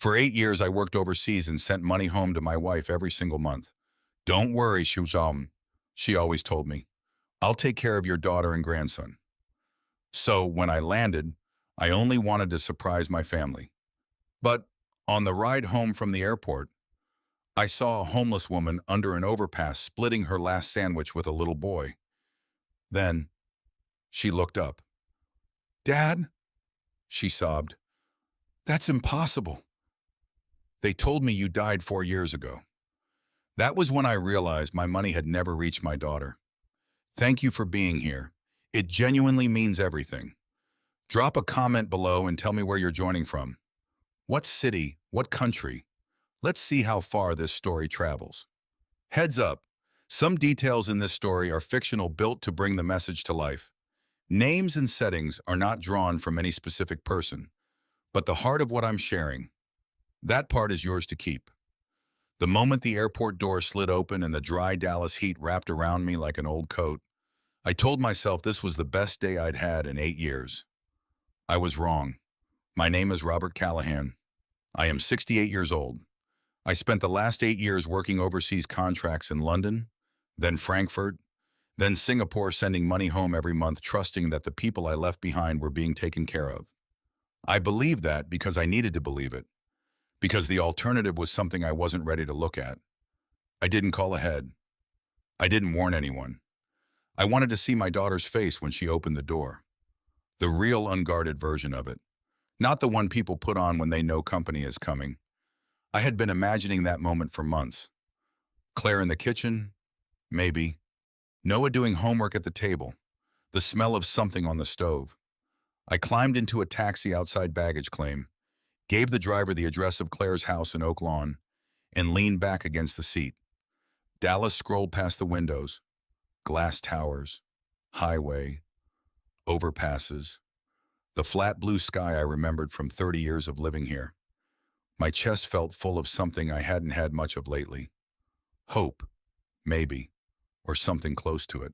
For 8 years, I worked overseas and sent money home to my wife every single month. Don't worry, she always told me. I'll take care of your daughter and grandson. So when I landed, I only wanted to surprise my family. But on the ride home from the airport, I saw a homeless woman under an overpass splitting her last sandwich with a little boy. Then she looked up. "Dad," she sobbed, "that's impossible. They told me you died 4 years ago." That was when I realized my money had never reached my daughter. Thank you for being here. It genuinely means everything. Drop a comment below and tell me where you're joining from. What city? What country? Let's see how far this story travels. Heads up, some details in this story are fictional, built to bring the message to life. Names and settings are not drawn from any specific person, but the heart of what I'm sharing, that part is yours to keep. The moment the airport door slid open and the dry Dallas heat wrapped around me like an old coat, I told myself this was the best day I'd had in 8 years. I was wrong. My name is Robert Callahan. I am 68 years old. I spent the last 8 years working overseas contracts in London, then Frankfurt, then Singapore, sending money home every month, trusting that the people I left behind were being taken care of. I believed that because I needed to believe it, because the alternative was something I wasn't ready to look at. I didn't call ahead. I didn't warn anyone. I wanted to see my daughter's face when she opened the door. The real unguarded version of it, not the one people put on when they know company is coming. I had been imagining that moment for months. Claire in the kitchen? Maybe. Noah doing homework at the table. The smell of something on the stove. I climbed into a taxi outside baggage claim, gave the driver the address of Claire's house in Oak Lawn, and leaned back against the seat. Dallas scrolled past the windows. Glass towers, highway, overpasses. The flat blue sky I remembered from 30 years of living here. My chest felt full of something I hadn't had much of lately. Hope, maybe, or something close to it.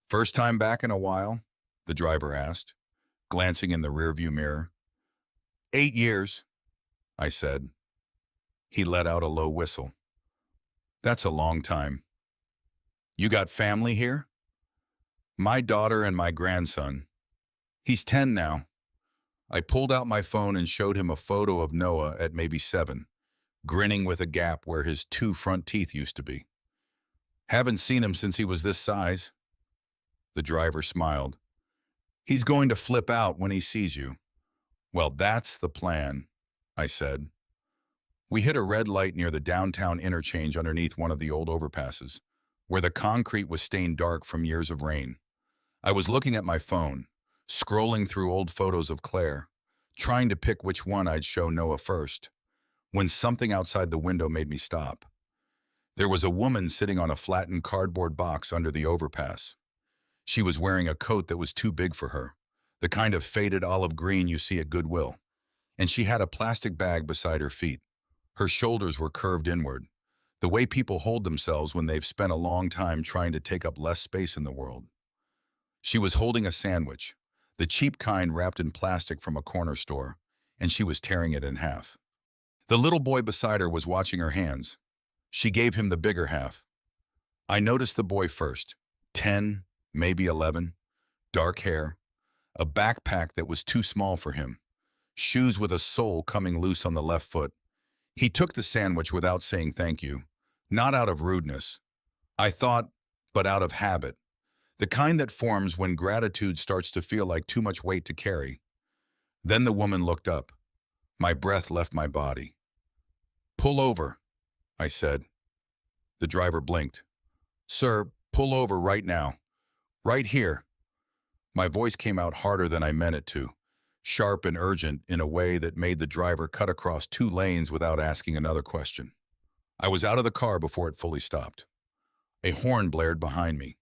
"First time back in a while?" the driver asked, glancing in the rearview mirror. "8 years," I said. He let out a low whistle. "That's a long time. You got family here?" "My daughter and my grandson. He's 10 now." I pulled out my phone and showed him a photo of Noah at maybe 7, grinning with a gap where his 2 front teeth used to be. "Haven't seen him since he was this size." The driver smiled. "He's going to flip out when he sees you." "Well, that's the plan," I said. We hit a red light near the downtown interchange underneath one of the old overpasses, where the concrete was stained dark from years of rain. I was looking at my phone, scrolling through old photos of Claire, trying to pick which one I'd show Noah first, when something outside the window made me stop. There was a woman sitting on a flattened cardboard box under the overpass. She was wearing a coat that was too big for her, the kind of faded olive green you see at Goodwill, and she had a plastic bag beside her feet. Her shoulders were curved inward, the way people hold themselves when they've spent a long time trying to take up less space in the world. She was holding a sandwich, the cheap kind wrapped in plastic from a corner store, and she was tearing it in half. The little boy beside her was watching her hands. She gave him the bigger half. I noticed the boy first, 10, maybe 11, dark hair, a backpack that was too small for him, shoes with a sole coming loose on the left foot. He took the sandwich without saying thank you, not out of rudeness, I thought, but out of habit. The kind that forms when gratitude starts to feel like too much weight to carry. Then the woman looked up. My breath left my body. "Pull over," I said. The driver blinked. "Sir, pull over right now. Right here." My voice came out harder than I meant it to, sharp and urgent in a way that made the driver cut across 2 lanes without asking another question. I was out of the car before it fully stopped. A horn blared behind me.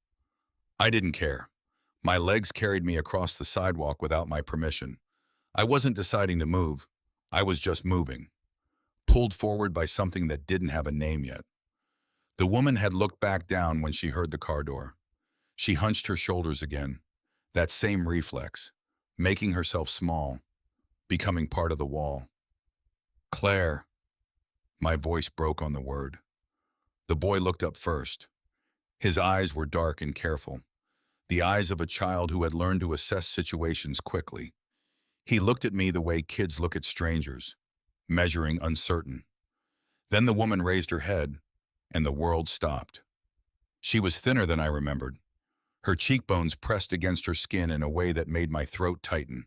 I didn't care. My legs carried me across the sidewalk without my permission. I wasn't deciding to move. I was just moving, pulled forward by something that didn't have a name yet. The woman had looked back down when she heard the car door. She hunched her shoulders again, that same reflex, making herself small, becoming part of the wall. Claire. My voice broke on the word. The boy looked up first. His eyes were dark and careful, the eyes of a child who had learned to assess situations quickly. He looked at me the way kids look at strangers, measuring uncertain. Then the woman raised her head, and the world stopped. She was thinner than I remembered. Her cheekbones pressed against her skin in a way that made my throat tighten.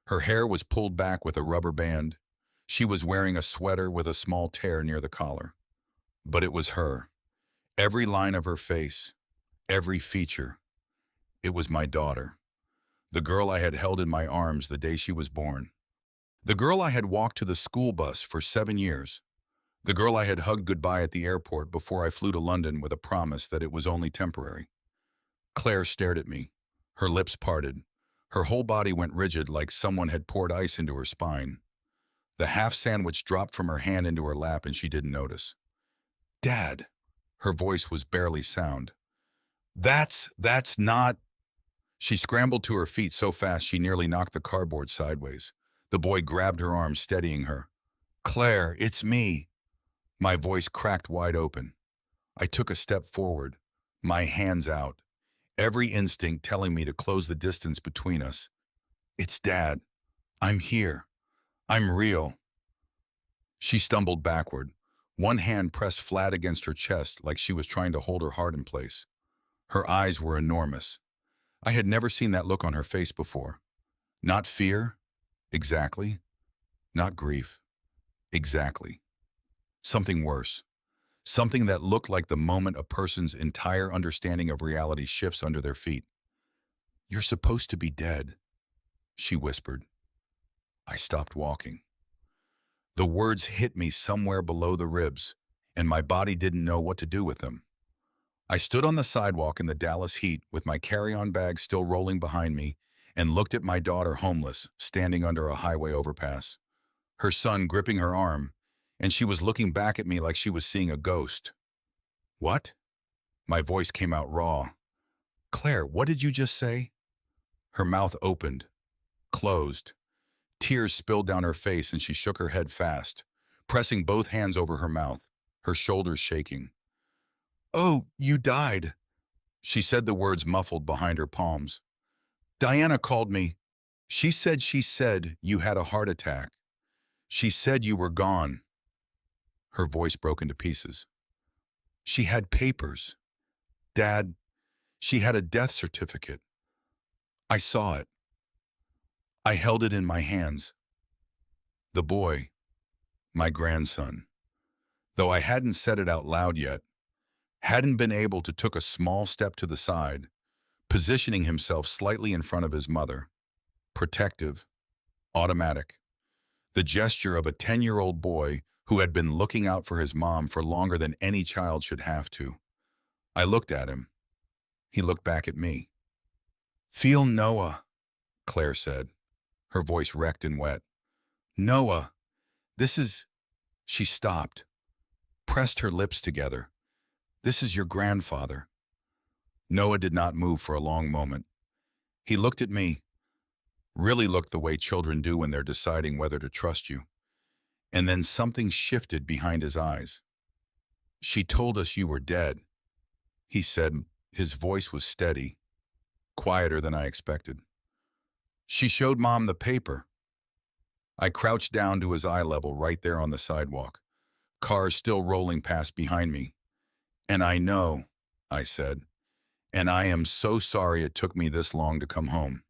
Her hair was pulled back with a rubber band. She was wearing a sweater with a small tear near the collar. But it was her. Every line of her face, every feature. It was my daughter. The girl I had held in my arms the day she was born. The girl I had walked to the school bus for 7 years. The girl I had hugged goodbye at the airport before I flew to London with a promise that it was only temporary. Claire stared at me, her lips parted. Her whole body went rigid like someone had poured ice into her spine. The half sandwich dropped from her hand into her lap and she didn't notice. Dad. Her voice was barely sound. That's not... She scrambled to her feet so fast she nearly knocked the cardboard sideways. The boy grabbed her arm, steadying her. Claire, it's me. My voice cracked wide open. I took a step forward, my hands out, every instinct telling me to close the distance between us. It's Dad. I'm here. I'm real. She stumbled backward, one hand pressed flat against her chest like she was trying to hold her heart in place. Her eyes were enormous. I had never seen that look on her face before. Not fear, exactly. Not grief, exactly. Something worse. Something that looked like the moment a person's entire understanding of reality shifts under their feet. You're supposed to be dead, she whispered. I stopped walking. The words hit me somewhere below the ribs, and my body didn't know what to do with them. I stood on the sidewalk in the Dallas heat with my carry-on bag still rolling behind me and looked at my daughter homeless, standing under a highway overpass. Her son gripping her arm, and she was looking back at me like she was seeing a ghost. What? My voice came out raw. Claire, what did you just say? Her mouth opened, closed. Tears spilled down her face and she shook her head fast, pressing both hands over her mouth, her shoulders shaking. Oh, you died. She said the words muffled behind her palms. Diana called me. She said you had a heart attack. She said you were gone. Her voice broke into pieces. She had papers. Dad, she had a death certificate. I saw it. I held it in my hands. The boy, my grandson, though I hadn't said it out loud yet, hadn't been able to took a small step to the side, positioning himself slightly in front of his mother. Protective, automatic. The gesture of a 10-year-old boy who had been looking out for his mom for longer than any child should have to. I looked at him. He looked back at me. Feel Noah, Claire said, her voice wrecked and wet. Noah, this is... She stopped, pressed her lips together. This is your grandfather. Noah did not move for a long moment. He looked at me, really looked the way children do when they're deciding whether to trust you. And then something shifted behind his eyes. She told us you were dead, he said. His voice was steady, quieter than I expected. She showed Mom the paper. I crouched down to his eye level right there on the sidewalk, cars still rolling past behind me. And I know, I said, and I am so sorry it took me this long to come home.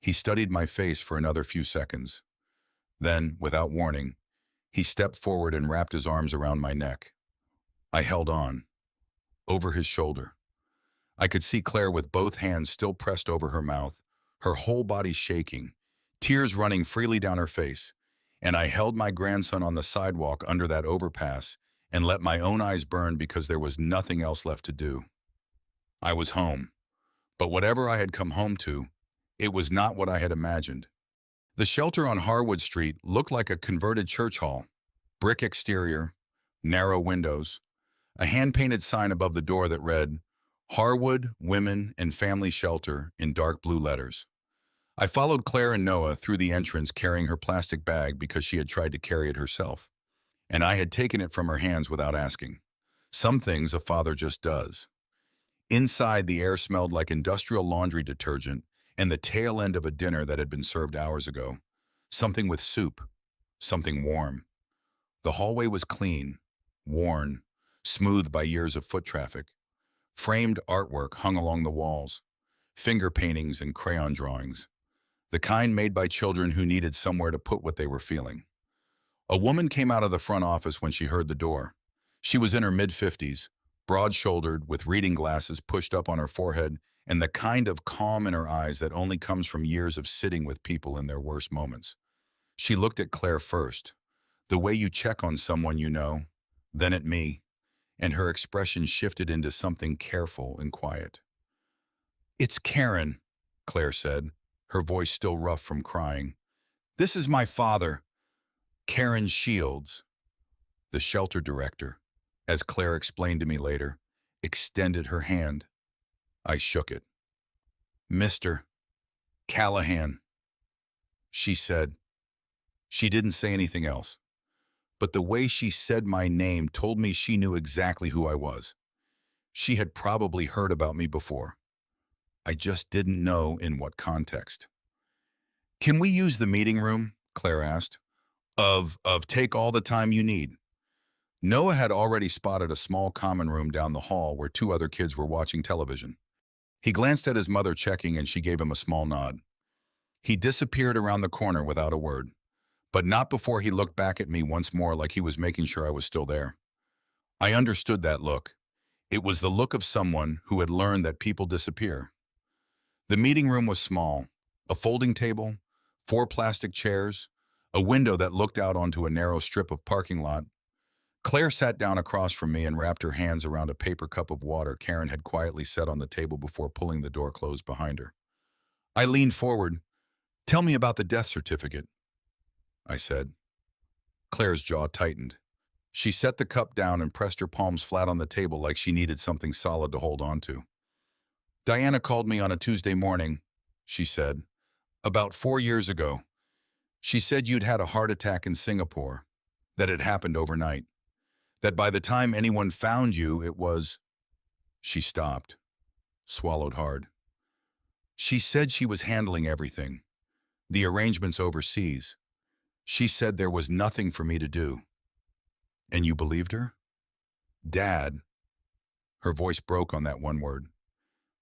He studied my face for another few seconds. Then, without warning, he stepped forward and wrapped his arms around my neck. I held on, over his shoulder. I could see Claire with both hands still pressed over her mouth, her whole body shaking, tears running freely down her face, and I held my grandson on the sidewalk under that overpass and let my own eyes burn because there was nothing else left to do. I was home, but whatever I had come home to, it was not what I had imagined. The shelter on Harwood Street looked like a converted church hall. Brick exterior, narrow windows, a hand-painted sign above the door that read, Harwood Women and Family Shelter in dark blue letters. I followed Claire and Noah through the entrance carrying her plastic bag because she had tried to carry it herself, and I had taken it from her hands without asking. Some things a father just does. Inside, the air smelled like industrial laundry detergent and the tail end of a dinner that had been served hours ago. Something with soup, something warm. The hallway was clean, worn, smoothed by years of foot traffic. Framed artwork hung along the walls, finger paintings and crayon drawings, the kind made by children who needed somewhere to put what they were feeling. A woman came out of the front office when she heard the door. She was in her mid-50s, broad-shouldered, with reading glasses pushed up on her forehead, and the kind of calm in her eyes that only comes from years of sitting with people in their worst moments. She looked at Claire first, the way you check on someone you know, then at me, and her expression shifted into something careful and quiet. "It's Karen," Claire said, her voice still rough from crying. "This is my father, Karen Shields." The shelter director, as Claire explained to me later, extended her hand. I shook it. "Mr. Callahan," she said. She didn't say anything else, but the way she said my name told me she knew exactly who I was. She had probably heard about me before. I just didn't know in what context. "Can we use the meeting room?" Claire asked. Of take all the time you need." Noah had already spotted a small common room down the hall where two other kids were watching television. He glanced at his mother checking and she gave him a small nod. He disappeared around the corner without a word, but not before he looked back at me once more like he was making sure I was still there. I understood that look. It was the look of someone who had learned that people disappear. The meeting room was small, a folding table, 4 plastic chairs, a window that looked out onto a narrow strip of parking lot. Claire sat down across from me and wrapped her hands around a paper cup of water Karen had quietly set on the table before pulling the door closed behind her. I leaned forward. "Tell me about the death certificate," I said. Claire's jaw tightened. She set the cup down and pressed her palms flat on the table like she needed something solid to hold on to. "Diana called me on a Tuesday morning," she said, "about 4 years ago. She said you'd had a heart attack in Singapore, that it happened overnight, that by the time anyone found you, it was—" She stopped, swallowed hard. "She said she was handling everything, the arrangements overseas. She said there was nothing for me to do." "And you believed her?" "Dad," her voice broke on that one word.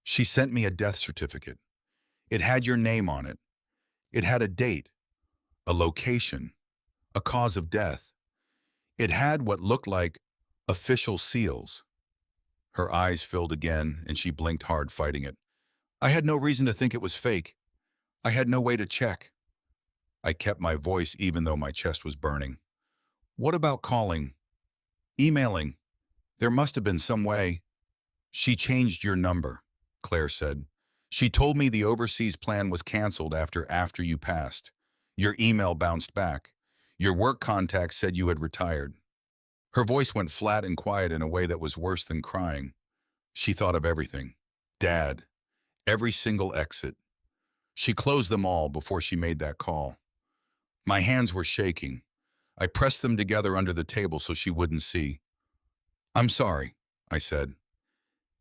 "She sent me a death certificate. It had your name on it. It had a date, a location, a cause of death. It had what looked like official seals." Her eyes filled again, and she blinked hard, fighting it. "I had no reason to think it was fake. I had no way to check." I kept my voice even though my chest was burning. "What about calling? Emailing? There must have been some way." "She changed your number," Claire said. "She told me the overseas plan was canceled after you passed. Your email bounced back. Your work contact said you had retired." Her voice went flat and quiet in a way that was worse than crying. She thought of everything. Dad. Every single exit. She closed them all before she made that call. My hands were shaking. I pressed them together under the table so she wouldn't see. "I'm sorry," I said.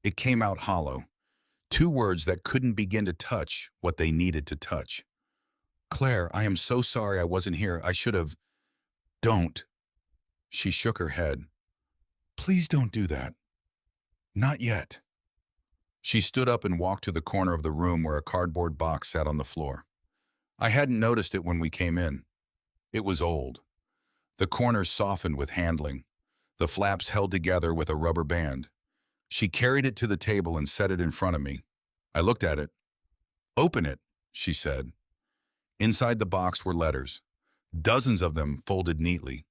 It came out hollow. 2 words that couldn't begin to touch what they needed to touch. "Claire, I am so sorry I wasn't here. I should have—" "Don't." She shook her head. "Please don't do that. Not yet." She stood up and walked to the corner of the room where a cardboard box sat on the floor. I hadn't noticed it when we came in. It was old. The corners softened with handling, the flaps held together with a rubber band. She carried it to the table and set it in front of me. I looked at it. "Open it," she said. Inside the box were letters, dozens of them folded neatly,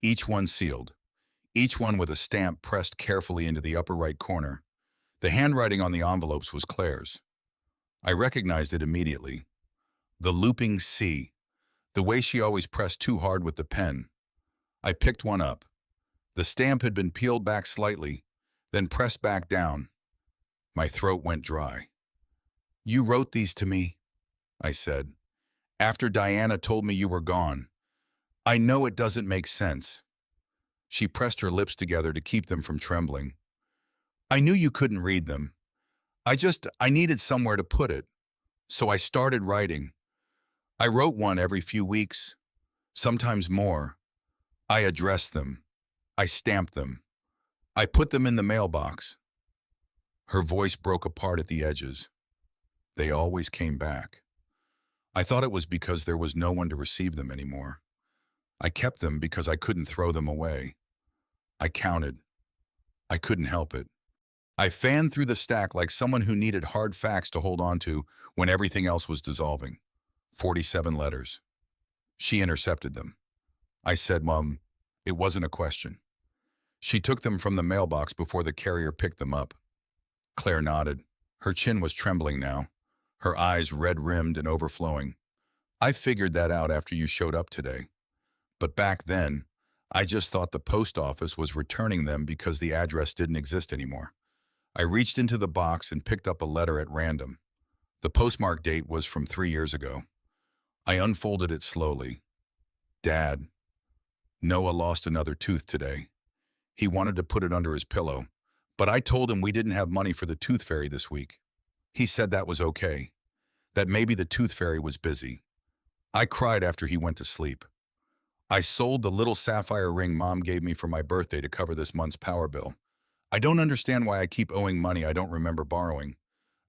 each one sealed, each one with a stamp pressed carefully into the upper right corner. The handwriting on the envelopes was Claire's. I recognized it immediately. The looping C, the way she always pressed too hard with the pen. I picked one up. The stamp had been peeled back slightly, then pressed back down. My throat went dry. "You wrote these to me?" I said. After Diana told me you were gone. I know it doesn't make sense. She pressed her lips together to keep them from trembling. I knew you couldn't read them. I needed somewhere to put it. So I started writing. I wrote one every few weeks, sometimes more. I addressed them. I stamped them. I put them in the mailbox. Her voice broke apart at the edges. They always came back. I thought it was because there was no one to receive them anymore. I kept them because I couldn't throw them away. I counted. I couldn't help it. I fanned through the stack like someone who needed hard facts to hold on to when everything else was dissolving. 47 letters. She intercepted them. I said, Mom, it wasn't a question. She took them from the mailbox before the carrier picked them up. Claire nodded. Her chin was trembling now, her eyes red-rimmed and overflowing. I figured that out after you showed up today. But back then, I just thought the post office was returning them because the address didn't exist anymore. I reached into the box and picked up a letter at random. The postmark date was from 3 years ago. I unfolded it slowly. Dad, Noah lost another tooth today. He wanted to put it under his pillow, but I told him we didn't have money for the tooth fairy this week. He said that was okay, that maybe the tooth fairy was busy. I cried after he went to sleep. I sold the little sapphire ring Mom gave me for my birthday to cover this month's power bill. I don't understand why I keep owing money I don't remember borrowing.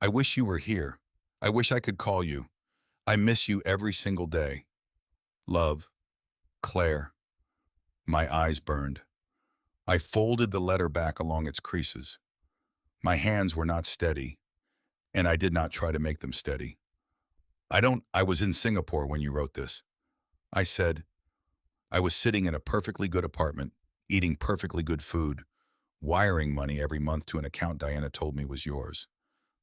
I wish you were here. I wish I could call you. I miss you every single day. Love, Claire. My eyes burned. I folded the letter back along its creases. My hands were not steady, and I did not try to make them steady. I was in Singapore when you wrote this. I said, I was sitting in a perfectly good apartment, eating perfectly good food, wiring money every month to an account Diana told me was yours.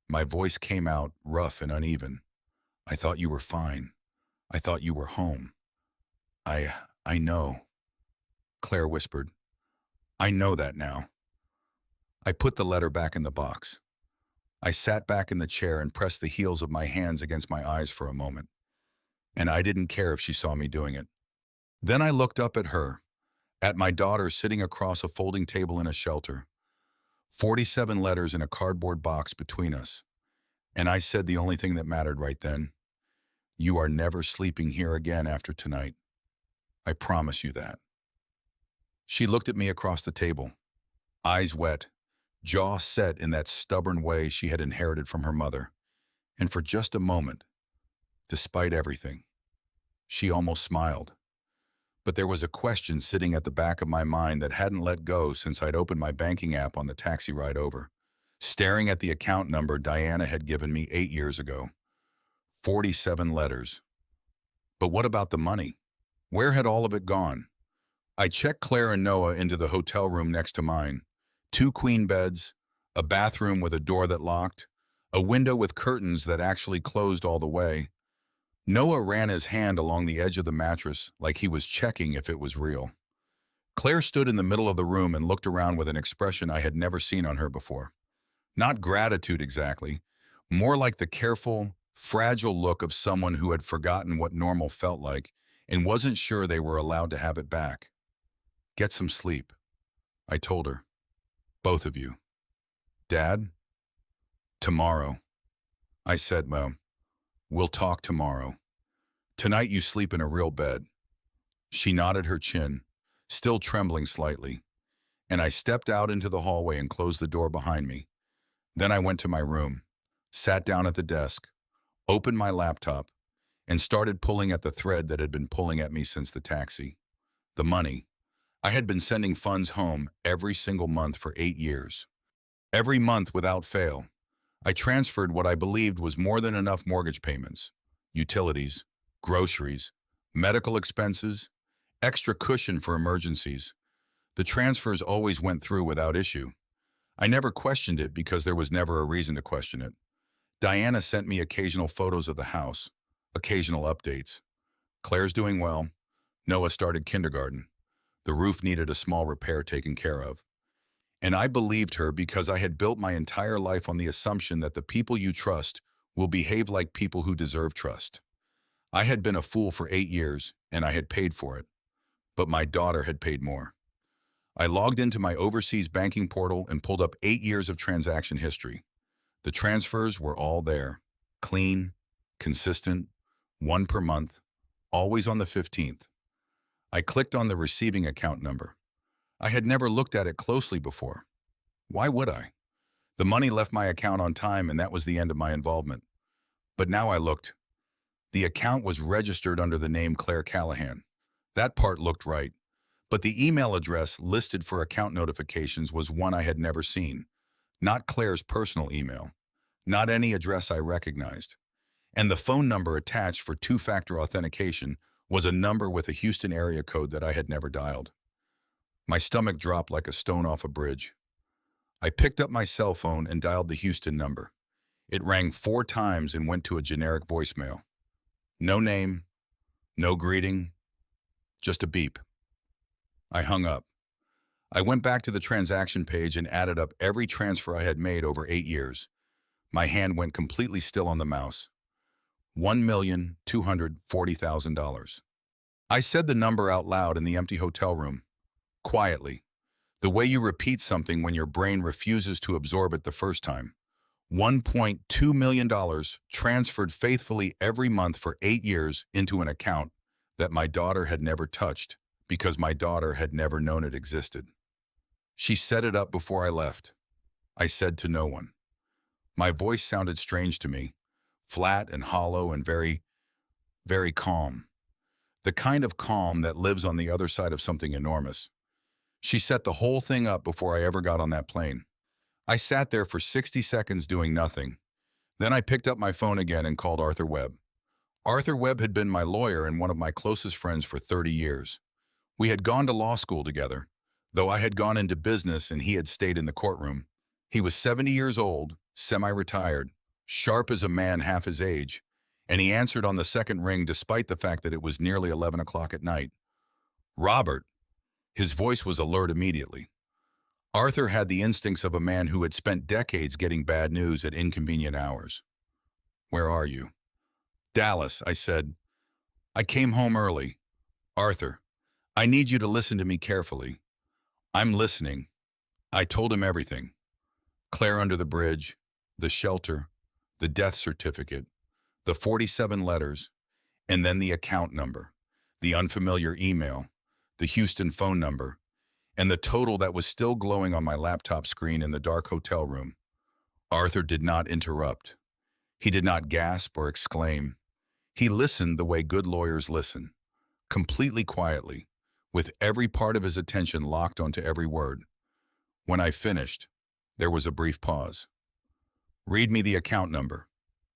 My voice came out rough and uneven. I thought you were fine. I thought you were home. I know, Claire whispered. I know that now. I put the letter back in the box. I sat back in the chair and pressed the heels of my hands against my eyes for a moment. And I didn't care if she saw me doing it. Then I looked up at her, at my daughter sitting across a folding table in a shelter. 47 letters in a cardboard box between us. And I said the only thing that mattered right then. You are never sleeping here again after tonight. I promise you that. She looked at me across the table, eyes wet, jaw set in that stubborn way she had inherited from her mother. And for just a moment, despite everything, she almost smiled. But there was a question sitting at the back of my mind that hadn't let go since I'd opened my banking app on the taxi ride over, staring at the account number Diana had given me 8 years ago. 47 letters. But what about the money? Where had all of it gone? I checked Claire and Noah into the hotel room next to mine. 2 queen beds, a bathroom with a door that locked, a window with curtains that actually closed all the way. Noah ran his hand along the edge of the mattress like he was checking if it was real. Claire stood in the middle of the room and looked around with an expression I had never seen on her before. Not gratitude exactly, more like the careful, fragile look of someone who had forgotten what normal felt like and wasn't sure they were allowed to have it back. Get some sleep, I told her. Both of you. Dad? Tomorrow. I said, Well, we'll talk tomorrow. Tonight you sleep in a real bed. She nodded her chin, still trembling slightly, and I stepped out into the hallway and closed the door behind me. Then I went to my room, sat down at the desk, opened my laptop, and started pulling at the thread that had been pulling at me since the taxi. The money. I had been sending funds home every single month for 8 years. Every month without fail. I transferred what I believed was more than enough mortgage payments, utilities, groceries, medical expenses, extra cushion for emergencies. The transfers always went through without issue. I never questioned it because there was never a reason to question it. Diana sent me occasional photos of the house, occasional updates. Claire's doing well. Noah started kindergarten. The roof needed a small repair taken care of. And I believed her because I had built my entire life on the assumption that the people you trust will behave like people who deserve trust. I had been a fool for 8 years, and I had paid for it, but my daughter had paid more. I logged into my overseas banking portal and pulled up 8 years of transaction history. The transfers were all there, clean, consistent, one per month, always on the 15th. I clicked on the receiving account number. I had never looked at it closely before. Why would I? The money left my account on time, and that was the end of my involvement. But now I looked. The account was registered under the name Claire Callahan. That part looked right. But the email address listed for account notifications was one I had never seen. Not Claire's personal email. Not any address I recognized. And the phone number attached for two-factor authentication was a number with a Houston area code that I had never dialed. My stomach dropped like a stone off a bridge. I picked up my cell phone and dialed the Houston number. It rang 4 times and went to a generic voicemail. No name, no greeting, just a beep. I hung up. I went back to the transaction page and added up every transfer I had made over 8 years. My hand went completely still on the mouse. $1,240,000. I said the number out loud in the empty hotel room, quietly, the way you repeat something when your brain refuses to absorb it the first time. $1.2 million transferred faithfully every month for 8 years into an account that my daughter had never touched because my daughter had never known it existed. She set it up before I left. I said to no one. My voice sounded strange to me, flat and hollow and very, very calm. The kind of calm that lives on the other side of something enormous. She set the whole thing up before I ever got on that plane. I sat there for 60 seconds doing nothing. Then I picked up my phone again and called Arthur Webb. Arthur Webb had been my lawyer and one of my closest friends for 30 years. We had gone to law school together, though I had gone into business and he had stayed in the courtroom. He was 70 years old, semi-retired, sharp as a man half his age, and he answered on the second ring despite the fact that it was nearly 11 o'clock at night. Robert. His voice was alert immediately. Arthur had the instincts of a man who had spent decades getting bad news at inconvenient hours. Where are you? Dallas, I said. I came home early. Arthur, I need you to listen to me carefully. I'm listening. I told him everything. Claire under the bridge, the shelter, the death certificate, the 47 letters, and then the account number, the unfamiliar email, the Houston phone number, and the total that was still glowing on my laptop screen in the dark hotel room. Arthur did not interrupt. He did not gasp or exclaim. He listened the way good lawyers listen, completely quietly, with every part of his attention locked onto every word. When I finished, there was a brief pause. Read me the account number,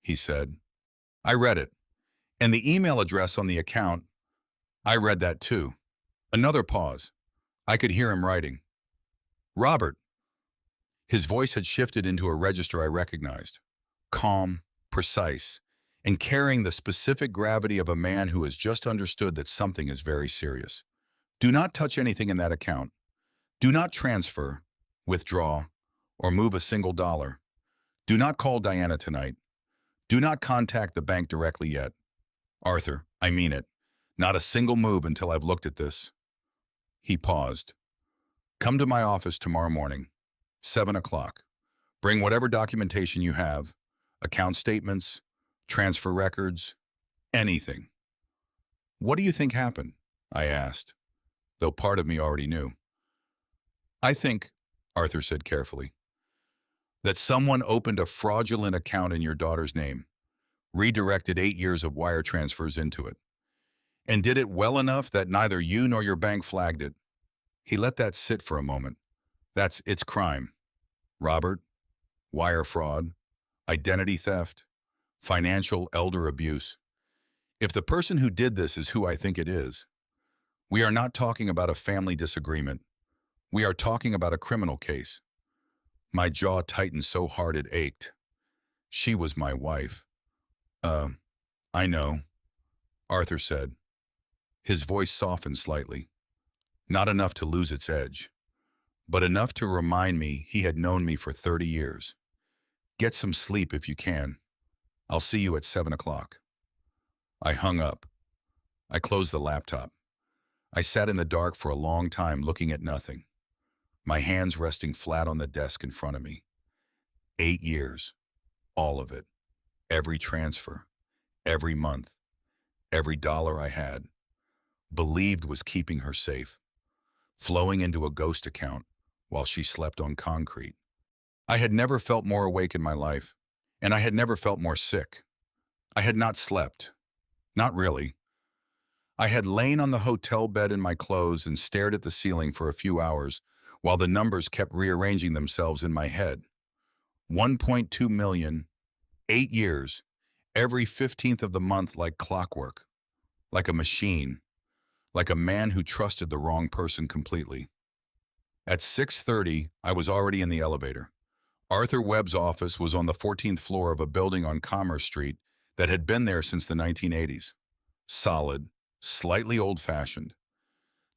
he said. I read it. And the email address on the account, I read that too. Another pause. I could hear him writing. Robert. His voice had shifted into a register I recognized. Calm, precise, and carrying the specific gravity of a man who has just understood that something is very serious. Do not touch anything in that account. Do not transfer, withdraw, or move a single dollar. Do not call Diana tonight. Do not contact the bank directly yet. Arthur, I mean it. Not a single move until I've looked at this. He paused. Come to my office tomorrow morning, 7 o'clock. Bring whatever documentation you have, account statements, transfer records, anything. What do you think happened? I asked, though part of me already knew. I think, Arthur said carefully, that someone opened a fraudulent account in your daughter's name, redirected 8 years of wire transfers into it, and did it well enough that neither you nor your bank flagged it. He let that sit for a moment. It's crime. Robert, wire fraud, identity theft, financial elder abuse. If the person who did this is who I think it is, we are not talking about a family disagreement. We are talking about a criminal case. My jaw tightened so hard it ached. She was my wife. I know, Arthur said. His voice softened slightly. Not enough to lose its edge, but enough to remind me he had known me for 30 years. Get some sleep if you can. I'll see you at 7 o'clock. I hung up. I closed the laptop. I sat in the dark for a long time looking at nothing, my hands resting flat on the desk in front of me. 8 years. All of it. Every transfer. Every month. Every dollar I had. Believed was keeping her safe. Flowing into a ghost account while she slept on concrete. I had never felt more awake in my life, and I had never felt more sick. I had not slept. Not really. I had lain on the hotel bed in my clothes and stared at the ceiling for a few hours while the numbers kept rearranging themselves in my head. 1.2 million, 8 years, every 15th of the month like clockwork, like a machine, like a man who trusted the wrong person completely. At 6:30, I was already in the elevator. Arthur Webb's office was on the 14th floor of a building on Commerce Street that had been there since the 1980s. Solid, slightly old-fashioned.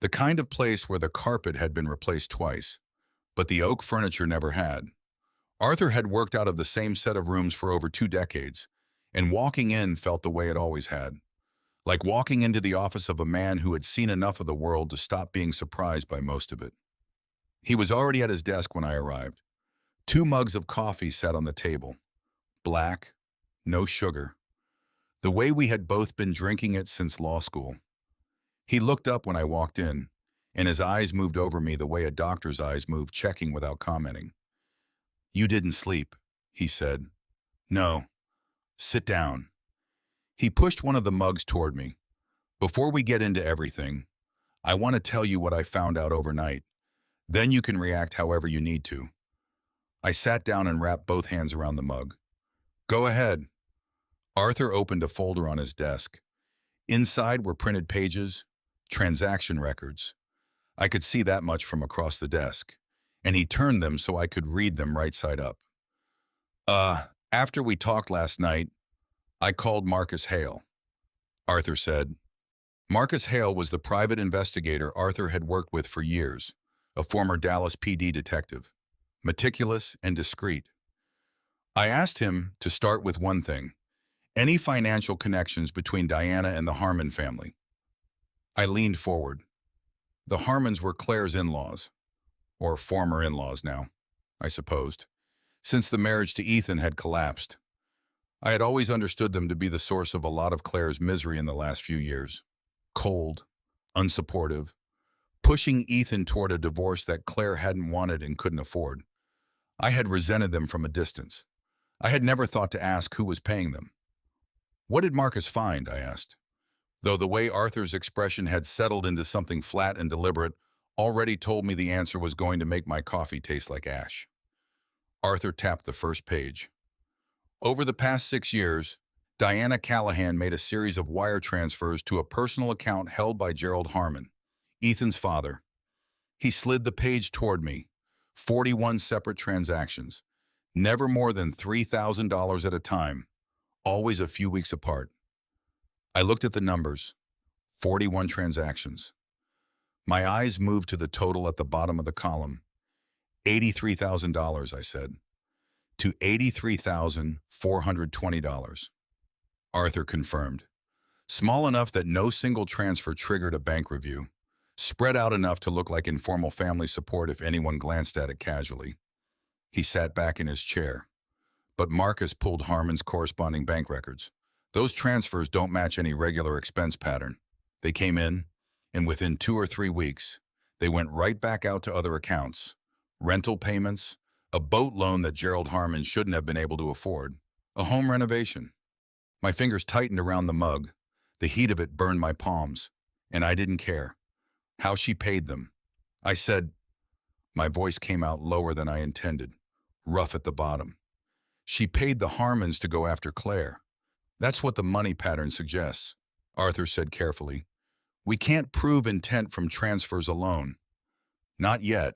The kind of place where the carpet had been replaced twice, but the oak furniture never had. Arthur had worked out of the same set of rooms for over 2 decades, and walking in felt the way it always had. Like walking into the office of a man who had seen enough of the world to stop being surprised by most of it. He was already at his desk when I arrived. 2 mugs of coffee sat on the table. Black, no sugar. The way we had both been drinking it since law school. He looked up when I walked in, and his eyes moved over me the way a doctor's eyes move, checking without commenting. "You didn't sleep," he said. "No. Sit down." He pushed one of the mugs toward me. "Before we get into everything, I want to tell you what I found out overnight. Then you can react however you need to." I sat down and wrapped both hands around the mug. "Go ahead." Arthur opened a folder on his desk. Inside were printed pages, transaction records. I could see that much from across the desk, and he turned them so I could read them right side up. After we talked last night, I called Marcus Hale," Arthur said. Marcus Hale was the private investigator Arthur had worked with for years, a former Dallas PD detective, meticulous and discreet. I asked him to start with one thing: any financial connections between Diana and the Harmon family. I leaned forward. The Harmons were Claire's in-laws, or former in-laws now, I supposed, since the marriage to Ethan had collapsed. I had always understood them to be the source of a lot of Claire's misery in the last few years. Cold, unsupportive, pushing Ethan toward a divorce that Claire hadn't wanted and couldn't afford. I had resented them from a distance. I had never thought to ask who was paying them. "What did Marcus find?" I asked, though the way Arthur's expression had settled into something flat and deliberate already told me the answer was going to make my coffee taste like ash. Arthur tapped the first page. "Over the past 6 years, Diana Callahan made a series of wire transfers to a personal account held by Gerald Harmon, Ethan's father." He slid the page toward me. 41 separate transactions, never more than $3,000 at a time, always a few weeks apart. I looked at the numbers. 41 transactions. My eyes moved to the total at the bottom of the column. $83,000, I said. To $83,420. Arthur confirmed. Small enough that no single transfer triggered a bank review. Spread out enough to look like informal family support if anyone glanced at it casually. He sat back in his chair. But Marcus pulled Harmon's corresponding bank records. Those transfers don't match any regular expense pattern. They came in, and within 2 or 3 weeks, they went right back out to other accounts. Rental payments, a boat loan that Gerald Harmon shouldn't have been able to afford, a home renovation. My fingers tightened around the mug. The heat of it burned my palms, and I didn't care. How she paid them. I said, my voice came out lower than I intended, rough at the bottom. She paid the Harmons to go after Claire. That's what the money pattern suggests, Arthur said carefully. We can't prove intent from transfers alone. Not yet,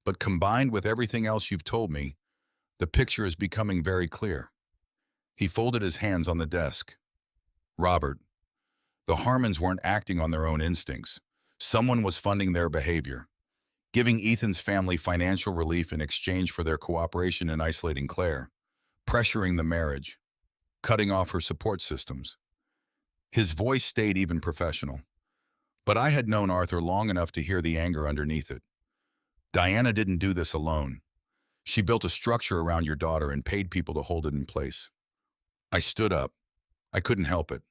but combined with everything else you've told me, the picture is becoming very clear. He folded his hands on the desk. Robert, the Harmons weren't acting on their own instincts. Someone was funding their behavior, giving Ethan's family financial relief in exchange for their cooperation in isolating Claire, pressuring the marriage. cutting off her support systems. His voice stayed even professional. But I had known Arthur long enough to hear the anger underneath it. Diana didn't do this alone. She built a structure around your daughter and paid people to hold it in place. I stood up. I couldn't help it.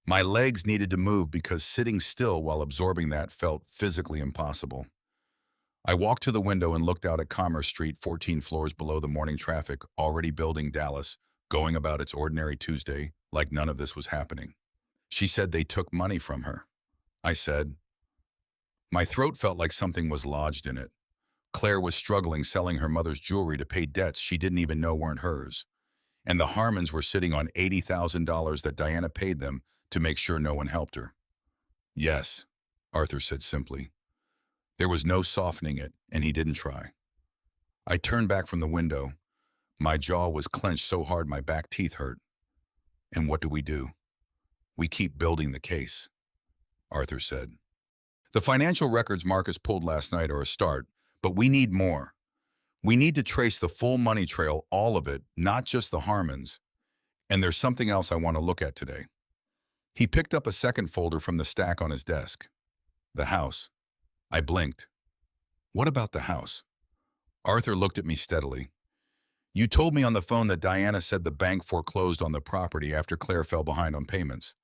My legs needed to move because sitting still while absorbing that felt physically impossible. I walked to the window and looked out at Commerce Street, 14 floors below the morning traffic, already building Dallas, going about its ordinary Tuesday like none of this was happening. She said they took money from her. I said. My throat felt like something was lodged in it. Claire was struggling selling her mother's jewelry to pay debts she didn't even know weren't hers. And the Harmons were sitting on $80,000 that Diana paid them to make sure no one helped her. Yes, Arthur said simply. There was no softening it, and he didn't try. I turned back from the window. My jaw was clenched so hard my back teeth hurt. And what do? We keep building the case, Arthur said. The financial records Marcus pulled last night are a start, but we need more. We need to trace the full money trail, all of it, not just the Harmons. And there's something else I want to look at today. He picked up a second folder from the stack on his desk. The house. I blinked. What about the house? Arthur looked at me steadily. You told me on the phone that Diana said the bank foreclosed on the property after Claire fell behind on payments.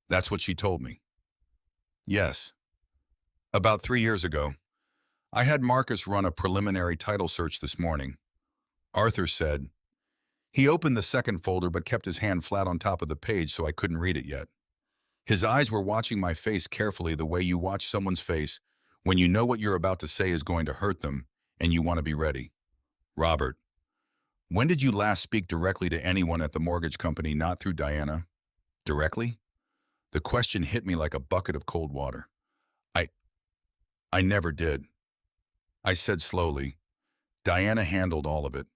That's what she told me. Yes. About 3 years ago, I had Marcus run a preliminary title search this morning. Arthur said. He opened the second folder but kept his hand flat on top of the page so I couldn't read it yet. His eyes were watching my face carefully, the way you watch someone's face when you know what you're about to say is going to hurt them and you want to be ready. Robert, when did you last speak directly to anyone at the mortgage company, not through Diana? Directly? The question hit me like a bucket of cold water. I never did. I said slowly. Diana handled all of it.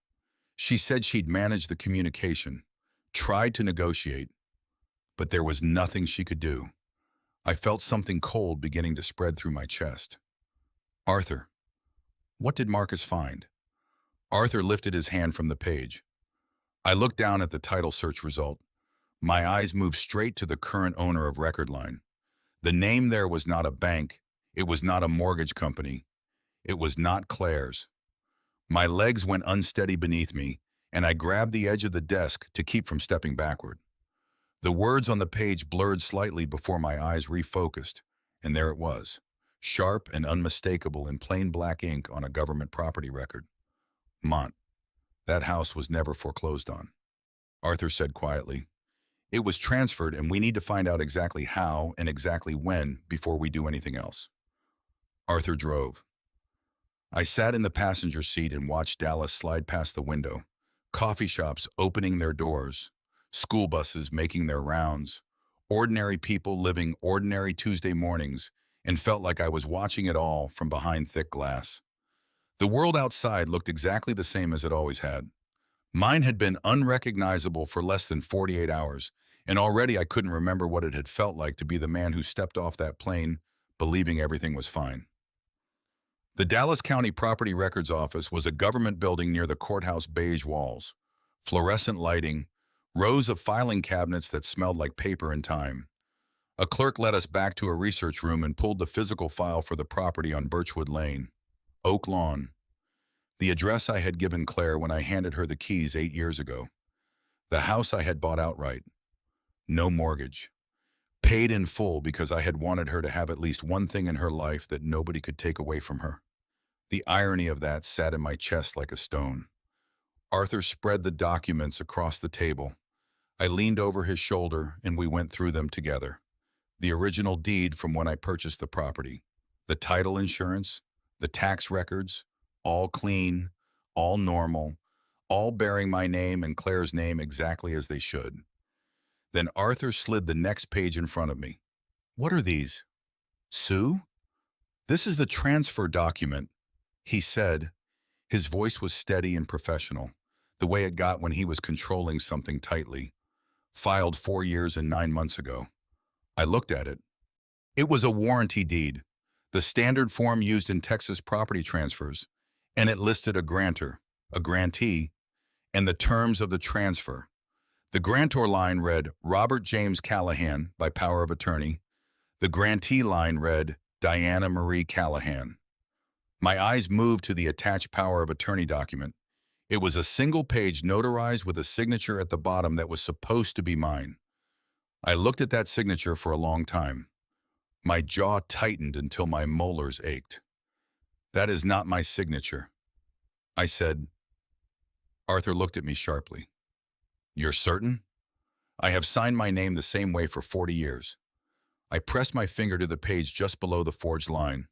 She said she'd managed the communication, tried to negotiate, but there was nothing she could do. I felt something cold beginning to spread through my chest. Arthur, what did Marcus find? Arthur lifted his hand from the page. I looked down at the title search result. My eyes moved straight to the current owner of Record Line. The name there was not a bank. It was not a mortgage company. It was not Claire's. My legs went unsteady beneath me, and I grabbed the edge of the desk to keep from stepping backward. The words on the page blurred slightly before my eyes refocused, and there it was, sharp and unmistakable in plain black ink on a government property record. Mont. That house was never foreclosed on. Arthur said quietly. It was transferred, and we need to find out exactly how and exactly when before we do anything else. Arthur drove. I sat in the passenger seat and watched Dallas slide past the window, coffee shops opening their doors, school buses making their rounds, ordinary people living ordinary Tuesday mornings, and felt like I was watching it all from behind thick glass. The world outside looked exactly the same as it always had. Mine had been unrecognizable for less than 48 hours, and already I couldn't remember what it had felt like to be the man who stepped off that plane believing everything was fine. The Dallas County Property Records Office was a government building near the courthouse beige walls, fluorescent lighting, rows of filing cabinets that smelled like paper and time. A clerk led us back to a research room and pulled the physical file for the property on Birchwood Lane, Oak Lawn, the address I had given Claire when I handed her the keys 8 years ago. The house I had bought outright. No mortgage. Paid in full because I had wanted her to have at least one thing in her life that nobody could take away from her. The irony of that sat in my chest like a stone. Arthur spread the documents across the table. I leaned over his shoulder and we went through them together. The original deed from when I purchased the property, the title insurance, the tax records, all clean, all normal, all bearing my name and Claire's name exactly as they should. Then Arthur slid the next page in front of me. What are these? Sue? This is the transfer document, he said. His voice was steady and professional, the way it got when he was controlling something tightly. Filed 4 years and 9 months ago. I looked at it. It was a warranty deed, the standard form used in Texas property transfers, and it listed a grantor, a grantee, and the terms of the transfer. The grantor line read Robert James Callahan by power of attorney. The grantee line read Diana Marie Callahan. My eyes moved to the attached power of attorney document. It was a single page notarized with a signature at the bottom that was supposed to be mine. I looked at that signature for a long time. My jaw tightened until my molars ached. That is not my signature, I said. Arthur looked at me sharply. You're certain? I have signed my name the same way for 40 years. I pressed my finger to the page just below the forged line.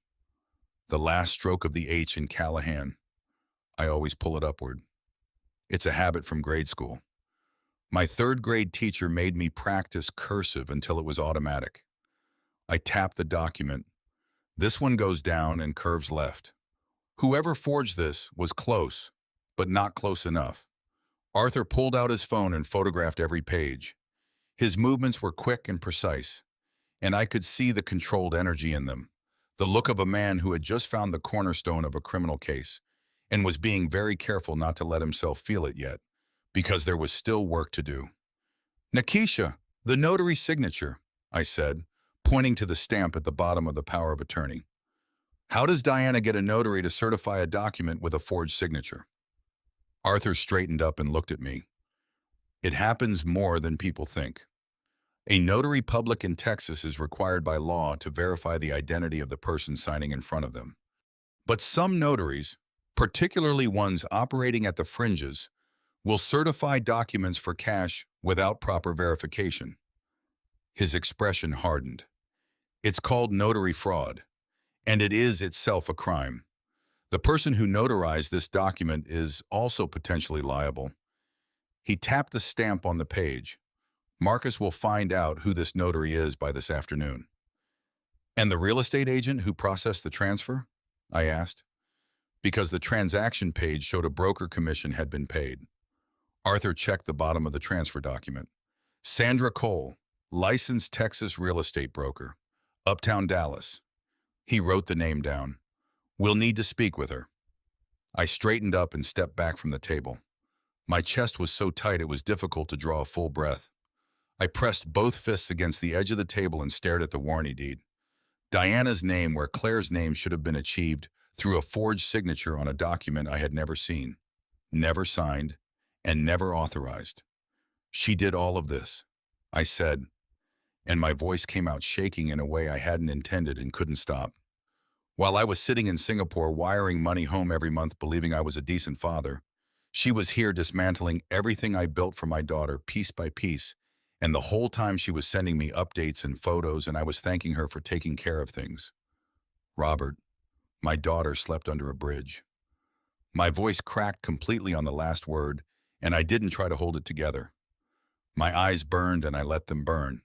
The last stroke of the H in Callahan. I always pull it upward. It's a habit from grade school. My third grade teacher made me practice cursive until it was automatic. I tapped the document. This one goes down and curves left. Whoever forged this was close, but not close enough. Arthur pulled out his phone and photographed every page. His movements were quick and precise, and I could see the controlled energy in them, the look of a man who had just found the cornerstone of a criminal case and was being very careful not to let himself feel it yet, because there was still work to do. Nikisha, the notary signature, I said, pointing to the stamp at the bottom of the power of attorney. How does Diana get a notary to certify a document with a forged signature? Arthur straightened up and looked at me. It happens more than people think. A notary public in Texas is required by law to verify the identity of the person signing in front of them. But some notaries, particularly ones operating at the fringes, will certify documents for cash without proper verification. His expression hardened. It's called notary fraud, and it is itself a crime. The person who notarized this document is also potentially liable. He tapped the stamp on the page. Marcus will find out who this notary is by this afternoon. And the real estate agent who processed the transfer? I asked, because the transaction page showed a broker commission had been paid. Arthur checked the bottom of the transfer document. Sandra Cole, licensed Texas real estate broker, Uptown Dallas. He wrote the name down. We'll need to speak with her. I straightened up and stepped back from the table. My chest was so tight it was difficult to draw a full breath. I pressed both fists against the edge of the table and stared at the warranty deed. Diana's name where Claire's name should have been achieved through a forged signature on a document I had never seen, never signed, and never authorized. She did all of this, I said, and my voice came out shaking in a way I hadn't intended and couldn't stop. While I was sitting in Singapore wiring money home every month believing I was a decent father, she was here dismantling everything I built for my daughter piece by piece, and the whole time she was sending me updates and photos and I was thanking her for taking care of things. Robert, my daughter slept under a bridge. My voice cracked completely on the last word, and I didn't try to hold it together. My eyes burned and I let them burn.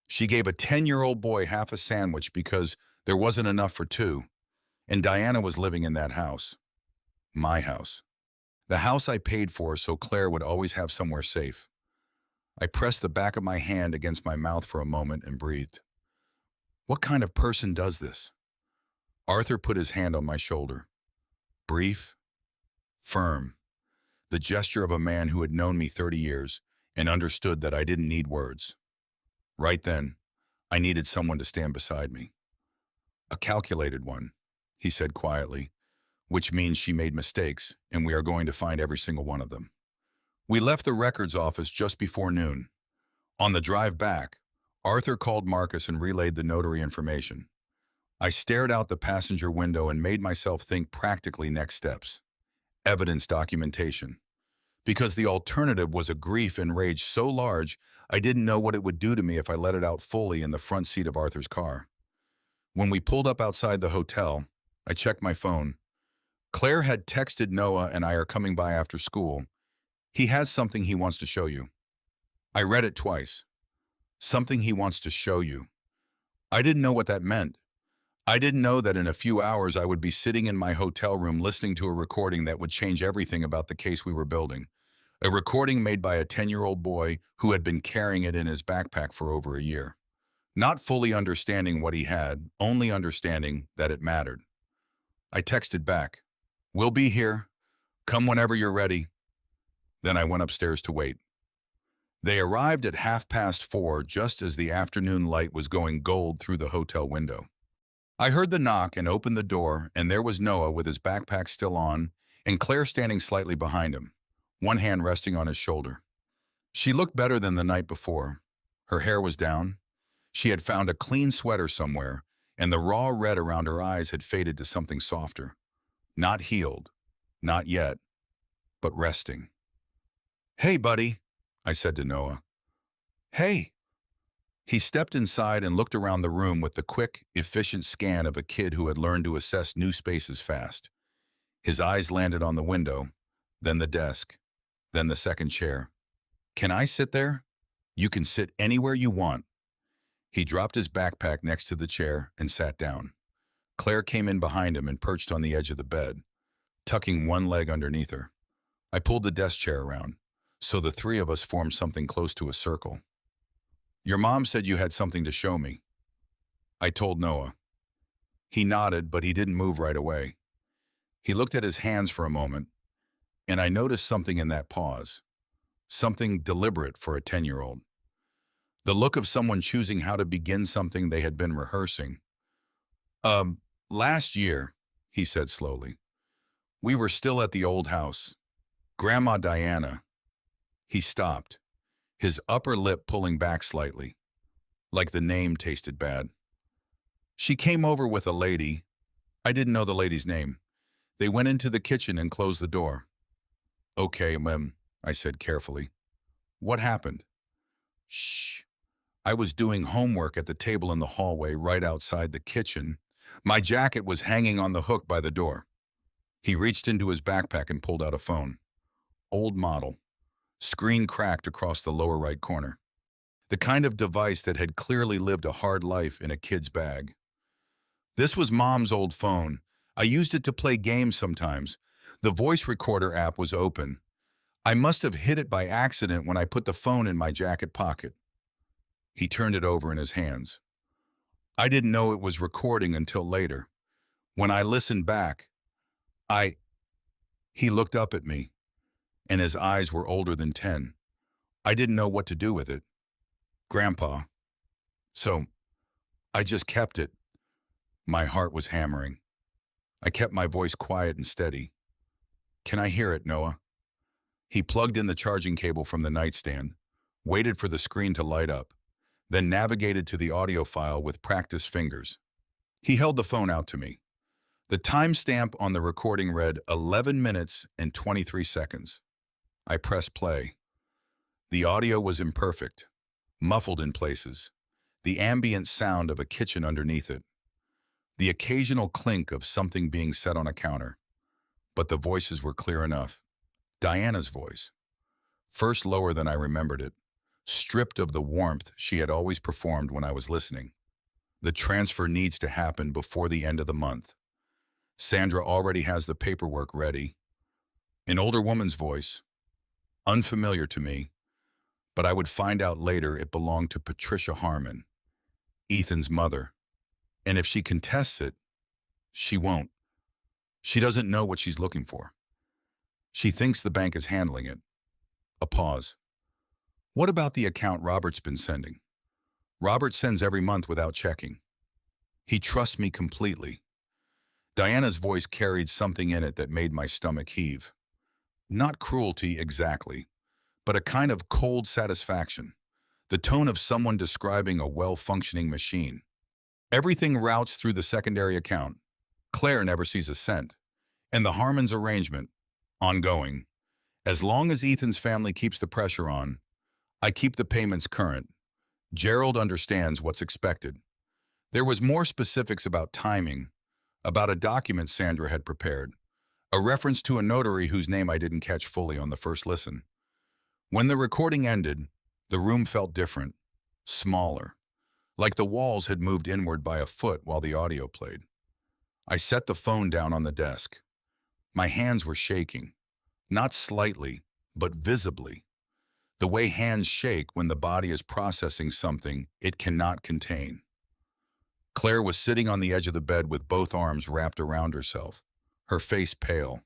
She gave a 10-year-old boy half a sandwich because there wasn't enough for two, and Diana was living in that house. My house. The house I paid for so Claire would always have somewhere safe. I pressed the back of my hand against my mouth for a moment and breathed. What kind of person does this? Arthur put his hand on my shoulder. Brief, firm, the gesture of a man who had known me 30 years and understood that I didn't need words. Right then, I needed someone to stand beside me. A calculated one, he said quietly, which means she made mistakes and we are going to find every single one of them. We left the records office just before noon. On the drive back, Arthur called Marcus and relayed the notary information. I stared out the passenger window and made myself think practically next steps. Evidence documentation. Because the alternative was a grief and rage so large, I didn't know what it would do to me if I let it out fully in the front seat of Arthur's car. When we pulled up outside the hotel, I checked my phone. Claire had texted Noah and I are coming by after school. He has something he wants to show you. I read it twice. Something he wants to show you. I didn't know what that meant. I didn't know that in a few hours I would be sitting in my hotel room listening to a recording that would change everything about the case we were building. A recording made by a 10-year-old boy who had been carrying it in his backpack for over a year. Not fully understanding what he had, only understanding that it mattered. I texted back, "We'll be here. Come whenever you're ready." Then I went upstairs to wait. They arrived at 4:30 just as the afternoon light was going gold through the hotel window. I heard the knock and opened the door, and there was Noah with his backpack still on, and Claire standing slightly behind him, one hand resting on his shoulder. She looked better than the night before. Her hair was down. She had found a clean sweater somewhere, and the raw red around her eyes had faded to something softer. Not healed, not yet, but resting. "Hey, buddy," I said to Noah. "Hey." He stepped inside and looked around the room with the quick, efficient scan of a kid who had learned to assess new spaces fast. His eyes landed on the window, then the desk, then the second chair. "Can I sit there?" "You can sit anywhere you want." He dropped his backpack next to the chair and sat down. Claire came in behind him and perched on the edge of the bed, tucking one leg underneath her. I pulled the desk chair around, so the three of us formed something close to a circle. "Your mom said you had something to show me," I told Noah. He nodded, but he didn't move right away. He looked at his hands for a moment, and I noticed something in that pause, something deliberate for a 10-year-old. The look of someone choosing how to begin something they had been rehearsing. Last year," he said slowly, "we were still at the old house. Grandma Diana." He stopped, his upper lip pulling back slightly, like the name tasted bad. "She came over with a lady. I didn't know the lady's name. They went into the kitchen and closed the door." "Okay, Mem," I said carefully. "What happened?" "Shh. I was doing homework at the table in the hallway right outside the kitchen. My jacket was hanging on the hook by the door." He reached into his backpack and pulled out a phone. Old model. Screen cracked across the lower right corner. The kind of device that had clearly lived a hard life in a kid's bag. "This was Mom's old phone. I used it to play games sometimes. The voice recorder app was open. I must have hit it by accident when I put the phone in my jacket pocket." He turned it over in his hands. "I didn't know it was recording until later. When I listened back, I—" He looked up at me, and his eyes were older than 10. "I didn't know what to do with it, Grandpa. So, I just kept it." My heart was hammering. I kept my voice quiet and steady. "Can I hear it, Noah?" He plugged in the charging cable from the nightstand, waited for the screen to light up, then navigated to the audio file with practiced fingers. He held the phone out to me. The timestamp on the recording read 11 minutes and 23 seconds. I pressed play. The audio was imperfect, muffled in places, the ambient sound of a kitchen underneath it, the occasional clink of something being set on a counter. But the voices were clear enough. Diana's voice, first lower than I remembered it, stripped of the warmth she had always performed when I was listening. "The transfer needs to happen before the end of the month. Sandra already has the paperwork ready." An older woman's voice, unfamiliar to me, but I would find out later it belonged to Patricia Harmon, Ethan's mother. And if she contests it, she won't. She doesn't know what she's looking for. She thinks the bank is handling it. A pause. "What about the account Robert's been sending?" "Robert sends every month without checking. He trusts me completely." Diana's voice carried something in it that made my stomach heave. Not cruelty exactly, but a kind of cold satisfaction, the tone of someone describing a well-functioning machine. "Everything routes through the secondary account. Claire never sees a cent. And the Harmon's arrangement, ongoing. As long as Ethan's family keeps the pressure on, I keep the payments current. Gerald understands what's expected." There was more specifics about timing, about a document Sandra had prepared, a reference to a notary whose name I didn't catch fully on the first listen. When the recording ended, the room felt different, smaller, like the walls had moved inward by a foot while the audio played. I set the phone down on the desk. My hands were shaking, not slightly, but visibly. The way hands shake when the body is processing something it cannot contain. Claire was sitting on the edge of the bed with both arms wrapped around herself, her face pale,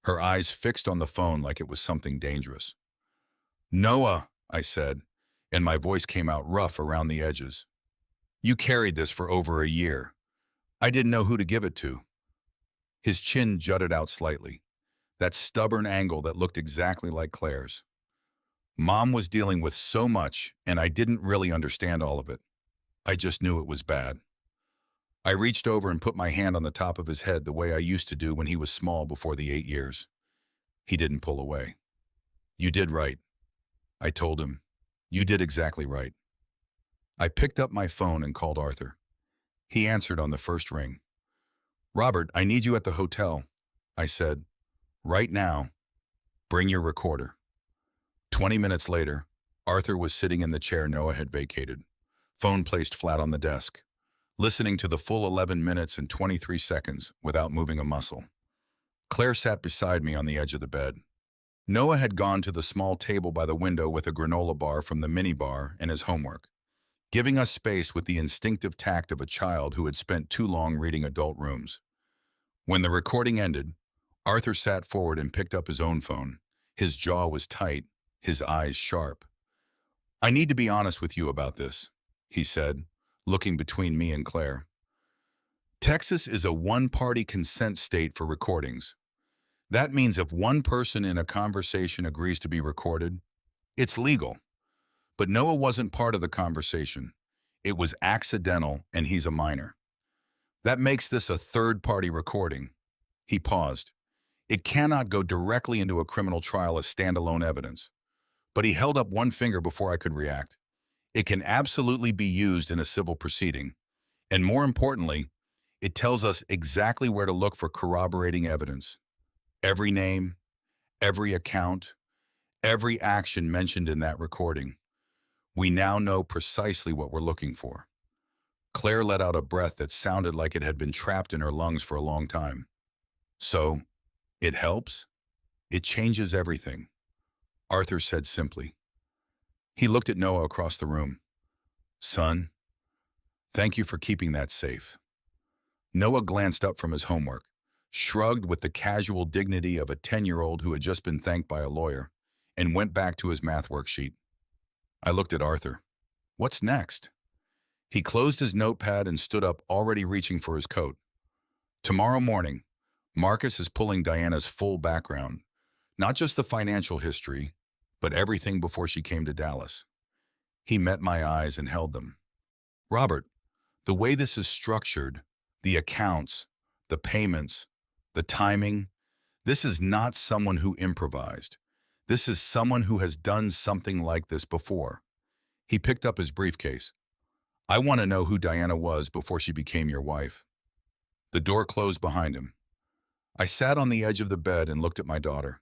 her eyes fixed on the phone like it was something dangerous. "Noah," I said, and my voice came out rough around the edges. You carried this for over a year. I didn't know who to give it to. His chin jutted out slightly, that stubborn angle that looked exactly like Claire's. Mom was dealing with so much, and I didn't really understand all of it. I just knew it was bad. I reached over and put my hand on the top of his head the way I used to do when he was small before the 8 years. He didn't pull away. You did right, I told him. You did exactly right. I picked up my phone and called Arthur. He answered on the first ring. Robert, I need you at the hotel, I said. Right now. Bring your recorder. 20 minutes later, Arthur was sitting in the chair Noah had vacated, phone placed flat on the desk, listening to the full 11 minutes and 23 seconds without moving a muscle. Claire sat beside me on the edge of the bed. Noah had gone to the small table by the window with a granola bar from the minibar and his homework, giving us space with the instinctive tact of a child who had spent too long reading adult rooms. When the recording ended, Arthur sat forward and picked up his own phone. His jaw was tight, his eyes sharp. I need to be honest with you about this, he said, looking between me and Claire. Texas is a one-party consent state for recordings. That means if one person in a conversation agrees to be recorded, it's legal. But Noah wasn't part of the conversation. It was accidental, and he's a minor. That makes this a third-party recording. He paused. It cannot go directly into a criminal trial as standalone evidence. But he held up one finger before I could react. It can absolutely be used in a civil proceeding. And more importantly, it tells us exactly where to look for corroborating evidence. Every name, every account, every action mentioned in that recording. We now know precisely what we're looking for. Claire let out a breath that sounded like it had been trapped in her lungs for a long time. So, it helps? It changes everything, Arthur said simply. He looked at Noah across the room. Son, thank you for keeping that safe. Noah glanced up from his homework, shrugged with the casual dignity of a 10-year-old who had just been thanked by a lawyer, and went back to his math worksheet. I looked at Arthur. What's next? He closed his notepad and stood up, already reaching for his coat. Tomorrow morning, Marcus is pulling Diana's full background, not just the financial history, but everything before she came to Dallas. He met my eyes and held them. Robert, the way this is structured, the accounts, the payments, the timing, this is not someone who improvised. This is someone who has done something like this before. He picked up his briefcase. I want to know who Diana was before she became your wife. The door closed behind him. I sat on the edge of the bed and looked at my daughter,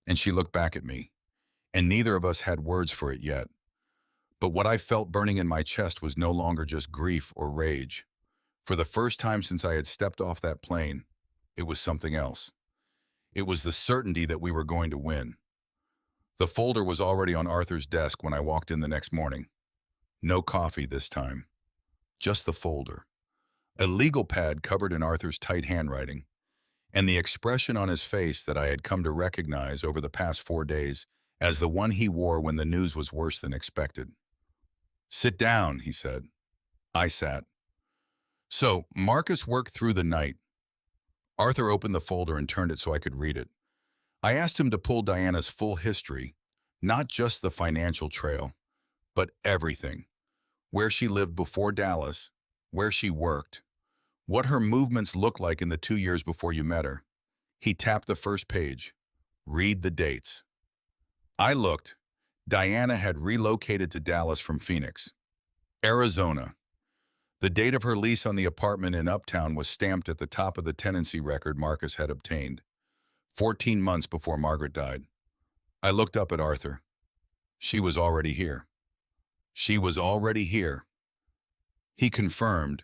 and she looked back at me, and neither of us had words for it yet. But what I felt burning in my chest was no longer just grief or rage. For the first time since I had stepped off that plane, it was something else. It was the certainty that we were going to win. The folder was already on Arthur's desk when I walked in the next morning. No coffee this time. Just the folder. A legal pad covered in Arthur's tight handwriting, and the expression on his face that I had come to recognize over the past 4 days as the one he wore when the news was worse than expected. Sit down, he said. I sat. So, Marcus worked through the night. Arthur opened the folder and turned it so I could read it. I asked him to pull Diana's full history, not just the financial trail, but everything. Where she lived before Dallas, where she worked, what her movements looked like in the 2 years before you met her. He tapped the first page. Read the dates. I looked. Diana had relocated to Dallas from Phoenix, Arizona. The date of her lease on the apartment in Uptown was stamped at the top of the tenancy record Marcus had obtained, 14 months before Margaret died. I looked up at Arthur. She was already here. She was already here. He confirmed.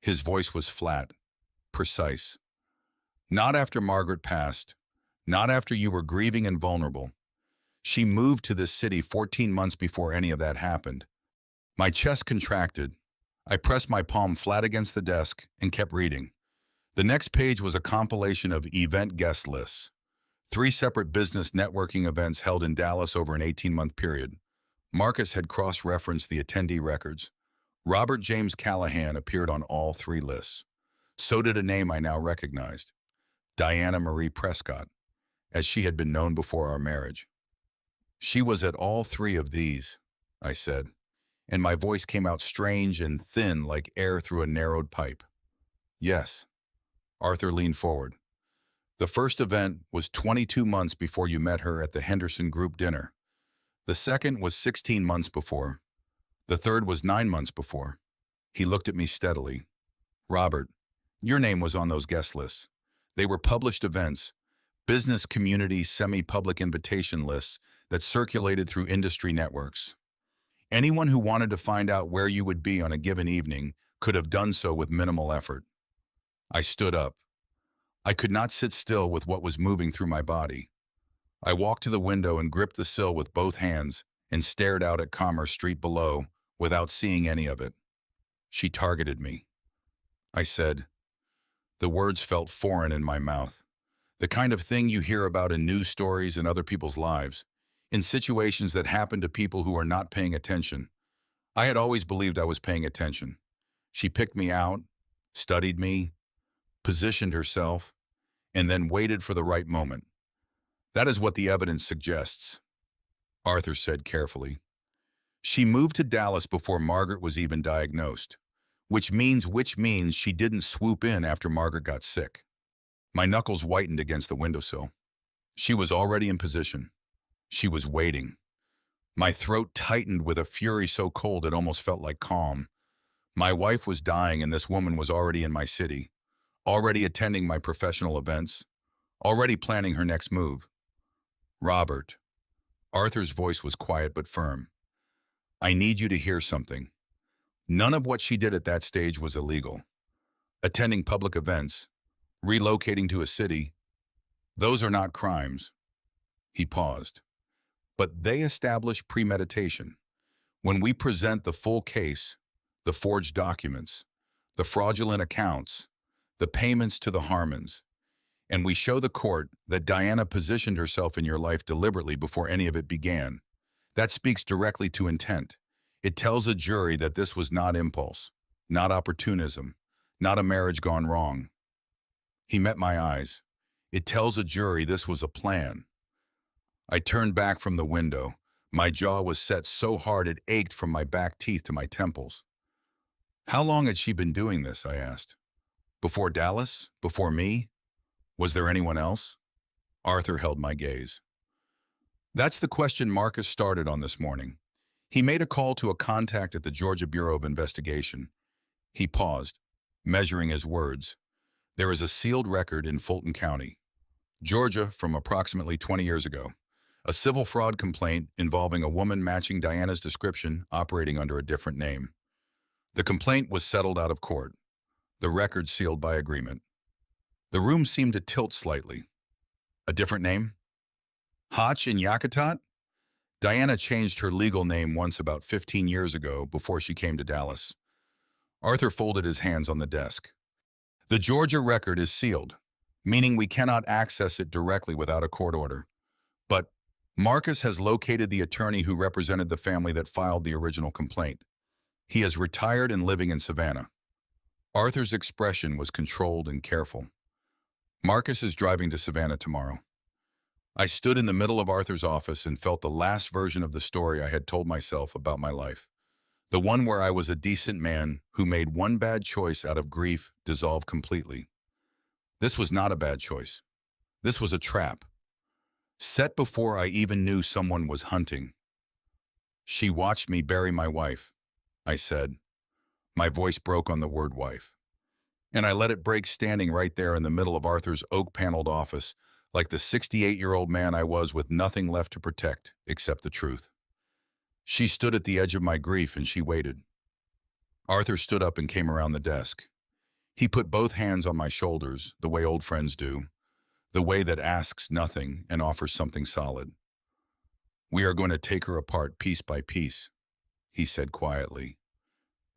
His voice was flat, precise. Not after Margaret passed, not after you were grieving and vulnerable. She moved to this city 14 months before any of that happened. My chest contracted. I pressed my palm flat against the desk and kept reading. The next page was a compilation of event guest lists. 3 separate business networking events held in Dallas over an 18-month period. Marcus had cross-referenced the attendee records. Robert James Callahan appeared on all three lists. So did a name I now recognized, Diana Marie Prescott, as she had been known before our marriage. She was at all three of these, I said, and my voice came out strange and thin like air through a narrowed pipe. Yes. Arthur leaned forward. The first event was 22 months before you met her at the Henderson Group dinner. The second was 16 months before. The third was 9 months before. He looked at me steadily. Robert, your name was on those guest lists. They were published events, business community semi-public invitation lists that circulated through industry networks. Anyone who wanted to find out where you would be on a given evening could have done so with minimal effort. I stood up. I could not sit still with what was moving through my body. I walked to the window and gripped the sill with both hands and stared out at Commerce Street below without seeing any of it. She targeted me. I said. The words felt foreign in my mouth. The kind of thing you hear about in news stories and other people's lives, in situations that happen to people who are not paying attention. I had always believed I was paying attention. She picked me out, studied me, positioned herself, and then waited for the right moment. That is what the evidence suggests, Arthur said carefully. She moved to Dallas before Margaret was even diagnosed, which means she didn't swoop in after Margaret got sick. My knuckles whitened against the windowsill. She was already in position. She was waiting. My throat tightened with a fury so cold it almost felt like calm. My wife was dying and this woman was already in my city, already attending my professional events, already planning her next move. Robert. Arthur's voice was quiet but firm. I need you to hear something. None of what she did at that stage was illegal. Attending public events, relocating to a city, those are not crimes. He paused. But they establish premeditation. When we present the full case, the forged documents, the fraudulent accounts, the payments to the Harmons, and we show the court that Diana positioned herself in your life deliberately before any of it began, that speaks directly to intent. It tells a jury that this was not impulse, not opportunism, not a marriage gone wrong. He met my eyes. It tells a jury this was a plan. I turned back from the window. My jaw was set so hard it ached from my back teeth to my temples. How long had she been doing this, I asked. Before Dallas? Before me? Was there anyone else? Arthur held my gaze. That's the question Marcus started on this morning. He made a call to a contact at the Georgia Bureau of Investigation. He paused, measuring his words. There is a sealed record in Fulton County, Georgia, from approximately 20 years ago. A civil fraud complaint involving a woman matching Diana's description operating under a different name. The complaint was settled out of court. The record sealed by agreement. The room seemed to tilt slightly. A different name? Hotch in Yakutat? Diana changed her legal name once about 15 years ago before she came to Dallas. Arthur folded his hands on the desk. The Georgia record is sealed, meaning we cannot access it directly without a court order. But Marcus has located the attorney who represented the family that filed the original complaint. He is retired and living in Savannah. Arthur's expression was controlled and careful. Marcus is driving to Savannah tomorrow. I stood in the middle of Arthur's office and felt the last version of the story I had told myself about my life. The one where I was a decent man who made one bad choice out of grief dissolve completely. This was not a bad choice. This was a trap. Set before I even knew someone was hunting. She watched me bury my wife, I said. My voice broke on the word wife. And I let it break standing right there in the middle of Arthur's oak-paneled office, like the 68-year-old man I was with nothing left to protect except the truth. She stood at the edge of my grief and she waited. Arthur stood up and came around the desk. He put both hands on my shoulders, the way old friends do, the way that asks nothing and offers something solid. We are going to take her apart piece by piece, he said quietly.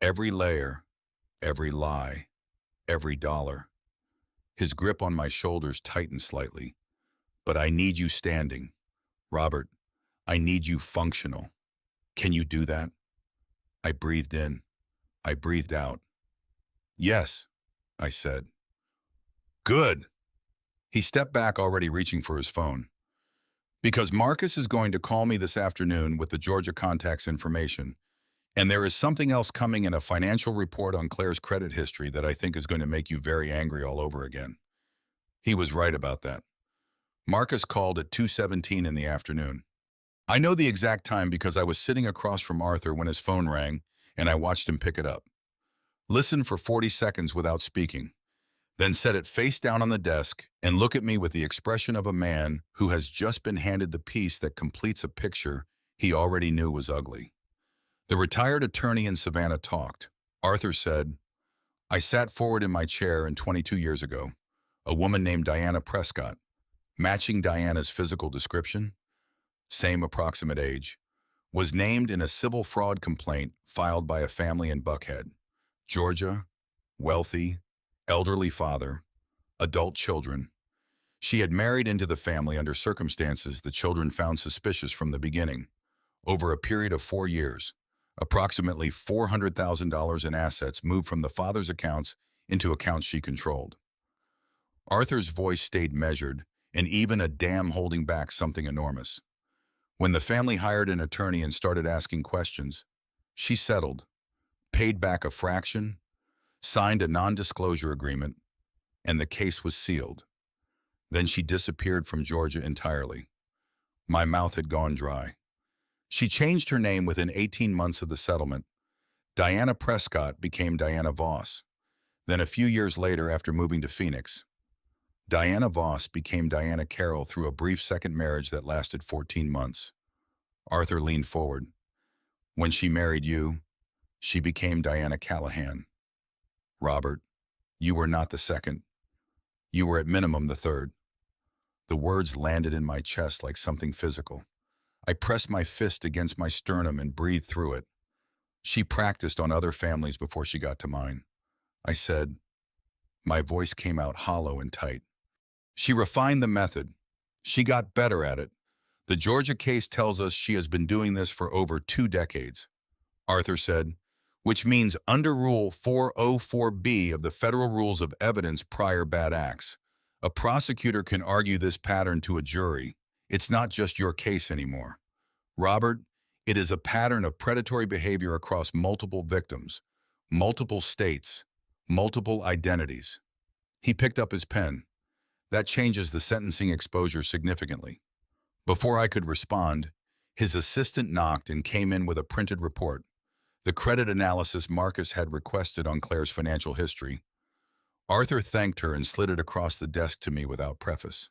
Every layer, every lie, every dollar. His grip on my shoulders tightened slightly. But I need you standing. Robert, I need you functional. Can you do that? I breathed in. I breathed out. Yes, I said. Good. He stepped back, already reaching for his phone. Because Marcus is going to call me this afternoon with the Georgia contact's information, and there is something else coming in, a financial report on Claire's credit history that I think is going to make you very angry all over again. He was right about that. Marcus called at 2:17 in the afternoon. I know the exact time because I was sitting across from Arthur when his phone rang, and I watched him pick it up. Listen for 40 seconds without speaking, then set it face down on the desk and look at me with the expression of a man who has just been handed the piece that completes a picture he already knew was ugly. The retired attorney in Savannah talked. Arthur said, I sat forward in my chair, and 22 years ago, a woman named Diana Prescott, matching Diana's physical description, same approximate age, was named in a civil fraud complaint filed by a family in Buckhead, Georgia, wealthy, elderly father, adult children. She had married into the family under circumstances the children found suspicious from the beginning. Over a period of 4 years, approximately $400,000 in assets moved from the father's accounts into accounts she controlled. Arthur's voice stayed measured, and even a dam holding back something enormous. When the family hired an attorney and started asking questions, she settled, paid back a fraction, signed a non-disclosure agreement, and the case was sealed. Then she disappeared from Georgia entirely. My mouth had gone dry. She changed her name within 18 months of the settlement. Diana Prescott became Diana Voss. Then a few years later, after moving to Phoenix, Diana Voss became Diana Carroll through a brief second marriage that lasted 14 months. Arthur leaned forward. When she married you, she became Diana Callahan. Robert, you were not the second. You were at minimum the third. The words landed in my chest like something physical. I pressed my fist against my sternum and breathed through it. She practiced on other families before she got to mine. I said, my voice came out hollow and tight. She refined the method. She got better at it. The Georgia case tells us she has been doing this for over 2 decades. Arthur said, which means under Rule 404B of the Federal Rules of Evidence Prior Bad Acts, a prosecutor can argue this pattern to a jury. It's not just your case anymore. Robert, it is a pattern of predatory behavior across multiple victims, multiple states, multiple identities. He picked up his pen. That changes the sentencing exposure significantly. Before I could respond, his assistant knocked and came in with a printed report, the credit analysis Marcus had requested on Claire's financial history. Arthur thanked her and slid it across the desk to me without preface.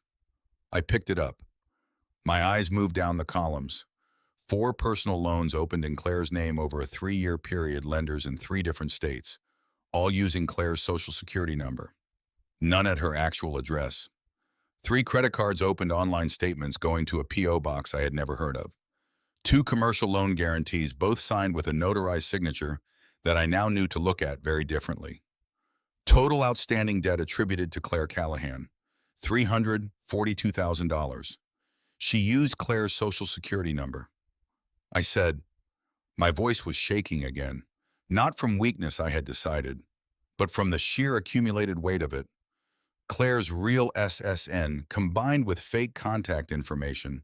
I picked it up. My eyes moved down the columns. 4 personal loans opened in Claire's name over a 3-year period, lenders in 3 different states, all using Claire's social security number. None at her actual address. 3 credit cards opened, online statements going to a P.O. box I had never heard of. 2 commercial loan guarantees, both signed with a notarized signature that I now knew to look at very differently. Total outstanding debt attributed to Claire Callahan, $342,000. She used Claire's social security number. I said, my voice was shaking again, not from weakness I had decided, but from the sheer accumulated weight of it. Claire's real SSN combined with fake contact information,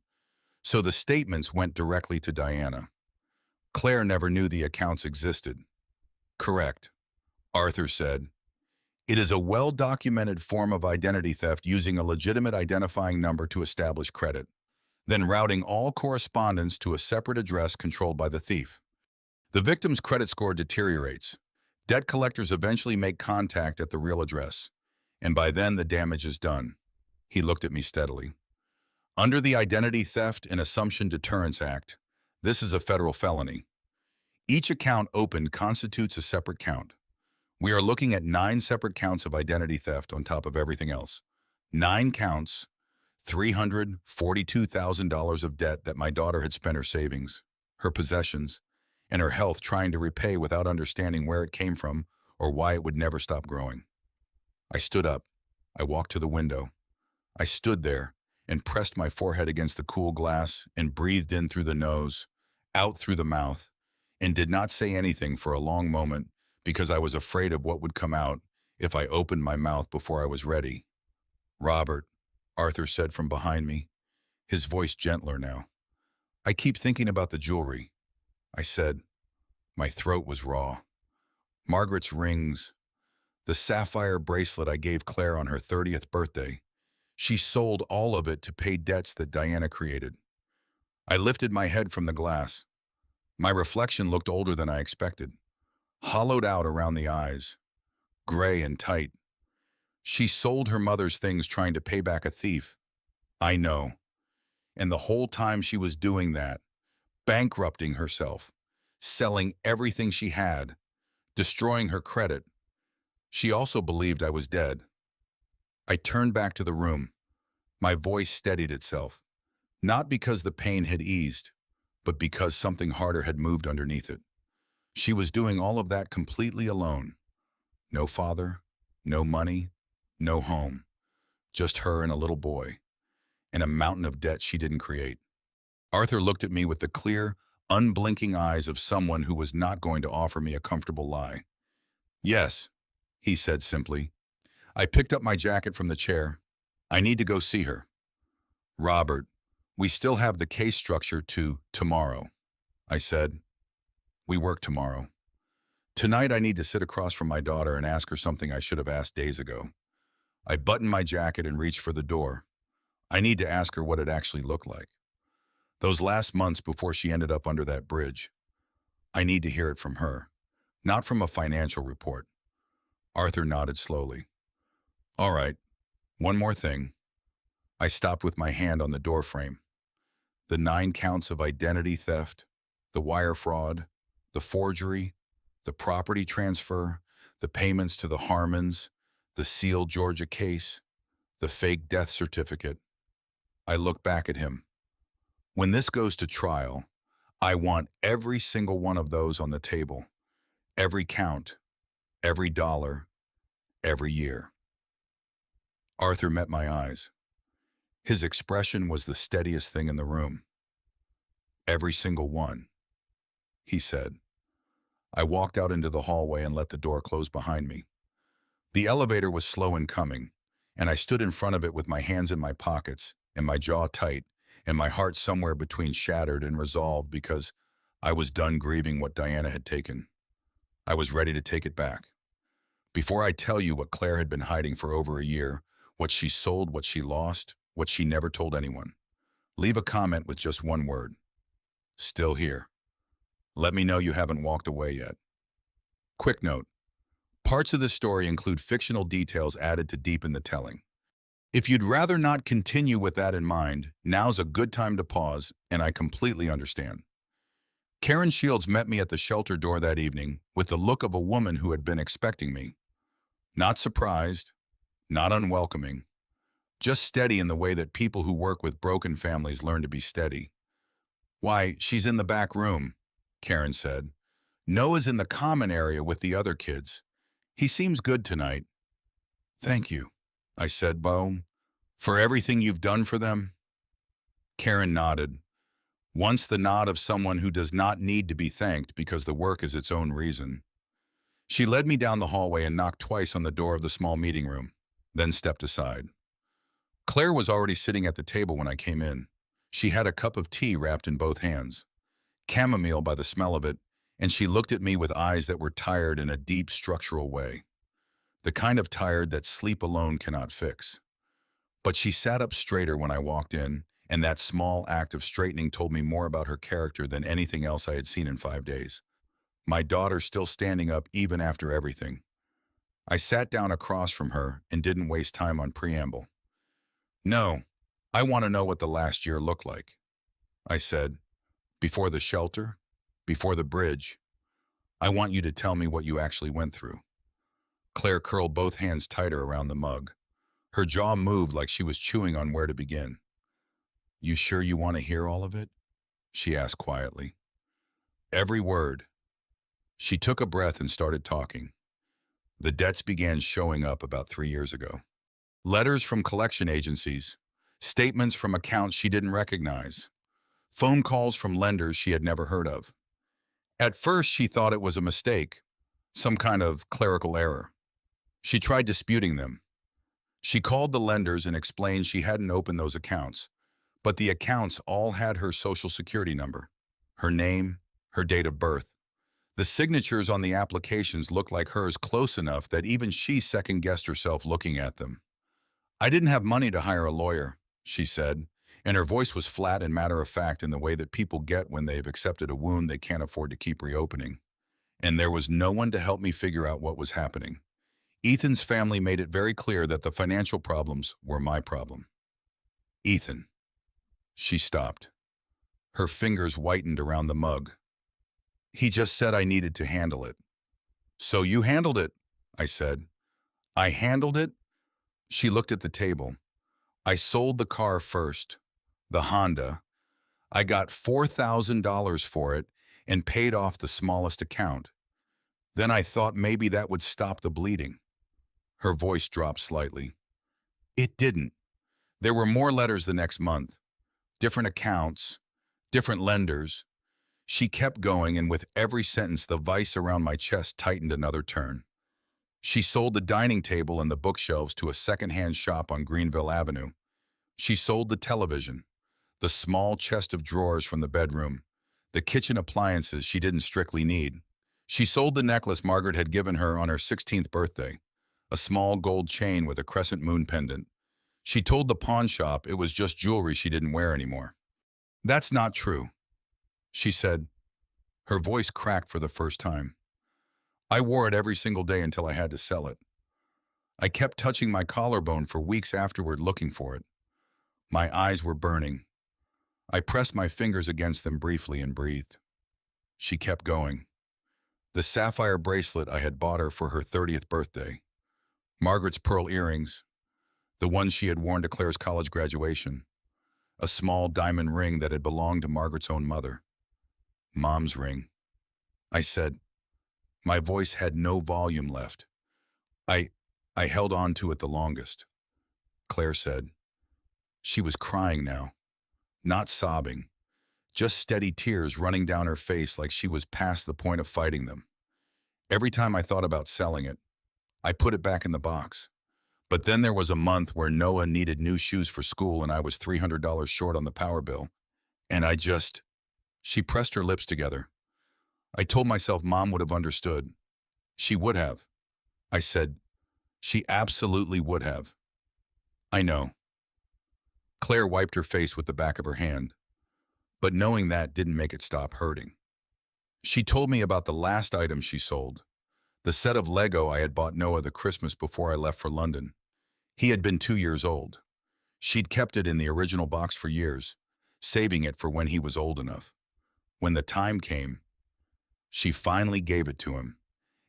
so the statements went directly to Diana. Claire never knew the accounts existed. Correct, Arthur said. It is a well-documented form of identity theft, using a legitimate identifying number to establish credit, then routing all correspondence to a separate address controlled by the thief. The victim's credit score deteriorates. Debt collectors eventually make contact at the real address, and by then the damage is done. He looked at me steadily. Under the Identity Theft and Assumption Deterrence Act, this is a federal felony. Each account opened constitutes a separate count. We are looking at 9 separate counts of identity theft on top of everything else. 9 counts, $342,000 of debt that my daughter had spent her savings, her possessions, and her health trying to repay without understanding where it came from or why it would never stop growing. I stood up. I walked to the window. I stood there and pressed my forehead against the cool glass and breathed in through the nose, out through the mouth, and did not say anything for a long moment because I was afraid of what would come out if I opened my mouth before I was ready. "Robert," Arthur said from behind me, his voice gentler now. "I keep thinking about the jewelry," I said. My throat was raw. Margaret's rings, the sapphire bracelet I gave Claire on her 30th birthday. She sold all of it to pay debts that Diana created. I lifted my head from the glass. My reflection looked older than I expected, hollowed out around the eyes, gray and tight. She sold her mother's things trying to pay back a thief. I know. And the whole time she was doing that, bankrupting herself, selling everything she had, destroying her credit, she also believed I was dead. I turned back to the room. My voice steadied itself, not because the pain had eased, but because something harder had moved underneath it. She was doing all of that completely alone. No father, no money, no home. Just her and a little boy, and a mountain of debt she didn't create. Arthur looked at me with the clear, unblinking eyes of someone who was not going to offer me a comfortable lie. "Yes," he said simply. I picked up my jacket from the chair. "I need to go see her." "Robert, we still have the case structure to tomorrow," I said. "We work tomorrow. Tonight I need to sit across from my daughter and ask her something I should have asked days ago." I buttoned my jacket and reached for the door. I need to ask her what it actually looked like. Those last months before she ended up under that bridge. I need to hear it from her, not from a financial report. Arthur nodded slowly. "All right, one more thing." I stopped with my hand on the door frame. The 9 counts of identity theft, the wire fraud, the forgery, the property transfer, the payments to the Harmons, the sealed Georgia case, the fake death certificate. I looked back at him. "When this goes to trial, I want every single one of those on the table. Every count, every dollar, every year." Arthur met my eyes. His expression was the steadiest thing in the room. "Every single one," he said. I walked out into the hallway and let the door close behind me. The elevator was slow in coming, and I stood in front of it with my hands in my pockets and my jaw tight and my heart somewhere between shattered and resolved because I was done grieving what Diana had taken. I was ready to take it back. Before I tell you what Claire had been hiding for over a year, what she sold, what she lost, what she never told anyone, leave a comment with just one word. Still here. Let me know you haven't walked away yet. Quick note. Parts of this story include fictional details added to deepen the telling. If you'd rather not continue with that in mind, now's a good time to pause, and I completely understand. Karen Shields met me at the shelter door that evening with the look of a woman who had been expecting me. Not surprised, not unwelcoming, just steady in the way that people who work with broken families learn to be steady. "Why, she's in the back room," Karen said. "Noah's in the common area with the other kids. He seems good tonight." "Thank you," I said, "Bo, for everything you've done for them." Karen nodded. Once the nod of someone who does not need to be thanked because the work is its own reason. She led me down the hallway and knocked twice on the door of the small meeting room, then stepped aside. Claire was already sitting at the table when I came in. She had a cup of tea wrapped in both hands, chamomile by the smell of it, and she looked at me with eyes that were tired in a deep structural way. The kind of tired that sleep alone cannot fix. But she sat up straighter when I walked in, and that small act of straightening told me more about her character than anything else I had seen in 5 days. My daughter still standing up even after everything. I sat down across from her and didn't waste time on preamble. "No, I want to know what the last year looked like," I said. "Before the shelter, before the bridge. I want you to tell me what you actually went through." Claire curled both hands tighter around the mug. Her jaw moved like she was chewing on where to begin. "You sure you want to hear all of it?" she asked quietly. "Every word." She took a breath and started talking. The debts began showing up about 3 years ago. Letters from collection agencies, statements from accounts she didn't recognize, phone calls from lenders she had never heard of. At first, she thought it was a mistake, some kind of clerical error. She tried disputing them. She called the lenders and explained she hadn't opened those accounts, but the accounts all had her social security number, her name, her date of birth. The signatures on the applications looked like hers close enough that even she second-guessed herself looking at them. I didn't have money to hire a lawyer, she said, and her voice was flat and matter-of-fact in the way that people get when they've accepted a wound they can't afford to keep reopening. And there was no one to help me figure out what was happening. Ethan's family made it very clear that the financial problems were my problem. Ethan. She stopped. Her fingers whitened around the mug. He just said I needed to handle it. So you handled it, I said. I handled it? She looked at the table. I sold the car first, the Honda. I got $4,000 for it and paid off the smallest account. Then I thought maybe that would stop the bleeding. Her voice dropped slightly. It didn't. There were more letters the next month. Different accounts, different lenders. She kept going, and with every sentence, the vice around my chest tightened another turn. She sold the dining table and the bookshelves to a second-hand shop on Greenville Avenue. She sold the television, the small chest of drawers from the bedroom, the kitchen appliances she didn't strictly need. She sold the necklace Margaret had given her on her 16th birthday, a small gold chain with a crescent moon pendant. She told the pawn shop it was just jewelry she didn't wear anymore. That's not true, she said. Her voice cracked for the first time. I wore it every single day until I had to sell it. I kept touching my collarbone for weeks afterward looking for it. My eyes were burning. I pressed my fingers against them briefly and breathed. She kept going. The sapphire bracelet I had bought her for her 30th birthday. Margaret's pearl earrings. The ones she had worn to Claire's college graduation. A small diamond ring that had belonged to Margaret's own mother. Mom's ring. I said. My voice had no volume left. I held on to it the longest. Claire said. She was crying now. Not sobbing. Just steady tears running down her face like she was past the point of fighting them. Every time I thought about selling it, I put it back in the box. But then there was a month where Noah needed new shoes for school and I was $300 short on the power bill. And she pressed her lips together. I told myself Mom would have understood. She would have. I said, she absolutely would have. I know. Claire wiped her face with the back of her hand. But knowing that didn't make it stop hurting. She told me about the last item she sold. The set of Lego I had bought Noah the Christmas before I left for London. He had been 2 years old. She'd kept it in the original box for years, saving it for when he was old enough. When the time came, she finally gave it to him,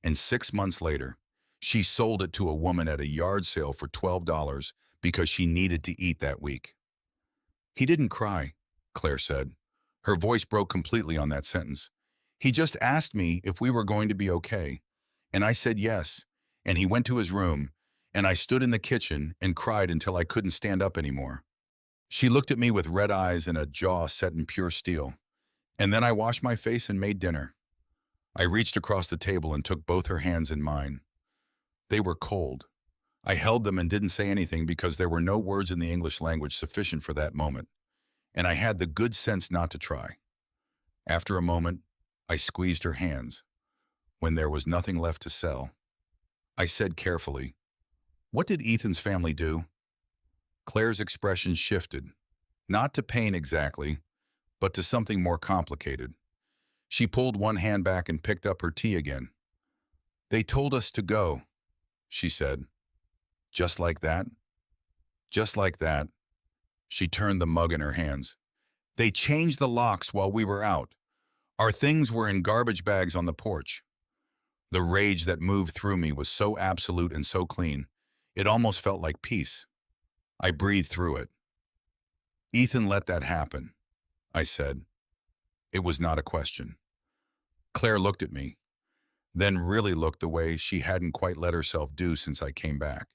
and 6 months later, she sold it to a woman at a yard sale for $12 because she needed to eat that week. He didn't cry, Claire said. Her voice broke completely on that sentence. He just asked me if we were going to be okay, and I said yes, and he went to his room, and I stood in the kitchen and cried until I couldn't stand up anymore. She looked at me with red eyes and a jaw set in pure steel. And then I washed my face and made dinner. I reached across the table and took both her hands in mine. They were cold. I held them and didn't say anything because there were no words in the English language sufficient for that moment, and I had the good sense not to try. After a moment, I squeezed her hands. When there was nothing left to sell, I said carefully, "What did Ethan's family do?" Claire's expression shifted, not to pain exactly, but to something more complicated. She pulled one hand back and picked up her tea again. "They told us to go," she said. "Just like that?" "Just like that." She turned the mug in her hands. "They changed the locks while we were out. Our things were in garbage bags on the porch." The rage that moved through me was so absolute and so clean, it almost felt like peace. I breathed through it. "Ethan let that happen," I said. It was not a question. Claire looked at me, then really looked the way she hadn't quite let herself do since I came back.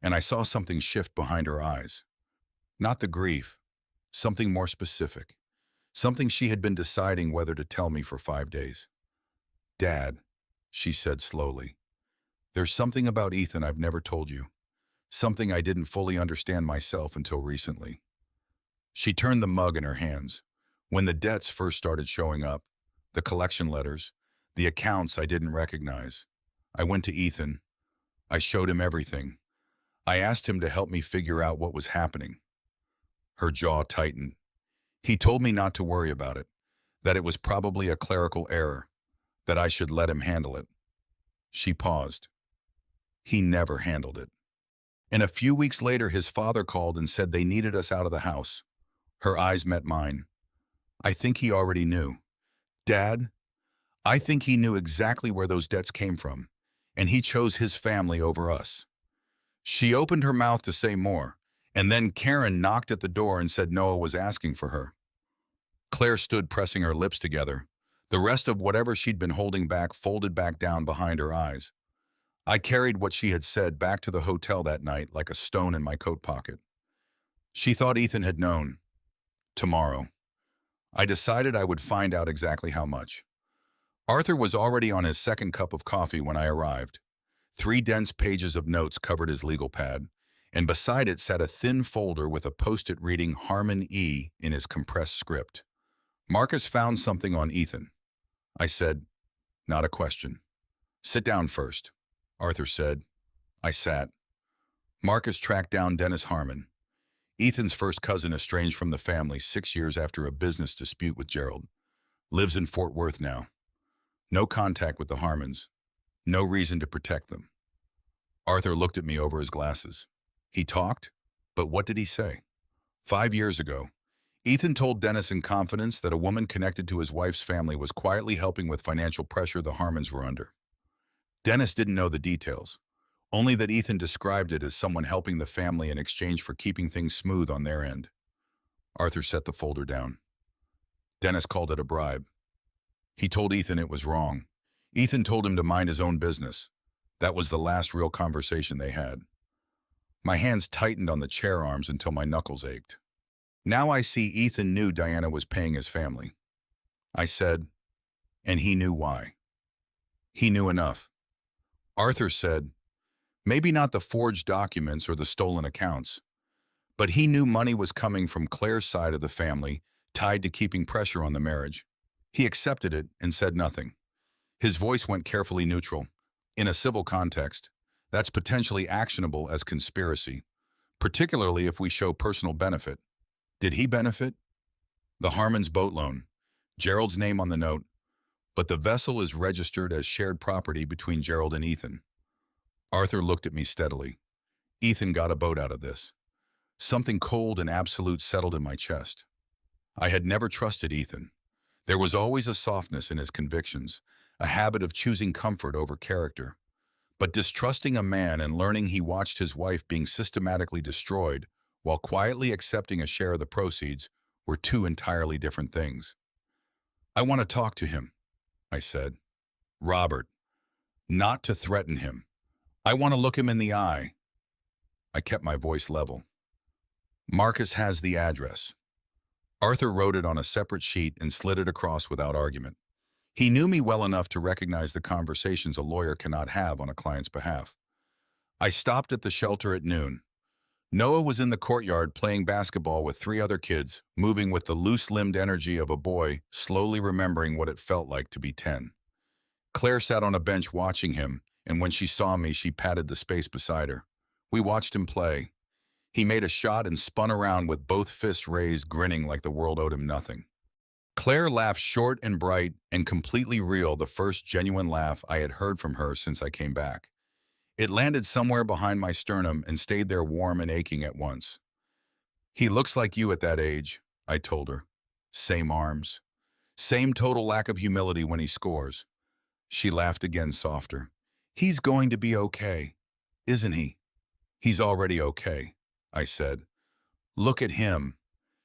And I saw something shift behind her eyes. Not the grief, something more specific. something she had been deciding whether to tell me for 5 days. "Dad," she said slowly, "there's something about Ethan I've never told you, something I didn't fully understand myself until recently." She turned the mug in her hands. When the debts first started showing up, the collection letters, the accounts I didn't recognize, I went to Ethan. I showed him everything. I asked him to help me figure out what was happening. Her jaw tightened. He told me not to worry about it, that it was probably a clerical error, that I should let him handle it. She paused. He never handled it. And a few weeks later, his father called and said they needed us out of the house. Her eyes met mine. I think he already knew. "Dad, I think he knew exactly where those debts came from, and he chose his family over us." She opened her mouth to say more, and then Karen knocked at the door and said Noah was asking for her. Claire stood pressing her lips together, the rest of whatever she'd been holding back folded back down behind her eyes. I carried what she had said back to the hotel that night like a stone in my coat pocket. She thought Ethan had known. Tomorrow. I decided I would find out exactly how much. Arthur was already on his second cup of coffee when I arrived. 3 dense pages of notes covered his legal pad, and beside it sat a thin folder with a post-it reading Harmon E. in his compressed script. "Marcus found something on Ethan." I said, "Not a question." "Sit down first," Arthur said. I sat. "Marcus tracked down Dennis Harmon, Ethan's first cousin estranged from the family 6 years after a business dispute with Gerald. Lives in Fort Worth now. No contact with the Harmons. No reason to protect them." Arthur looked at me over his glasses. "He talked? But what did he say?" 5 years ago, Ethan told Dennis in confidence that a woman connected to his wife's family was quietly helping with financial pressure the Harmons were under. Dennis didn't know the details, only that Ethan described it as someone helping the family in exchange for keeping things smooth on their end. Arthur set the folder down. "Dennis called it a bribe. He told Ethan it was wrong. Ethan told him to mind his own business. That was the last real conversation they had." My hands tightened on the chair arms until my knuckles ached. Now I see Ethan knew Diana was paying his family. I said, "And he knew why." "He knew enough." Arthur said, "Maybe not the forged documents or the stolen accounts, but he knew money was coming from Claire's side of the family tied to keeping pressure on the marriage. He accepted it and said nothing." His voice went carefully neutral. "In a civil context, that's potentially actionable as conspiracy, particularly if we show personal benefit. Did he benefit? The Harmon's boat loan, Gerald's name on the note, but the vessel is registered as shared property between Gerald and Ethan." Arthur looked at me steadily. "Ethan got a boat out of this." Something cold and absolute settled in my chest. I had never trusted Ethan. There was always a softness in his convictions, a habit of choosing comfort over character. But distrusting a man and learning he watched his wife being systematically destroyed while quietly accepting a share of the proceeds were 2 entirely different things. "I want to talk to him," I said. "Robert. Not to threaten him. I want to look him in the eye." I kept my voice level. "Marcus has the address." Arthur wrote it on a separate sheet and slid it across without argument. He knew me well enough to recognize the conversations a lawyer cannot have on a client's behalf. I stopped at the shelter at noon. Noah was in the courtyard playing basketball with 3 other kids, moving with the loose-limbed energy of a boy, slowly remembering what it felt like to be 10. Claire sat on a bench watching him, and when she saw me, she patted the space beside her. We watched him play. He made a shot and spun around with both fists raised, grinning like the world owed him nothing. Claire laughed short and bright and completely real, the first genuine laugh I had heard from her since I came back. It landed somewhere behind my sternum and stayed there warm and aching at once. "He looks like you at that age," I told her. "Same arms. Same total lack of humility when he scores." She laughed again, softer. "He's going to be okay, isn't he?" "He's already okay," I said. "Look at him."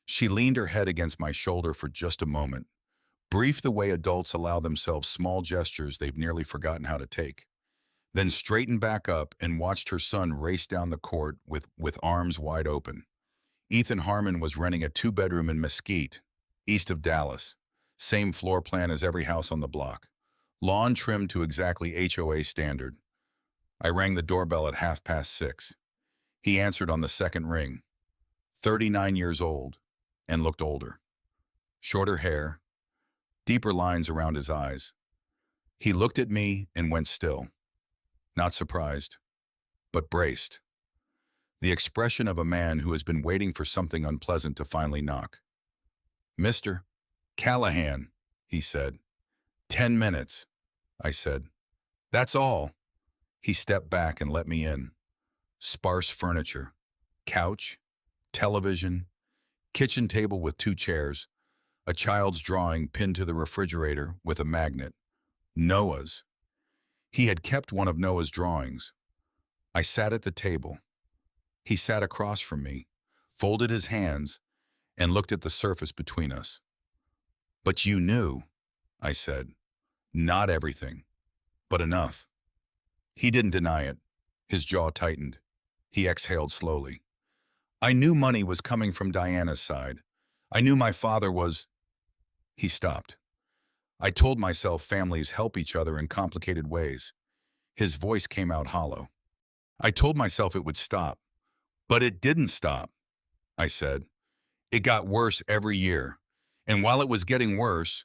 She leaned her head against my shoulder for just a moment, brief the way adults allow themselves small gestures they've nearly forgotten how to take, then straightened back up and watched her son race down the court with arms wide open. Ethan Harmon was renting a 2-bedroom in Mesquite. east of Dallas. Same floor plan as every house on the block. Lawn trimmed to exactly HOA standard. I rang the doorbell at 6:30. He answered on the second ring. 39 years old, and looked older. Shorter hair, deeper lines around his eyes. He looked at me and went still. Not surprised, but braced. The expression of a man who has been waiting for something unpleasant to finally knock. "Mr. Callahan," he said. 10 minutes, I said. "That's all." He stepped back and let me in. Sparse furniture, couch, television, kitchen table with 2 chairs, a child's drawing pinned to the refrigerator with a magnet. Noah's. He had kept one of Noah's drawings. I sat at the table. He sat across from me, folded his hands, and looked at the surface between us. "But you knew," I said. "Not everything, but enough." He didn't deny it. His jaw tightened. He exhaled slowly. "I knew money was coming from Diana's side. I knew my father was—" He stopped. I told myself families help each other in complicated ways. His voice came out hollow. I told myself it would stop. But it didn't stop, I said. It got worse every year. And while it was getting worse,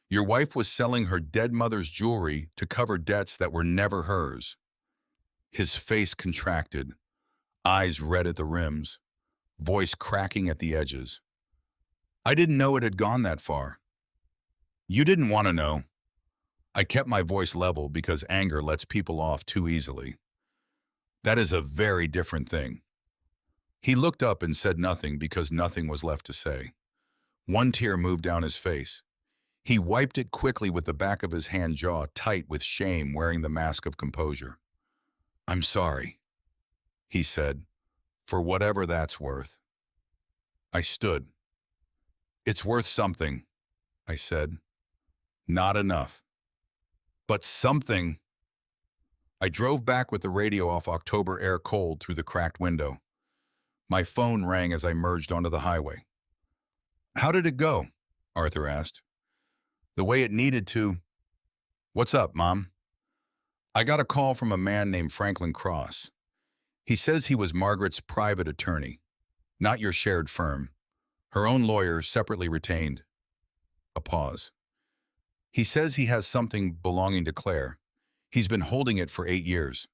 your wife was selling her dead mother's jewelry to cover debts that were never hers. His face contracted, eyes red at the rims, voice cracking at the edges. I didn't know it had gone that far. You didn't want to know. I kept my voice level because anger lets people off too easily. That is a very different thing. He looked up and said nothing because nothing was left to say. One tear moved down his face. He wiped it quickly with the back of his hand, jaw tight with shame, wearing the mask of composure. I'm sorry, he said, for whatever that's worth. I stood. It's worth something, I said. Not enough. But something. I drove back with the radio off, October air cold through the cracked window. My phone rang as I merged onto the highway. How did it go? Arthur asked. The way it needed to. What's up, Mom? I got a call from a man named Franklin Cross. He says he was Margaret's private attorney, not your shared firm. Her own lawyer, separately retained. A pause. He says he has something belonging to Claire. He's been holding it for 8 years.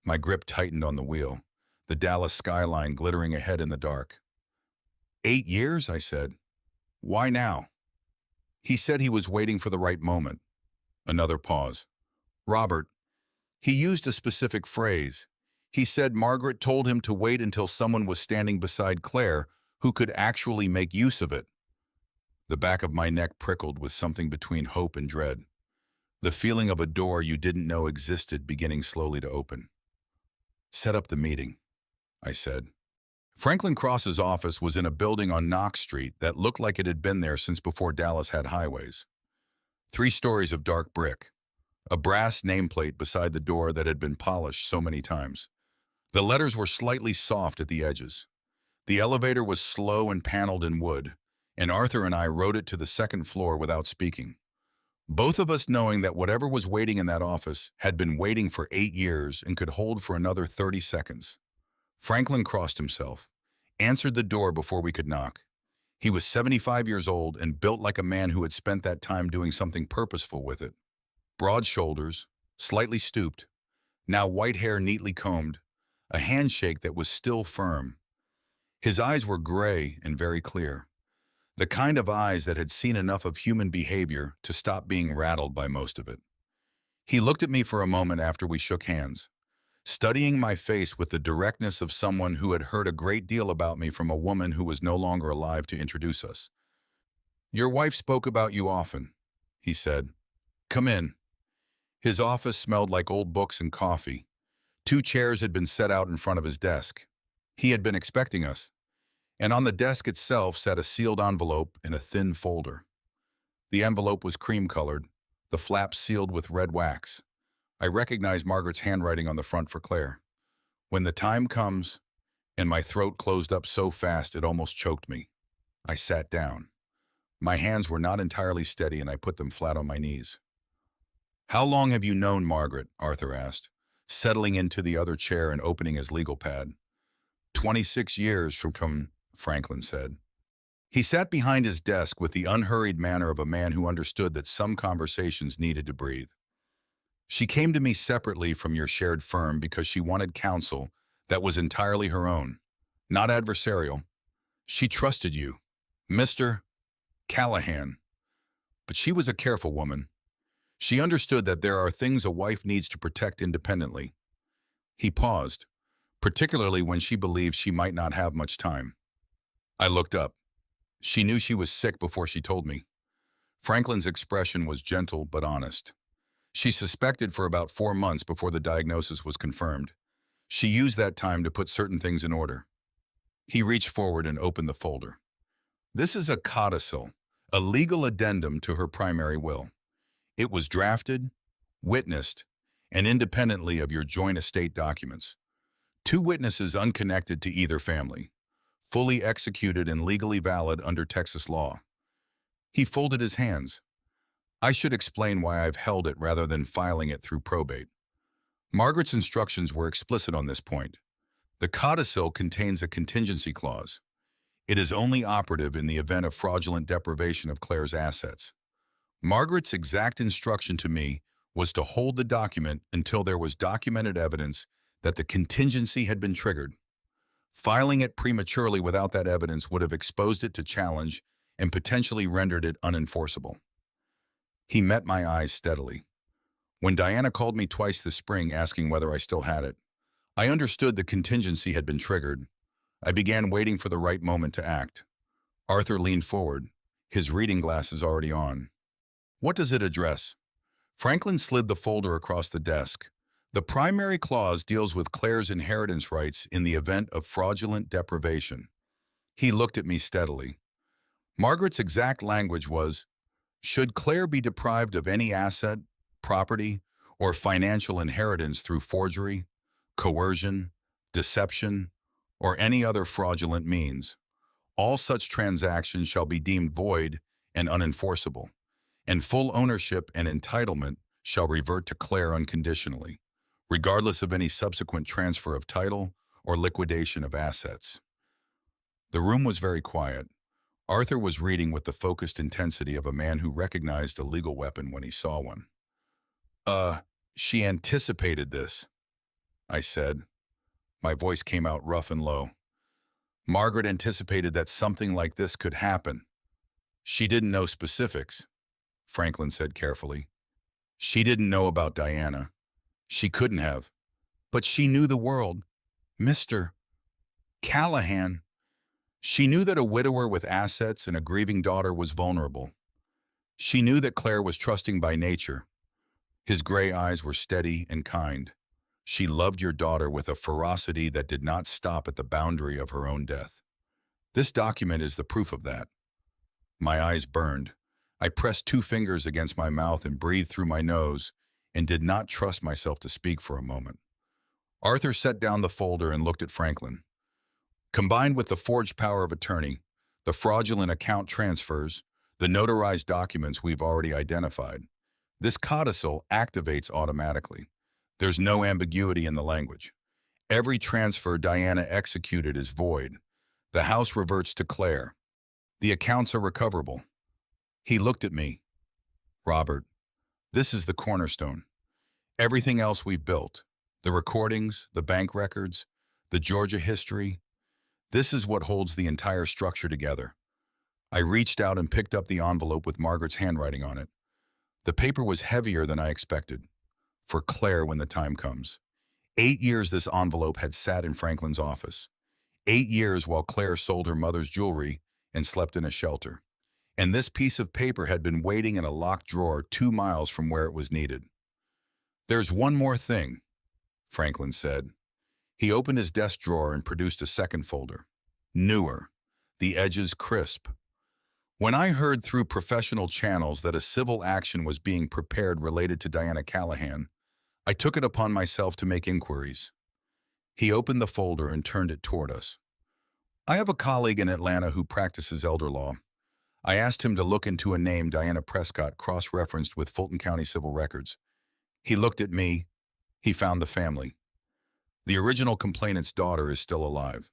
My grip tightened on the wheel, the Dallas skyline glittering ahead in the dark. 8 years, I said. Why now? He said he was waiting for the right moment. Another pause. Robert, he used a specific phrase. He said Margaret told him to wait until someone was standing beside Claire who could actually make use of it. The back of my neck prickled with something between hope and dread. The feeling of a door you didn't know existed beginning slowly to open. Set up the meeting, I said. Franklin Cross's office was in a building on Knox Street that looked like it had been there since before Dallas had highways. 3 stories of dark brick, a brass nameplate beside the door that had been polished so many times. The letters were slightly soft at the edges. The elevator was slow and paneled in wood, and Arthur and I rode it to the 2nd floor without speaking. Both of us knowing that whatever was waiting in that office had been waiting for 8 years and could hold for another 30 seconds. Franklin crossed himself, answered the door before we could knock. He was 75 years old and built like a man who had spent that time doing something purposeful with it. Broad shoulders, slightly stooped, now white hair neatly combed, a handshake that was still firm. His eyes were gray and very clear, the kind of eyes that had seen enough of human behavior to stop being rattled by most of it. He looked at me for a moment after we shook hands, studying my face with the directness of someone who had heard a great deal about me from a woman who was no longer alive to introduce us. Your wife spoke about you often, he said. Come in. His office smelled like old books and coffee. 2 chairs had been set out in front of his desk. He had been expecting us, and on the desk itself sat a sealed envelope in a thin folder. The envelope was cream-colored, the flap sealed with red wax. I recognized Margaret's handwriting on the front for Claire. When the time comes, and my throat closed up so fast it almost choked me. I sat down. My hands were not entirely steady and I put them flat on my knees. How long have you known Margaret? Arthur asked, settling into the other chair and opening his legal pad. 26 years from Franklin said. He sat behind his desk with the unhurried manner of a man who understood that some conversations needed to breathe. She came to me separately from your shared firm because she wanted counsel that was entirely her own, not adversarial. She trusted you, Mr. Callahan. But she was a careful woman. She understood that there are things a wife needs to protect independently. He paused, particularly when she believed she might not have much time. I looked up. She knew she was sick before she told me. Franklin's expression was gentle but honest. She suspected for about 4 months before the diagnosis was confirmed. She used that time to put certain things in order. He reached forward and opened the folder. This is a codicil, a legal addendum to her primary will. It was drafted, witnessed, and independently of your joint estate documents. 2 witnesses unconnected to either family, fully executed and legally valid under Texas law. He folded his hands. I should explain why I've held it rather than filing it through probate. Margaret's instructions were explicit on this point. The codicil contains a contingency clause. It is only operative in the event of fraudulent deprivation of Claire's assets. Margaret's exact instruction to me was to hold the document until there was documented evidence that the contingency had been triggered. Filing it prematurely without that evidence would have exposed it to challenge and potentially rendered it unenforceable. He met my eyes steadily. When Diana called me twice this spring asking whether I still had it, I understood the contingency had been triggered. I began waiting for the right moment to act. Arthur leaned forward, his reading glasses already on. What does it address? Franklin slid the folder across the desk. The primary clause deals with Claire's inheritance rights in the event of fraudulent deprivation. He looked at me steadily. Margaret's exact language was, should Claire be deprived of any asset, property, or financial inheritance through forgery, coercion, deception, or any other fraudulent means, all such transactions shall be deemed void and unenforceable, and full ownership and entitlement shall revert to Claire unconditionally, regardless of any subsequent transfer of title or liquidation of assets. The room was very quiet. Arthur was reading with the focused intensity of a man who recognized a legal weapon when he saw one. She anticipated this, I said. My voice came out rough and low. Margaret anticipated that something like this could happen. She didn't know specifics, Franklin said carefully. She didn't know about Diana. She couldn't have. But she knew the world. Mr. Callahan. She knew that a widower with assets and a grieving daughter was vulnerable. She knew that Claire was trusting by nature. His gray eyes were steady and kind. She loved your daughter with a ferocity that did not stop at the boundary of her own death. This document is the proof of that. My eyes burned. I pressed 2 fingers against my mouth and breathed through my nose and did not trust myself to speak for a moment. Arthur set down the folder and looked at Franklin. Combined with the forged power of attorney, the fraudulent account transfers, the notarized documents we've already identified, this codicil activates automatically. There's no ambiguity in the language. Every transfer Diana executed is void. The house reverts to Claire. The accounts are recoverable. He looked at me. Robert, this is the cornerstone. Everything else we've built, the recordings, the bank records, the Georgia history, this is what holds the entire structure together. I reached out and picked up the envelope with Margaret's handwriting on it. The paper was heavier than I expected. For Claire when the time comes. 8 years this envelope had sat in Franklin's office. 8 years while Claire sold her mother's jewelry and slept in a shelter. And this piece of paper had been waiting in a locked drawer 2 miles from where it was needed. There's one more thing, Franklin said. He opened his desk drawer and produced a second folder. Newer, the edges crisp. When I heard through professional channels that a civil action was being prepared related to Diana Callahan, I took it upon myself to make inquiries. He opened the folder and turned it toward us. I have a colleague in Atlanta who practices elder law. I asked him to look into a name Diana Prescott cross-referenced with Fulton County civil records. He looked at me. He found the family. The original complainant's daughter is still alive.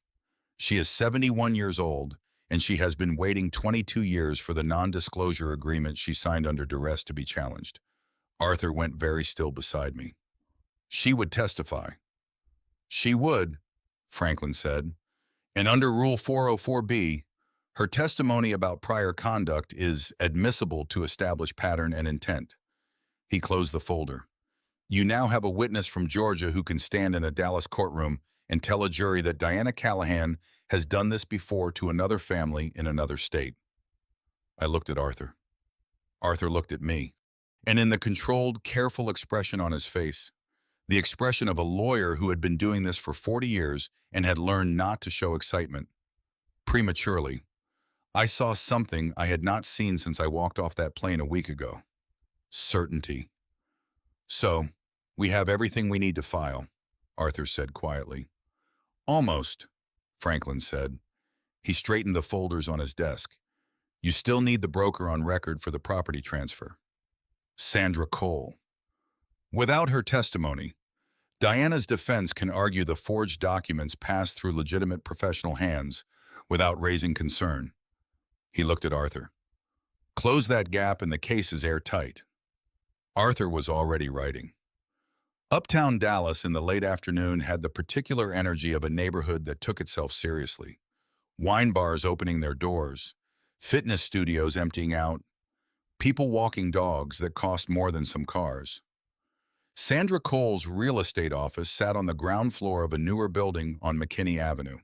She is 71 years old, and she has been waiting 22 years for the non-disclosure agreement she signed under duress to be challenged. Arthur went very still beside me. She would testify. She would, Franklin said. And under Rule 404B, her testimony about prior conduct is admissible to establish pattern and intent. He closed the folder. You now have a witness from Georgia who can stand in a Dallas courtroom and tell a jury that Diana Callahan has done this before to another family in another state. I looked at Arthur. Arthur looked at me. And in the controlled, careful expression on his face, the expression of a lawyer who had been doing this for 40 years and had learned not to show excitement, prematurely, I saw something I had not seen since I walked off that plane a week ago. Certainty. So, we have everything we need to file, Arthur said quietly. Almost, Franklin said. He straightened the folders on his desk. You still need the broker on record for the property transfer. Sandra Cole. Without her testimony, Diana's defense can argue the forged documents passed through legitimate professional hands without raising concern. He looked at Arthur. Close that gap and the case is airtight. Arthur was already writing. Uptown Dallas in the late afternoon had the particular energy of a neighborhood that took itself seriously. Wine bars opening their doors, fitness studios emptying out, people walking dogs that cost more than some cars. Sandra Cole's real estate office sat on the ground floor of a newer building on McKinney Avenue,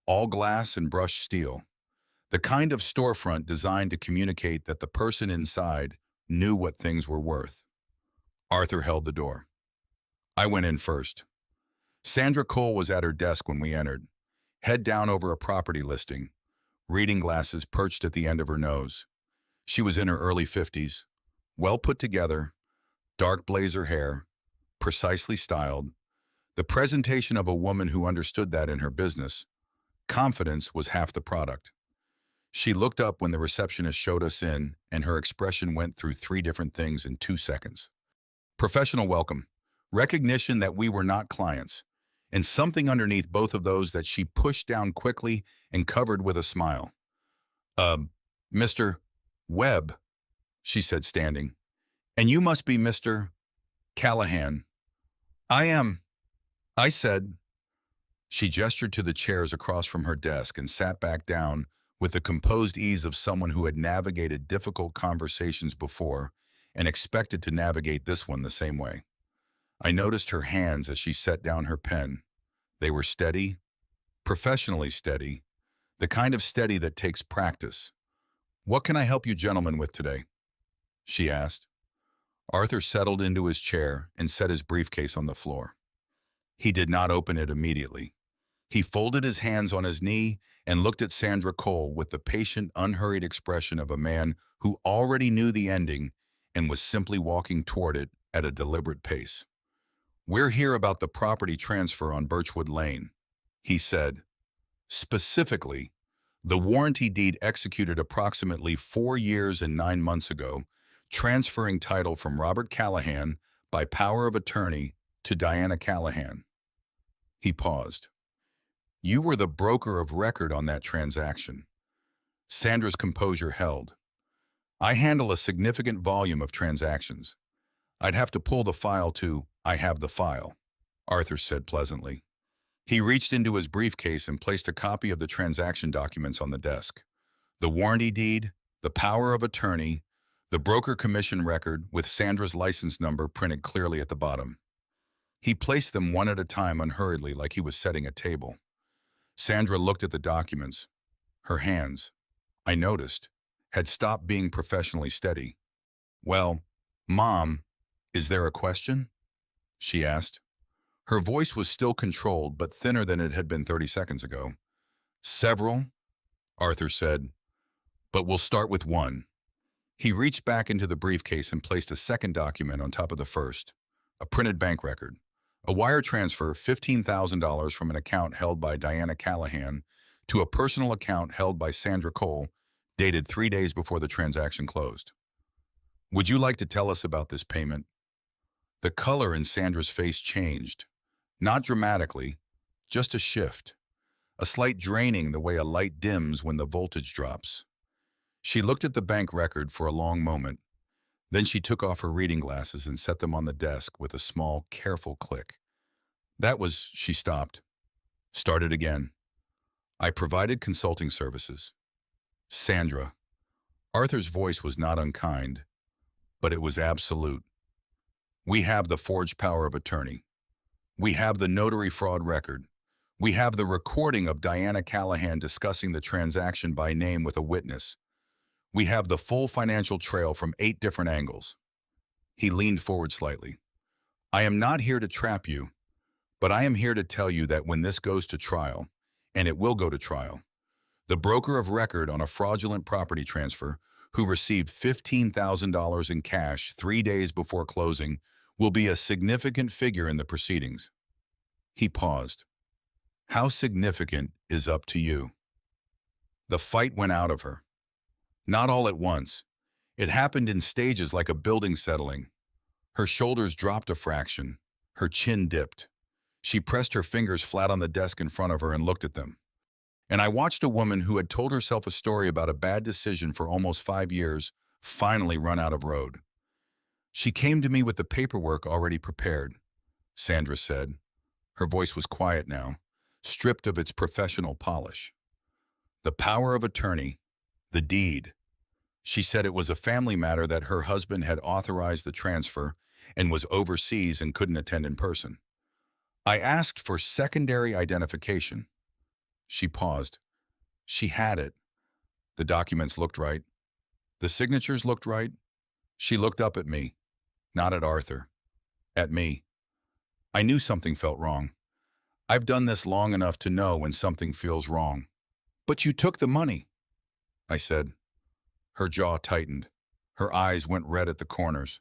all glass and brushed steel, the kind of storefront designed to communicate that the person inside knew what things were worth. Arthur held the door. I went in first. Sandra Cole was at her desk when we entered, head down over a property listing, reading glasses perched at the end of her nose. She was in her early 50s, well put together, dark blazer hair, precisely styled, the presentation of a woman who understood that in her business. Confidence was half the product. She looked up when the receptionist showed us in, and her expression went through 3 different things in 2 seconds. Professional welcome, recognition that we were not clients, and something underneath both of those that she pushed down quickly and covered with a smile. Mr. Webb, she said, standing. And you must be Mr. Callahan. I am, I said. She gestured to the chairs across from her desk and sat back down with the composed ease of someone who had navigated difficult conversations before and expected to navigate this one the same way. I noticed her hands as she set down her pen. They were steady, professionally steady, the kind of steady that takes practice. What can I help you gentlemen with today? She asked. Arthur settled into his chair and set his briefcase on the floor. He did not open it immediately. He folded his hands on his knee and looked at Sandra Cole with the patient, unhurried expression of a man who already knew the ending and was simply walking toward it at a deliberate pace. We're here about the property transfer on Birchwood Lane, he said. Specifically, the warranty deed executed approximately 4 years and 9 months ago, transferring title from Robert Callahan by power of attorney to Diana Callahan. He paused. You were the broker of record on that transaction. Sandra's composure held. I handle a significant volume of transactions. I'd have to pull the file to I have the file, Arthur said pleasantly. He reached into his briefcase and placed a copy of the transaction documents on the desk. The warranty deed, the power of attorney, the broker commission record with Sandra's license number printed clearly at the bottom. He placed them one at a time unhurriedly like he was setting a table. Sandra looked at the documents. Her hands, I noticed, had stopped being professionally steady. Well, Mom, is there a question? She asked. Her voice was still controlled, but thinner than it had been 30 seconds ago. Several, Arthur said, but we'll start with one. He reached back into the briefcase and placed a second document on top of the first, a printed bank record. A wire transfer, $15,000 from an account held by Diana Callahan to a personal account held by Sandra Cole, dated 3 days before the transaction closed. Would you like to tell us about this payment? The color in Sandra's face changed. Not dramatically, just a shift. A slight draining the way a light dims when the voltage drops. She looked at the bank record for a long moment. Then she took off her reading glasses and set them on the desk with a small, careful click. She stopped. Started again. I provided consulting services. Sandra. Arthur's voice was not unkind, but it was absolute. We have the forged power of attorney. We have the notary fraud record. We have the recording of Diana Callahan discussing the transaction by name with a witness. We have the full financial trail from 8 different angles. He leaned forward slightly. I am not here to trap you, but I am here to tell you that when this goes to trial, and it will go to trial, the broker of record on a fraudulent property transfer who received $15,000 in cash 3 days before closing will be a significant figure in the proceedings. He paused. How significant is up to you? The fight went out of her. Not all at once. It happened in stages like a building settling. Her shoulders dropped a fraction. Her chin dipped. She pressed her fingers flat on the desk in front of her and looked at them. And I watched a woman who had told herself a story about a bad decision for almost 5 years finally run out of road. She came to me with the paperwork already prepared, Sandra said. Her voice was quiet now, stripped of its professional polish. The power of attorney, the deed. She said it was a family matter that her husband had authorized the transfer and was overseas and couldn't attend in person. I asked for secondary identification. She paused. She had it. The documents looked right. The signatures looked right. She looked up at me, not at Arthur, at me. I knew something felt wrong. I've done this long enough to know when something feels wrong. But you took the money, I said. Her jaw tightened. Her eyes went red at the corners.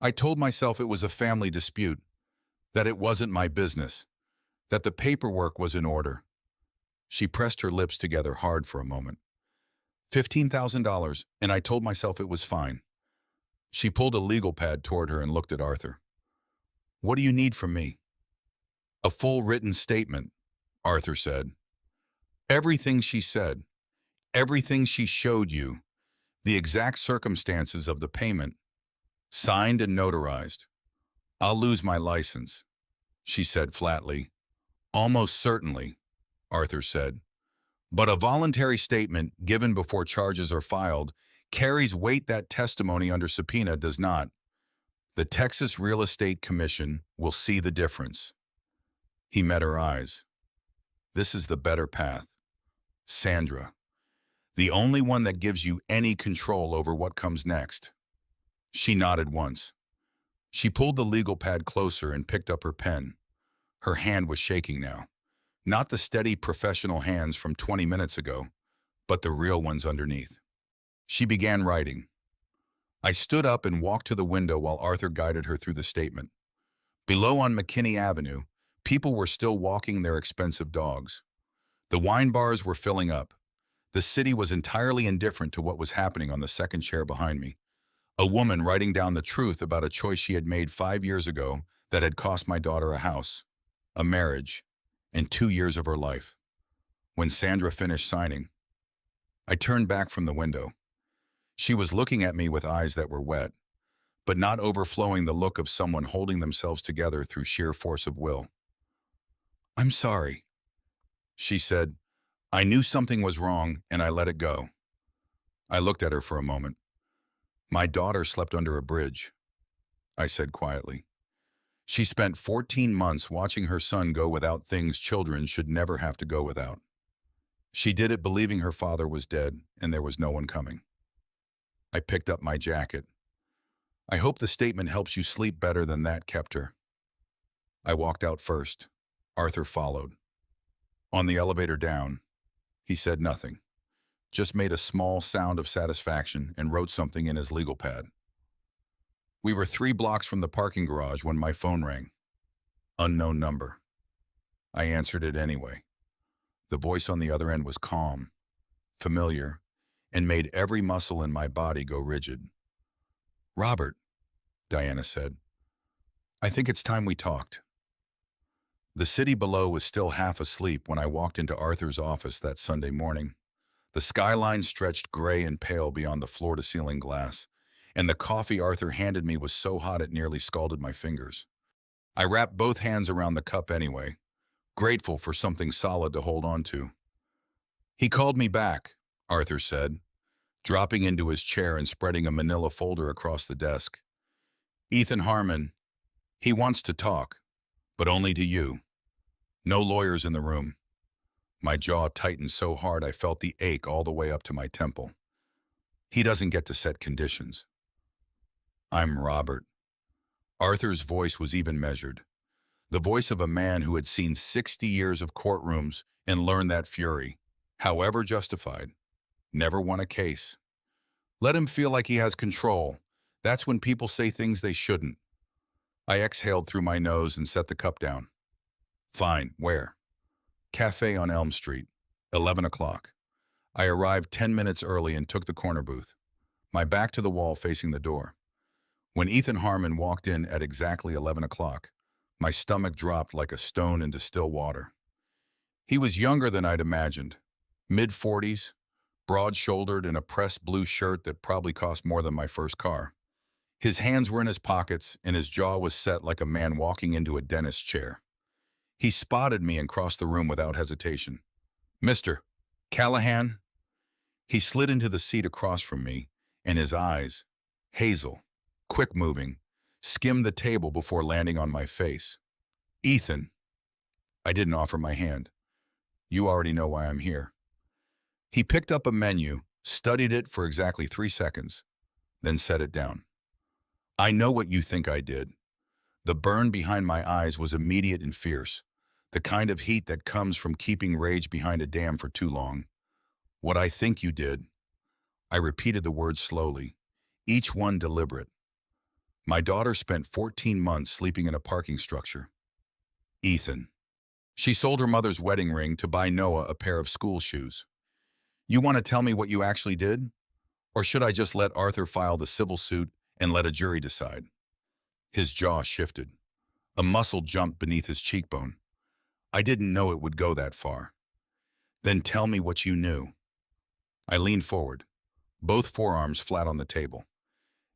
I told myself it was a family dispute, that it wasn't my business, that the paperwork was in order. She pressed her lips together hard for a moment. $15,000, and I told myself it was fine. She pulled a legal pad toward her and looked at Arthur. What do you need from me? A full written statement, Arthur said. Everything she said, everything she showed you, the exact circumstances of the payment, signed and notarized. I'll lose my license, she said flatly. Almost certainly, Arthur said. But a voluntary statement given before charges are filed carries weight that testimony under subpoena does not. The Texas Real Estate Commission will see the difference. He met her eyes. This is the better path. Sandra. The only one that gives you any control over what comes next. She nodded once. She pulled the legal pad closer and picked up her pen. Her hand was shaking now. Not the steady professional hands from 20 minutes ago, but the real ones underneath. She began writing. I stood up and walked to the window while Arthur guided her through the statement. Below on McKinney Avenue, people were still walking their expensive dogs. The wine bars were filling up. The city was entirely indifferent to what was happening on the second chair behind me. A woman writing down the truth about a choice she had made 5 years ago that had cost my daughter a house, a marriage, and 2 years of her life. When Sandra finished signing, I turned back from the window. She was looking at me with eyes that were wet, but not overflowing the look of someone holding themselves together through sheer force of will. I'm sorry, she said. I knew something was wrong, and I let it go. I looked at her for a moment. My daughter slept under a bridge, I said quietly. She spent 14 months watching her son go without things children should never have to go without. She did it believing her father was dead and there was no one coming. I picked up my jacket. I hope the statement helps you sleep better than that kept her. I walked out first. Arthur followed. On the elevator down, he said nothing, just made a small sound of satisfaction and wrote something in his legal pad. We were 3 blocks from the parking garage when my phone rang. Unknown number. I answered it anyway. The voice on the other end was calm, familiar, and made every muscle in my body go rigid. "Robert," Diana said, "I think it's time we talked." The city below was still half asleep when I walked into Arthur's office that Sunday morning. The skyline stretched gray and pale beyond the floor-to-ceiling glass, and the coffee Arthur handed me was so hot it nearly scalded my fingers. I wrapped both hands around the cup anyway, grateful for something solid to hold on to. "He called me back," Arthur said, dropping into his chair and spreading a manila folder across the desk. "Ethan Harmon, he wants to talk, but only to you. No lawyers in the room." My jaw tightened so hard I felt the ache all the way up to my temple. "He doesn't get to set conditions." "I'm Robert." Arthur's voice was even measured. The voice of a man who had seen 60 years of courtrooms and learned that fury, however justified, never won a case. "Let him feel like he has control. That's when people say things they shouldn't." I exhaled through my nose and set the cup down. "Fine, where?" "Cafe on Elm Street, 11 o'clock. I arrived 10 minutes early and took the corner booth, my back to the wall facing the door. When Ethan Harmon walked in at exactly 11 o'clock, my stomach dropped like a stone into still water. He was younger than I'd imagined, mid-40s, broad-shouldered in a pressed blue shirt that probably cost more than my first car. His hands were in his pockets and his jaw was set like a man walking into a dentist's chair. He spotted me and crossed the room without hesitation. "Mr. Callahan?" He slid into the seat across from me, and his eyes, hazel, quick-moving, skimmed the table before landing on my face. "Ethan." I didn't offer my hand. "You already know why I'm here." He picked up a menu, studied it for exactly 3 seconds, then set it down. "I know what you think I did." The burn behind my eyes was immediate and fierce, the kind of heat that comes from keeping rage behind a dam for too long. "What I think you did." I repeated the words slowly, each one deliberate. "My daughter spent 14 months sleeping in a parking structure." "Ethan." "She sold her mother's wedding ring to buy Noah a pair of school shoes." "You want to tell me what you actually did? Or should I just let Arthur file the civil suit and let a jury decide?" His jaw shifted. A muscle jumped beneath his cheekbone. I didn't know it would go that far. "Then tell me what you knew." I leaned forward, both forearms flat on the table,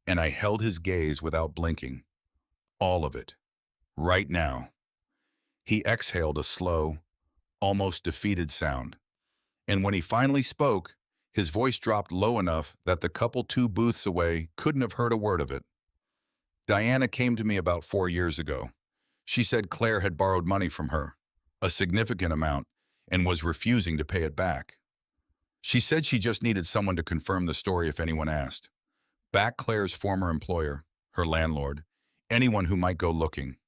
and I held his gaze without blinking. "All of it. Right now." He exhaled a slow, almost defeated sound, and when he finally spoke, his voice dropped low enough that the couple 2 booths away couldn't have heard a word of it. "Diana came to me about 4 years ago. She said Claire had borrowed money from her, a significant amount, and was refusing to pay it back. She said she just needed someone to confirm the story if anyone asked. Back Claire's former employer, her landlord, anyone who might go looking."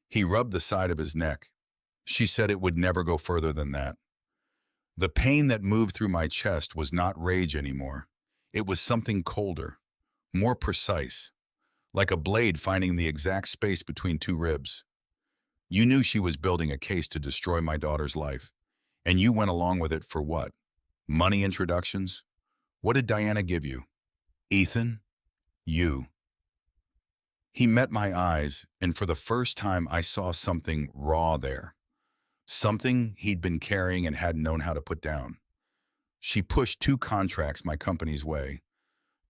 He rubbed the side of his neck. "She said it would never go further than that." The pain that moved through my chest was not rage anymore. It was something colder, more precise, like a blade finding the exact space between 2 ribs. "You knew she was building a case to destroy my daughter's life, and you went along with it for what? Money introductions? What did Diana give you?" "Ethan, you." He met my eyes, and for the first time I saw something raw there. Something he'd been carrying and hadn't known how to put down. "She pushed 2 contracts my company's way.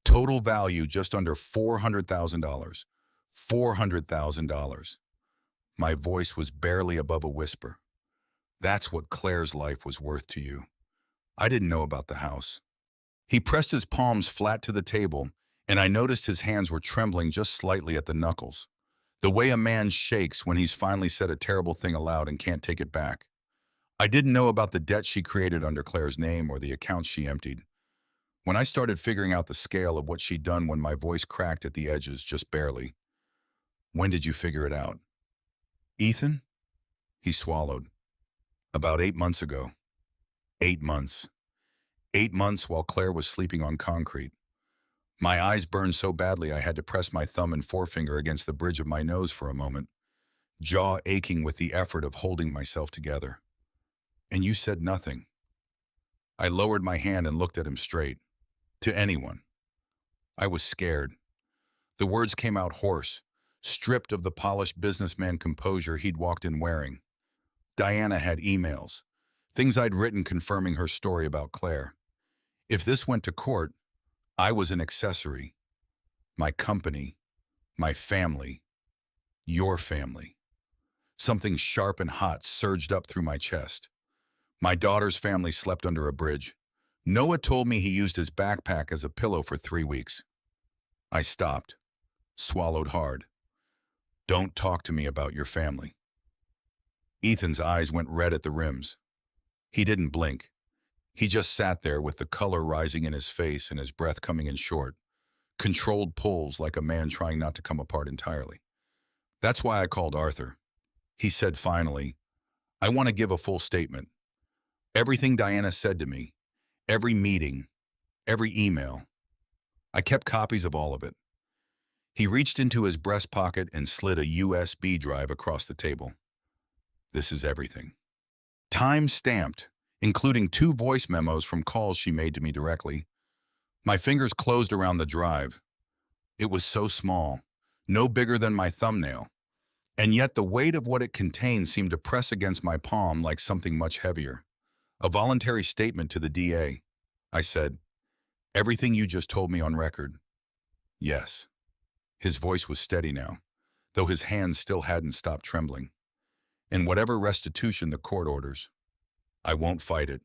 Total value just under $400,000. $400,000. My voice was barely above a whisper. "That's what Claire's life was worth to you. I didn't know about the house." He pressed his palms flat to the table, and I noticed his hands were trembling just slightly at the knuckles. The way a man shakes when he's finally said a terrible thing aloud and can't take it back. "I didn't know about the debt she created under Claire's name or the accounts she emptied. When I started figuring out the scale of what she'd done when my voice cracked at the edges, just barely." "When did you figure it out?" "Ethan?" He swallowed. "About 8 months ago." 8 months. 8 months while Claire was sleeping on concrete. My eyes burned so badly I had to press my thumb and forefinger against the bridge of my nose for a moment, jaw aching with the effort of holding myself together. "And you said nothing." I lowered my hand and looked at him straight. to anyone. I was scared. The words came out hoarse, stripped of the polished businessman composure he'd walked in wearing. Diana had emails, things I'd written confirming her story about Claire. If this went to court, I was an accessory. My company, my family, your family. Something sharp and hot surged up through my chest. My daughter's family slept under a bridge. Noah told me he used his backpack as a pillow for 3 weeks. I stopped, swallowed hard. Don't talk to me about your family. Ethan's eyes went red at the rims. He didn't blink. He just sat there with the color rising in his face and his breath coming in short. Controlled pulls like a man trying not to come apart entirely. That's why I called Arthur. He said finally, I want to give a full statement. Everything Diana said to me, every meeting, every email. I kept copies of all of it. He reached into his breast pocket and slid a USB drive across the table. This is everything. Time stamped, including 2 voice memos from calls she made to me directly. My fingers closed around the drive. It was so small, no bigger than my thumbnail, and yet the weight of what it contained seemed to press against my palm like something much heavier. A voluntary statement to the DA. I said, everything you just told me on record. Yes. His voice was steady now, though his hands still hadn't stopped trembling. And whatever restitution the court orders, I won't fight it.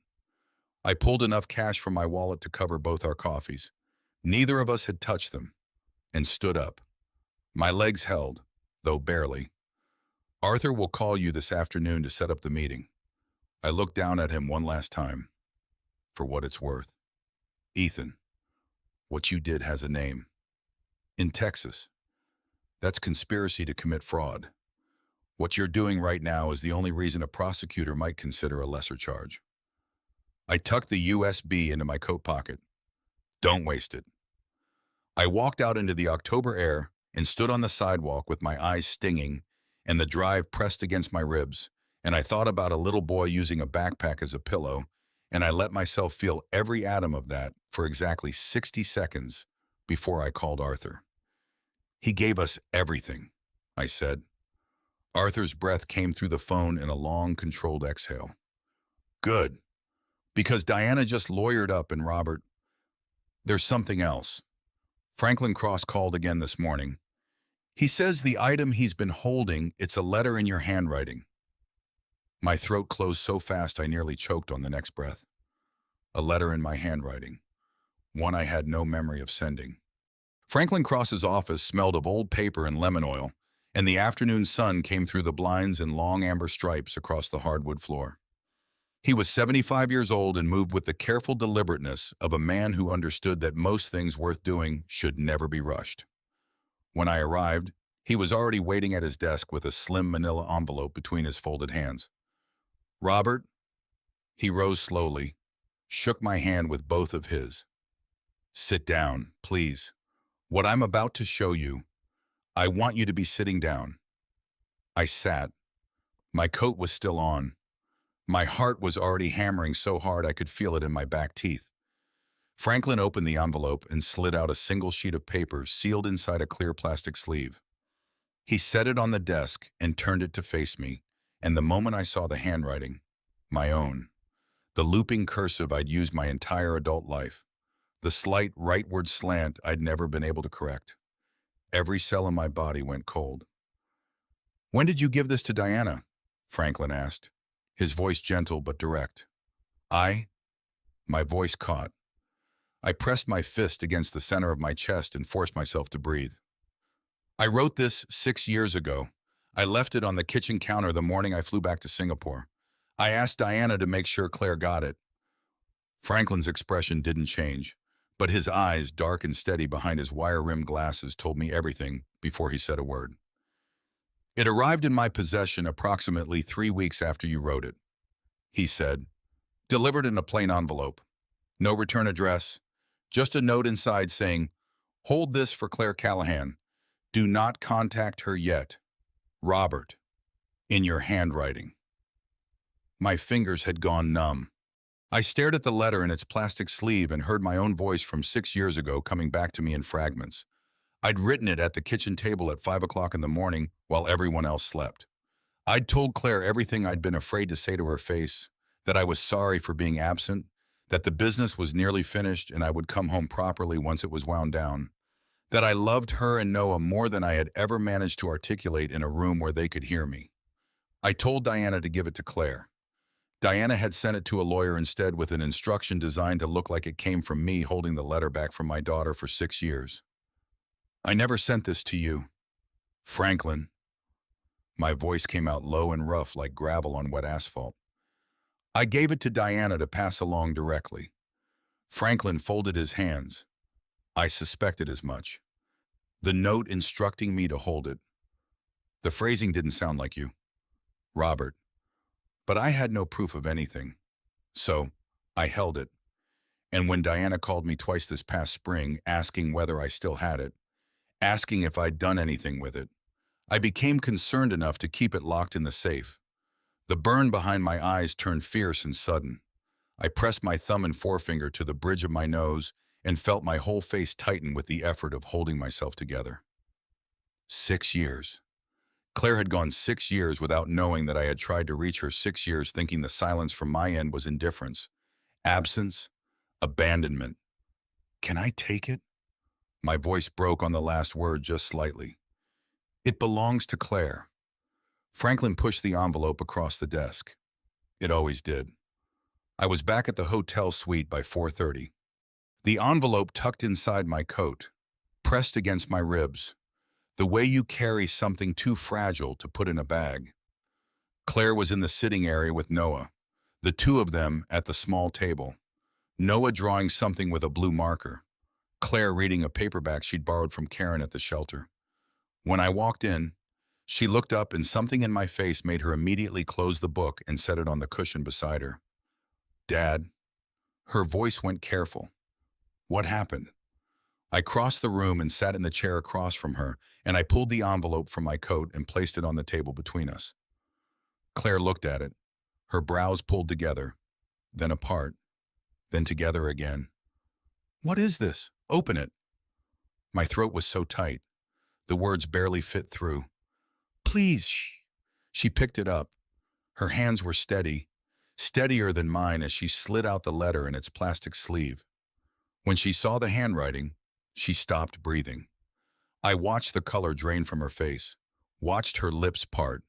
I pulled enough cash from my wallet to cover both our coffees. Neither of us had touched them, and stood up. My legs held, though barely. Arthur will call you this afternoon to set up the meeting. I looked down at him one last time. For what it's worth. Ethan, what you did has a name. In Texas. That's conspiracy to commit fraud. What you're doing right now is the only reason a prosecutor might consider a lesser charge. I tucked the USB into my coat pocket. Don't waste it. I walked out into the October air and stood on the sidewalk with my eyes stinging and the drive pressed against my ribs, and I thought about a little boy using a backpack as a pillow, and I let myself feel every atom of that for exactly 60 seconds before I called Arthur. He gave us everything, I said. Arthur's breath came through the phone in a long, controlled exhale. Good, because Diana just lawyered up and Robert, there's something else. Franklin Cross called again this morning. He says the item he's been holding, it's a letter in your handwriting. My throat closed so fast I nearly choked on the next breath. A letter in my handwriting, one I had no memory of sending. Franklin Cross's office smelled of old paper and lemon oil, and the afternoon sun came through the blinds in long amber stripes across the hardwood floor. He was 75 years old and moved with the careful deliberateness of a man who understood that most things worth doing should never be rushed. When I arrived, he was already waiting at his desk with a slim manila envelope between his folded hands. Robert, he rose slowly, shook my hand with both of his. Sit down, please. What I'm about to show you, I want you to be sitting down. I sat. My coat was still on. My heart was already hammering so hard I could feel it in my back teeth. Franklin opened the envelope and slid out a single sheet of paper sealed inside a clear plastic sleeve. He set it on the desk and turned it to face me, and the moment I saw the handwriting, my own, the looping cursive I'd used my entire adult life, the slight rightward slant I'd never been able to correct, every cell in my body went cold. When did you give this to Diana? Franklin asked, his voice gentle but direct. My voice caught. I pressed my fist against the center of my chest and forced myself to breathe. I wrote this 6 years ago. I left it on the kitchen counter the morning I flew back to Singapore. I asked Diana to make sure Claire got it. Franklin's expression didn't change, but his eyes, dark and steady behind his wire-rimmed glasses, told me everything before he said a word. It arrived in my possession approximately 3 weeks after you wrote it, he said, delivered in a plain envelope. No return address, just a note inside saying, hold this for Claire Callahan. Do not contact her yet. Robert, in your handwriting. My fingers had gone numb. I stared at the letter in its plastic sleeve and heard my own voice from 6 years ago coming back to me in fragments. I'd written it at the kitchen table at 5 o'clock in the morning while everyone else slept. I'd told Claire everything I'd been afraid to say to her face, that I was sorry for being absent, that the business was nearly finished and I would come home properly once it was wound down, that I loved her and Noah more than I had ever managed to articulate in a room where they could hear me. I told Diana to give it to Claire. Diana had sent it to a lawyer instead with an instruction designed to look like it came from me holding the letter back from my daughter for 6 years. I never sent this to you, Franklin. My voice came out low and rough like gravel on wet asphalt. I gave it to Diana to pass along directly. Franklin folded his hands. I suspected as much. The note instructing me to hold it. The phrasing didn't sound like you, Robert. But I had no proof of anything. So, I held it. And when Diana called me twice this past spring, asking whether I still had it, asking if I'd done anything with it, I became concerned enough to keep it locked in the safe. The burn behind my eyes turned fierce and sudden. I pressed my thumb and forefinger to the bridge of my nose and felt my whole face tighten with the effort of holding myself together. 6 years. Claire had gone 6 years without knowing that I had tried to reach her, 6 years thinking the silence from my end was indifference, absence, abandonment. Can I take it? My voice broke on the last word just slightly. It belongs to Claire. Franklin pushed the envelope across the desk. It always did. I was back at the hotel suite by 4:30. The envelope tucked inside my coat, pressed against my ribs, the way you carry something too fragile to put in a bag. Claire was in the sitting area with Noah, the two of them at the small table. Noah drawing something with a blue marker. Claire reading a paperback she'd borrowed from Karen at the shelter. When I walked in, she looked up and something in my face made her immediately close the book and set it on the cushion beside her. Dad. Her voice went careful. What happened? I crossed the room and sat in the chair across from her, and I pulled the envelope from my coat and placed it on the table between us. Claire looked at it, her brows pulled together, then apart, then together again. What is this? Open it. My throat was so tight. The words barely fit through. Please. She picked it up. Her hands were steady, steadier than mine as she slid out the letter in its plastic sleeve. When she saw the handwriting, she stopped breathing. I watched the color drain from her face, watched her lips part,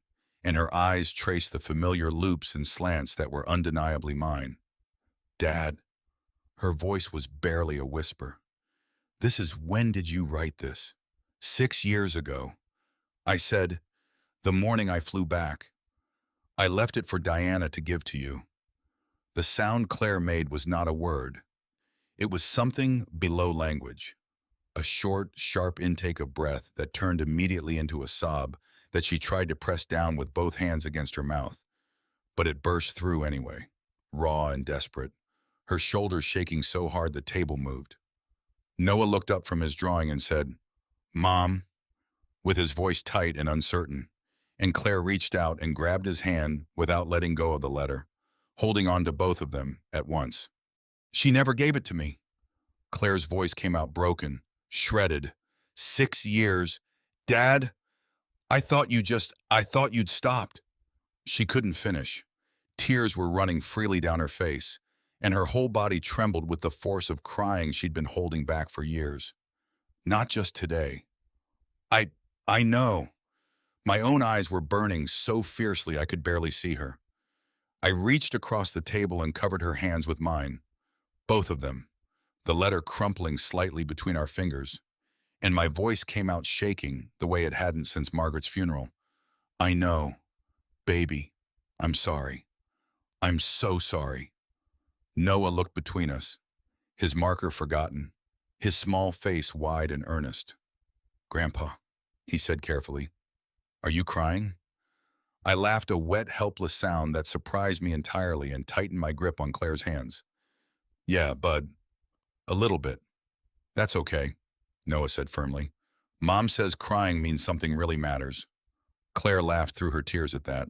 and her eyes trace the familiar loops and slants that were undeniably mine. Dad. Her voice was barely a whisper. This is when did you write this? 6 years ago. I said, the morning I flew back. I left it for Diana to give to you. The sound Claire made was not a word. It was something below language. A short, sharp intake of breath that turned immediately into a sob that she tried to press down with both hands against her mouth. But it burst through anyway, raw and desperate, her shoulders shaking so hard the table moved. Noah looked up from his drawing and said, Mom, with his voice tight and uncertain, and Claire reached out and grabbed his hand without letting go of the letter, holding on to both of them at once. She never gave it to me. Claire's voice came out broken, shredded. 6 years. Dad, I thought you'd stopped. She couldn't finish. Tears were running freely down her face, and her whole body trembled with the force of crying she'd been holding back for years. Not just today. I know. My own eyes were burning so fiercely I could barely see her. I reached across the table and covered her hands with mine, both of them, the letter crumpling slightly between our fingers, and my voice came out shaking the way it hadn't since Margaret's funeral. I know. Baby, I'm sorry. I'm so sorry. Noah looked between us, his marker forgotten, his small face wide and earnest. Grandpa, he said carefully, are you crying? I laughed, a wet, helpless sound that surprised me entirely, and tightened my grip on Claire's hands. Yeah, bud. A little bit. That's okay, Noah said firmly. Mom says crying means something really matters. Claire laughed through her tears at that.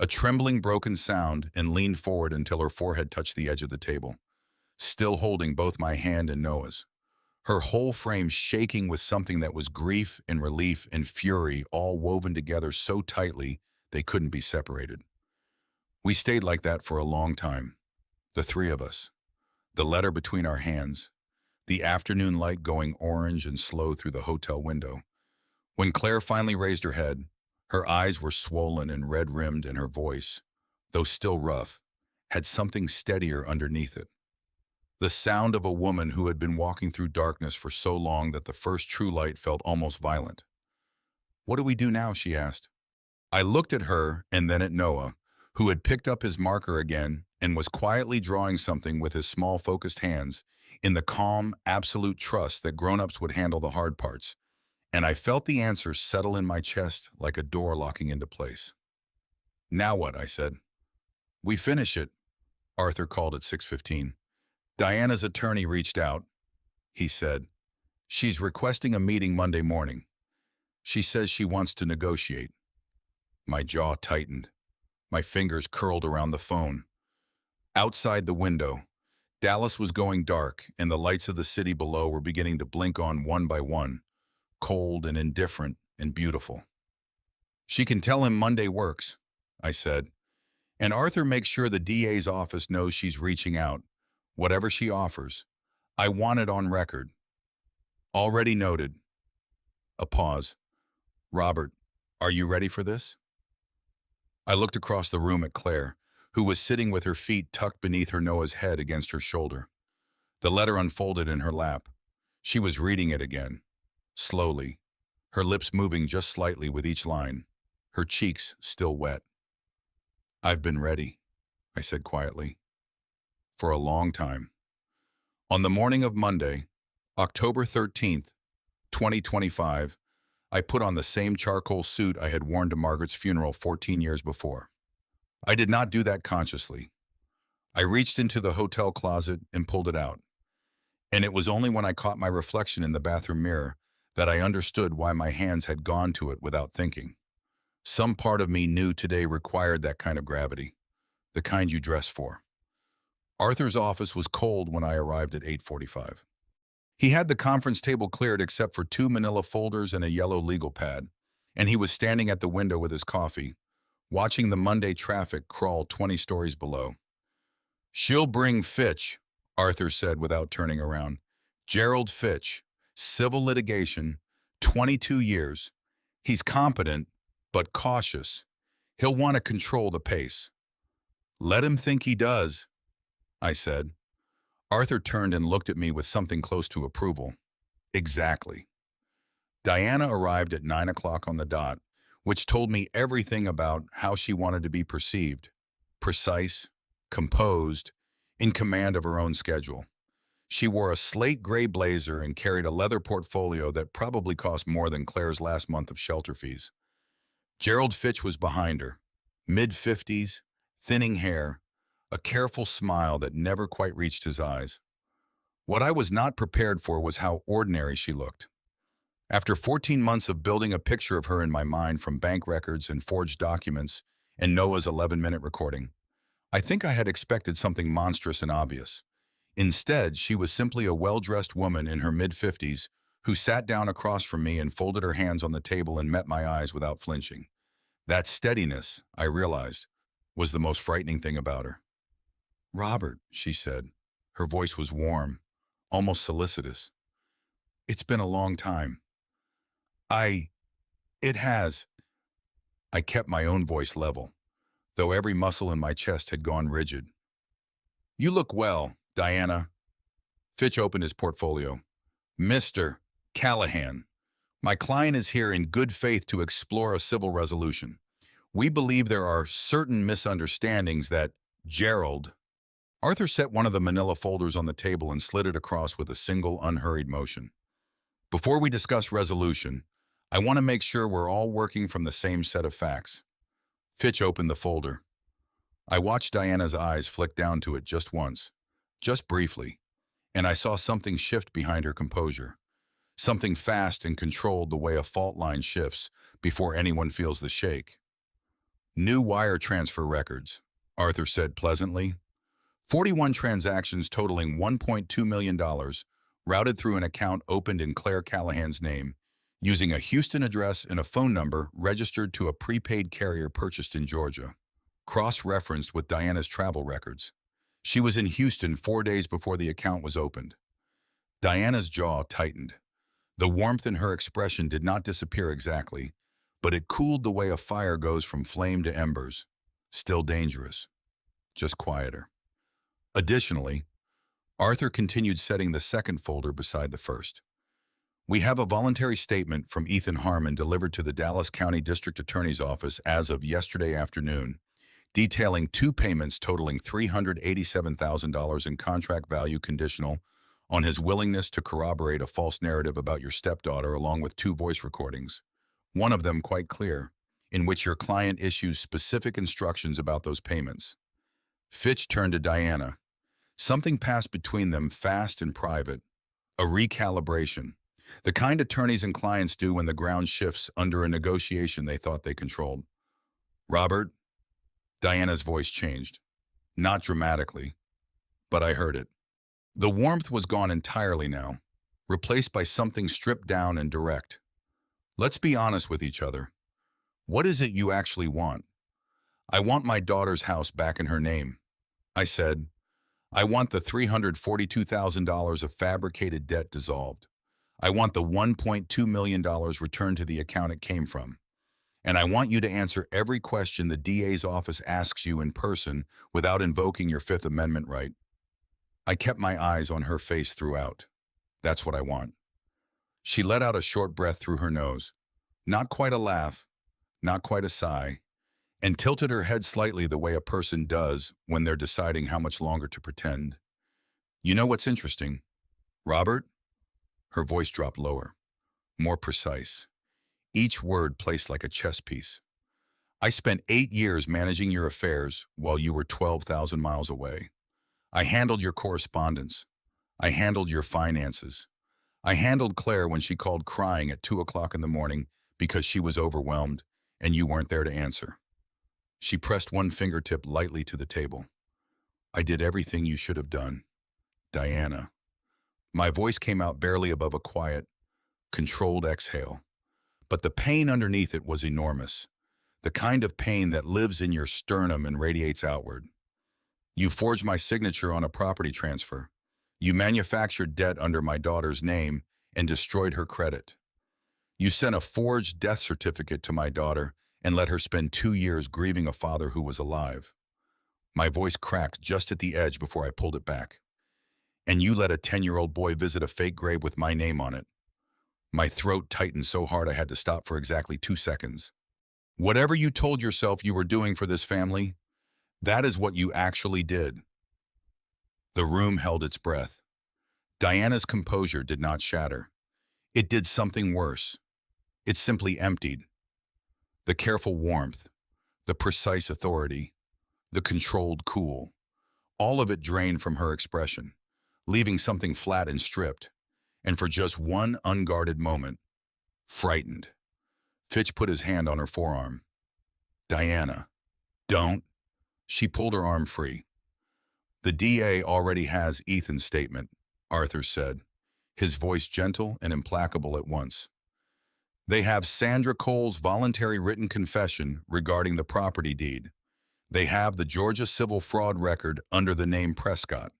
a trembling, broken sound, and leaned forward until her forehead touched the edge of the table, still holding both my hand and Noah's. Her whole frame shaking with something that was grief and relief and fury all woven together so tightly they couldn't be separated. We stayed like that for a long time, the three of us, the letter between our hands, the afternoon light going orange and slow through the hotel window. When Claire finally raised her head, her eyes were swollen and red-rimmed, and her voice, though still rough, had something steadier underneath it. The sound of a woman who had been walking through darkness for so long that the first true light felt almost violent. "What do we do now?" she asked. I looked at her and then at Noah, who had picked up his marker again and was quietly drawing something with his small, focused hands in the calm, absolute trust that grown-ups would handle the hard parts, and I felt the answer settle in my chest like a door locking into place. "Now what?" I said. "We finish it," Arthur called at 6:15. "Diana's attorney reached out," he said. "She's requesting a meeting Monday morning. She says she wants to negotiate." My jaw tightened. My fingers curled around the phone. Outside the window, Dallas was going dark, and the lights of the city below were beginning to blink on one by one, cold and indifferent and beautiful. "She can tell him Monday works," I said. "And Arthur makes sure the DA's office knows she's reaching out. Whatever she offers. I want it on record." "Already noted." A pause. "Robert, are you ready for this?" I looked across the room at Claire, who was sitting with her feet tucked beneath her Noah's head against her shoulder. The letter unfolded in her lap. She was reading it again, slowly, her lips moving just slightly with each line, her cheeks still wet. "I've been ready," I said quietly, "for a long time." On the morning of Monday, October 13th, 2025, I put on the same charcoal suit I had worn to Margaret's funeral 14 years before. I did not do that consciously. I reached into the hotel closet and pulled it out. And it was only when I caught my reflection in the bathroom mirror that I understood why my hands had gone to it without thinking. Some part of me knew today required that kind of gravity, the kind you dress for. Arthur's office was cold when I arrived at 8:45. He had the conference table cleared except for 2 manila folders and a yellow legal pad, and he was standing at the window with his coffee, watching the Monday traffic crawl 20 stories below. "She'll bring Fitch," Arthur said without turning around. "Gerald Fitch, civil litigation, 22 years. He's competent, but cautious. He'll want to control the pace." "Let him think he does," I said. Arthur turned and looked at me with something close to approval. "Exactly." Diana arrived at 9 o'clock on the dot, which told me everything about how she wanted to be perceived. Precise, composed, in command of her own schedule. She wore a slate gray blazer and carried a leather portfolio that probably cost more than Claire's last month of shelter fees. Gerald Fitch was behind her, mid-50s, thinning hair, a careful smile that never quite reached his eyes. What I was not prepared for was how ordinary she looked. After 14 months of building a picture of her in my mind from bank records and forged documents and Noah's 11-minute recording, I think I had expected something monstrous and obvious. Instead, she was simply a well-dressed woman in her mid-50s who sat down across from me and folded her hands on the table and met my eyes without flinching. That steadiness, I realized, was the most frightening thing about her. "Robert," she said. Her voice was warm, almost solicitous. "It's been a long time." It has." I kept my own voice level, though every muscle in my chest had gone rigid. "You look well, Diana." Fitch opened his portfolio. "Mr. Callahan, my client is here in good faith to explore a civil resolution. We believe there are certain misunderstandings that Gerald—" Arthur set one of the manila folders on the table and slid it across with a single, unhurried motion. "Before we discuss resolution, I want to make sure we're all working from the same set of facts." Fitch opened the folder. I watched Diana's eyes flick down to it just once, just briefly, and I saw something shift behind her composure. Something fast and controlled the way a fault line shifts before anyone feels the shake. New wire transfer records, Arthur said pleasantly. 41 transactions totaling $1.2 million routed through an account opened in Claire Callahan's name, using a Houston address and a phone number registered to a prepaid carrier purchased in Georgia. Cross-referenced with Diana's travel records. She was in Houston 4 days before the account was opened. Diana's jaw tightened. The warmth in her expression did not disappear exactly, but it cooled the way a fire goes from flame to embers. Still dangerous, just quieter. Additionally, Arthur continued setting the second folder beside the first. We have a voluntary statement from Ethan Harmon delivered to the Dallas County District Attorney's Office as of yesterday afternoon, detailing 2 payments totaling $387,000 in contract value conditional on his willingness to corroborate a false narrative about your stepdaughter along with 2 voice recordings, one of them quite clear, in which your client issues specific instructions about those payments. Fitch turned to Diana. Something passed between them fast and private. A recalibration. The kind attorneys and clients do when the ground shifts under a negotiation they thought they controlled. Robert? Diana's voice changed. Not dramatically, but I heard it. The warmth was gone entirely now, replaced by something stripped down and direct. Let's be honest with each other. What is it you actually want? I want my daughter's house back in her name. I said, I want the $342,000 of fabricated debt dissolved. I want the $1.2 million returned to the account it came from. And I want you to answer every question the DA's office asks you in person without invoking your Fifth Amendment right. I kept my eyes on her face throughout. That's what I want. She let out a short breath through her nose. Not quite a laugh, not quite a sigh, and tilted her head slightly the way a person does when they're deciding how much longer to pretend. You know what's interesting? Robert? Her voice dropped lower, more precise. Each word placed like a chess piece. I spent 8 years managing your affairs while you were 12,000 miles away. I handled your correspondence. I handled your finances. I handled Claire when she called crying at 2 o'clock in the morning because she was overwhelmed and you weren't there to answer. She pressed one fingertip lightly to the table. I did everything you should have done. Diana. My voice came out barely above a quiet, controlled exhale. But the pain underneath it was enormous, the kind of pain that lives in your sternum and radiates outward. You forged my signature on a property transfer. You manufactured debt under my daughter's name and destroyed her credit. You sent a forged death certificate to my daughter and let her spend 2 years grieving a father who was alive. My voice cracked just at the edge before I pulled it back. And you let a 10-year-old boy visit a fake grave with my name on it. My throat tightened so hard I had to stop for exactly 2 seconds. Whatever you told yourself you were doing for this family, that is what you actually did. The room held its breath. Diana's composure did not shatter. It did something worse. It simply emptied. The careful warmth, the precise authority, the controlled cool, all of it drained from her expression, leaving something flat and stripped. And for just one unguarded moment, frightened. Fitch put his hand on her forearm. Diana, don't. She pulled her arm free. The DA already has Ethan's statement, Arthur said, his voice gentle and implacable at once. They have Sandra Cole's voluntary written confession regarding the property deed. They have the Georgia civil fraud record under the name Prescott.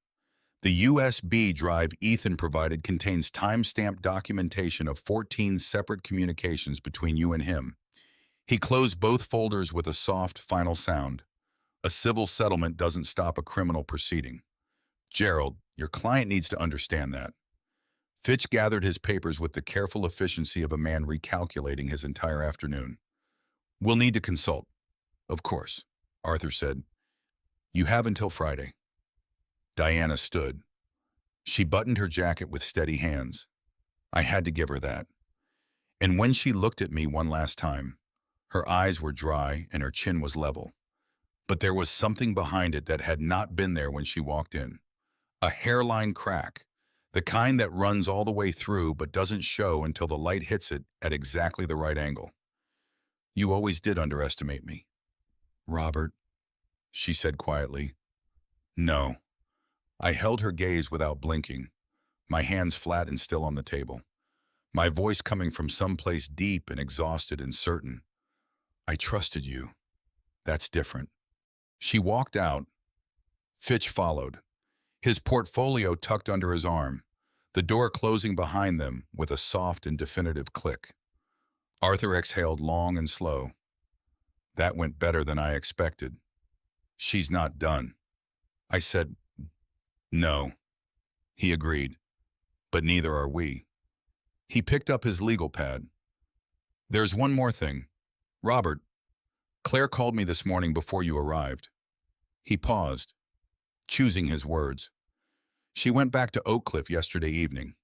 The USB drive Ethan provided contains time-stamped documentation of 14 separate communications between you and him. He closed both folders with a soft, final sound. A civil settlement doesn't stop a criminal proceeding. Gerald, your client needs to understand that. Fitch gathered his papers with the careful efficiency of a man recalculating his entire afternoon. We'll need to consult. Of course, Arthur said. You have until Friday. Diana stood. She buttoned her jacket with steady hands. I had to give her that. And when she looked at me one last time, her eyes were dry and her chin was level. But there was something behind it that had not been there when she walked in. A hairline crack, the kind that runs all the way through but doesn't show until the light hits it at exactly the right angle. You always did underestimate me. Robert, she said quietly. No. I held her gaze without blinking, my hands flat and still on the table, my voice coming from someplace deep and exhausted and certain. I trusted you. That's different. She walked out. Fitch followed, his portfolio tucked under his arm, the door closing behind them with a soft and definitive click. Arthur exhaled long and slow. That went better than I expected. She's not done. I said, no. He agreed, but neither are we. He picked up his legal pad. There's one more thing. Robert, Claire called me this morning before you arrived. He paused, choosing his words. She went back to Oak Cliff yesterday evening.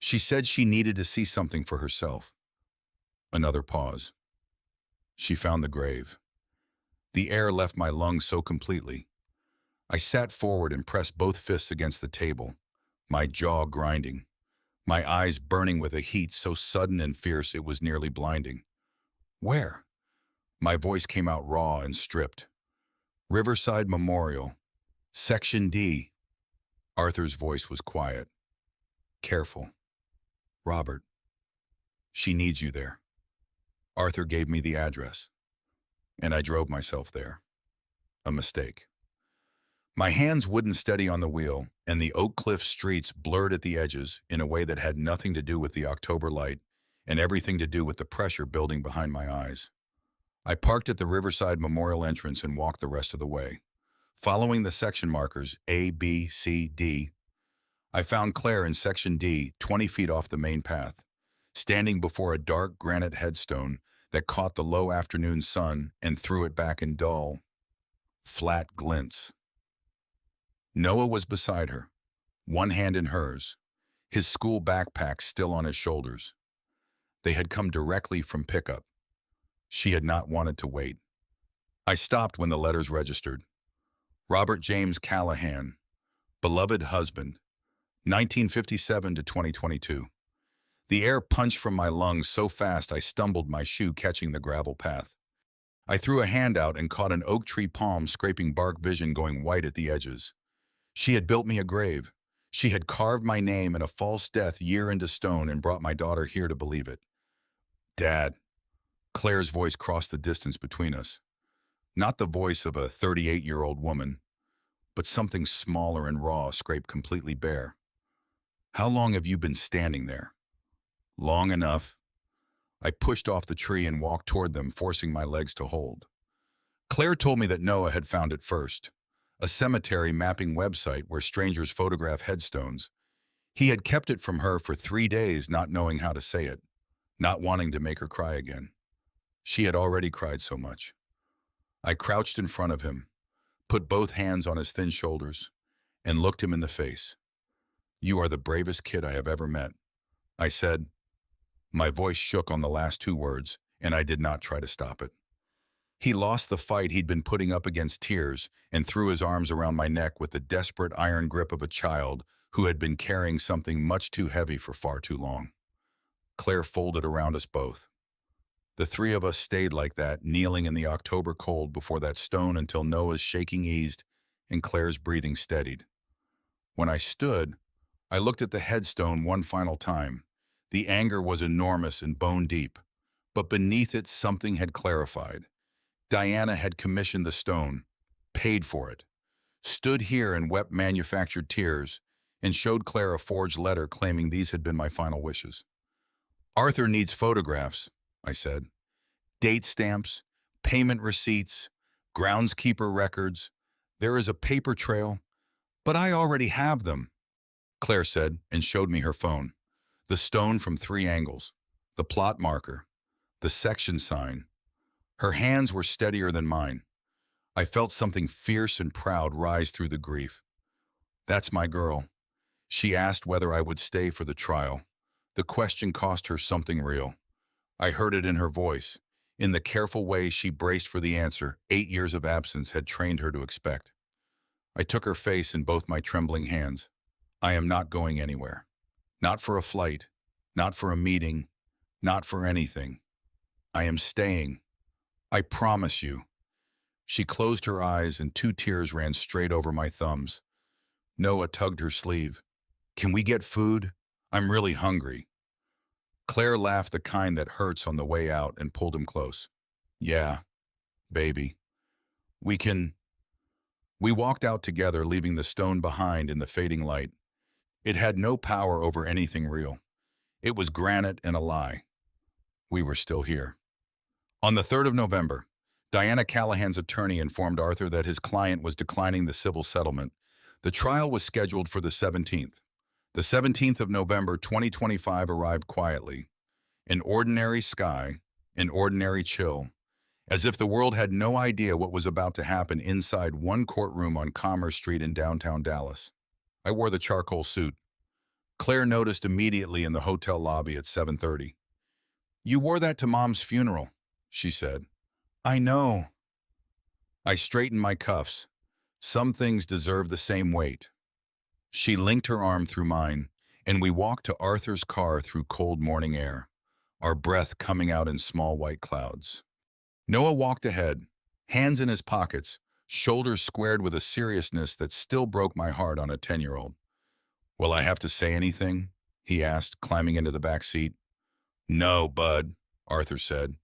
She said she needed to see something for herself. Another pause. She found the grave. The air left my lungs so completely. I sat forward and pressed both fists against the table, my jaw grinding, my eyes burning with a heat so sudden and fierce it was nearly blinding. Where? My voice came out raw and stripped. Riverside Memorial, Section D. Arthur's voice was quiet. Careful. Robert. She needs you there. Arthur gave me the address, and I drove myself there. A mistake. My hands wouldn't steady on the wheel, and the Oak Cliff streets blurred at the edges in a way that had nothing to do with the October light and everything to do with the pressure building behind my eyes. I parked at the Riverside Memorial entrance and walked the rest of the way. Following the section markers A, B, C, D, I found Claire in Section D, 20 feet off the main path, standing before a dark granite headstone that caught the low afternoon sun and threw it back in dull, flat glints. Noah was beside her, one hand in hers, his school backpack still on his shoulders. They had come directly from pickup. She had not wanted to wait. I stopped when the letters registered. Robert James Callahan, beloved husband, 1957 to 2022. The air punched from my lungs so fast I stumbled, my shoe catching the gravel path. I threw a hand out and caught an oak tree palm scraping bark, vision going white at the edges. She had built me a grave. She had carved my name in a false death year into stone and brought my daughter here to believe it. Dad. Claire's voice crossed the distance between us. Not the voice of a 38-year-old woman, but something smaller and raw, scraped completely bare. How long have you been standing there? Long enough. I pushed off the tree and walked toward them, forcing my legs to hold. Claire told me that Noah had found it first, a cemetery mapping website where strangers photograph headstones. He had kept it from her for 3 days, not knowing how to say it, not wanting to make her cry again. She had already cried so much. I crouched in front of him, put both hands on his thin shoulders, and looked him in the face. You are the bravest kid I have ever met, I said. My voice shook on the last 2 words, and I did not try to stop it. He lost the fight he'd been putting up against tears and threw his arms around my neck with the desperate iron grip of a child who had been carrying something much too heavy for far too long. Claire folded around us both. The 3 of us stayed like that, kneeling in the October cold before that stone until Noah's shaking eased and Claire's breathing steadied. When I stood, I looked at the headstone one final time. The anger was enormous and bone deep, but beneath it something had clarified. Diana had commissioned the stone, paid for it, stood here and wept manufactured tears, and showed Claire a forged letter claiming these had been my final wishes. Arthur needs photographs, I said. Date stamps, payment receipts, groundskeeper records. There is a paper trail, but I already have them, Claire said and showed me her phone. The stone from 3 angles, the plot marker, the section sign. Her hands were steadier than mine. I felt something fierce and proud rise through the grief. That's my girl. She asked whether I would stay for the trial. The question cost her something real. I heard it in her voice, in the careful way she braced for the answer 8 years of absence had trained her to expect. I took her face in both my trembling hands. I am not going anywhere. Not for a flight, not for a meeting, not for anything. I am staying. I promise you. She closed her eyes and 2 tears ran straight over my thumbs. Noah tugged her sleeve. Can we get food? I'm really hungry. Claire laughed, the kind that hurts on the way out, and pulled him close. Yeah, baby. We can. We walked out together, leaving the stone behind in the fading light. It had no power over anything real. It was granite and a lie. We were still here. On the 3rd of November, Diana Callahan's attorney informed Arthur that his client was declining the civil settlement. The trial was scheduled for the 17th. The 17th of November 2025 arrived quietly. An ordinary sky, an ordinary chill, as if the world had no idea what was about to happen inside one courtroom on Commerce Street in downtown Dallas. I wore the charcoal suit. Claire noticed immediately in the hotel lobby at 7:30. You wore that to Mom's funeral, she said. I know. I straightened my cuffs. Some things deserve the same weight. She linked her arm through mine, and we walked to Arthur's car through cold morning air, our breath coming out in small white clouds. Noah walked ahead, hands in his pockets, shoulders squared with a seriousness that still broke my heart on a 10-year-old. Will I have to say anything? He asked, climbing into the back seat. No, bud, Arthur said.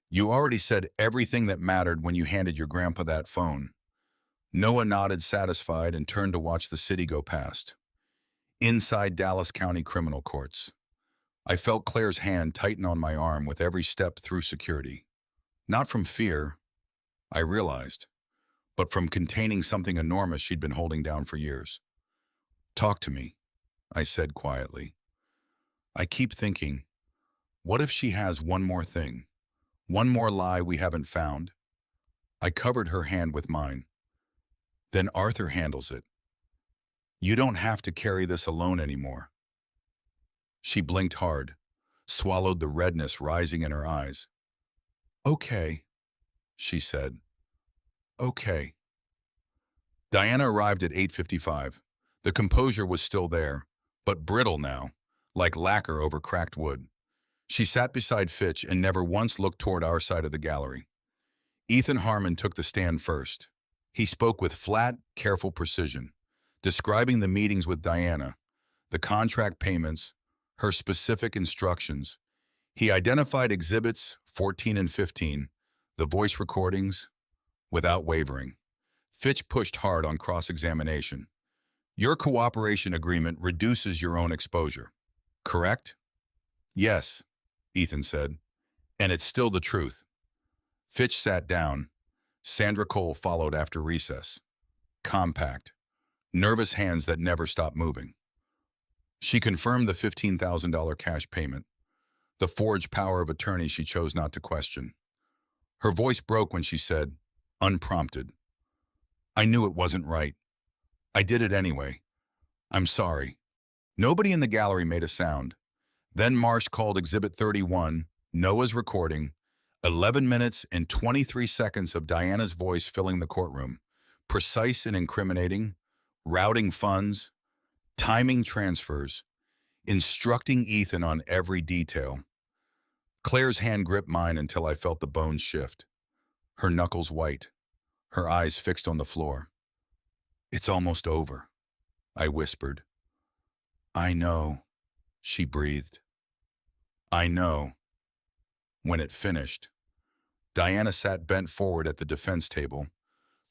You already said everything that mattered when you handed your grandpa that phone. Noah nodded, satisfied, and turned to watch the city go past. Inside Dallas County criminal courts, I felt Claire's hand tighten on my arm with every step through security. Not from fear, I realized, but from containing something enormous she'd been holding down for years. Talk to me, I said quietly. I keep thinking, what if she has one more thing? One more lie we haven't found? I covered her hand with mine. Then Arthur handles it. You don't have to carry this alone anymore. She blinked hard, swallowed the redness rising in her eyes. Okay, she said. Okay. Diana arrived at 8:55. The composure was still there, but brittle now, like lacquer over cracked wood. She sat beside Fitch and never once looked toward our side of the gallery. Ethan Harmon took the stand first. He spoke with flat, careful precision, describing the meetings with Diana, the contract payments, her specific instructions. He identified exhibits 14 and 15, the voice recordings, without wavering. Fitch pushed hard on cross-examination. Your cooperation agreement reduces your own exposure, correct? Yes, Ethan said, and it's still the truth. Fitch sat down. Sandra Cole followed after recess. Compact, nervous hands that never stopped moving. She confirmed the $15,000 cash payment, the forged power of attorney she chose not to question. Her voice broke when she said, unprompted, I knew it wasn't right. I did it anyway. I'm sorry. Nobody in the gallery made a sound. Then Marsh called Exhibit 31, Noah's recording, 11 minutes and 23 seconds of Diana's voice filling the courtroom, precise and incriminating, routing funds, timing transfers, instructing Ethan on every detail. Claire's hand gripped mine until I felt the bones shift, her knuckles white, her eyes fixed on the floor. It's almost over, I whispered. I know, she breathed. I know. When it finished, Diana sat bent forward at the defense table,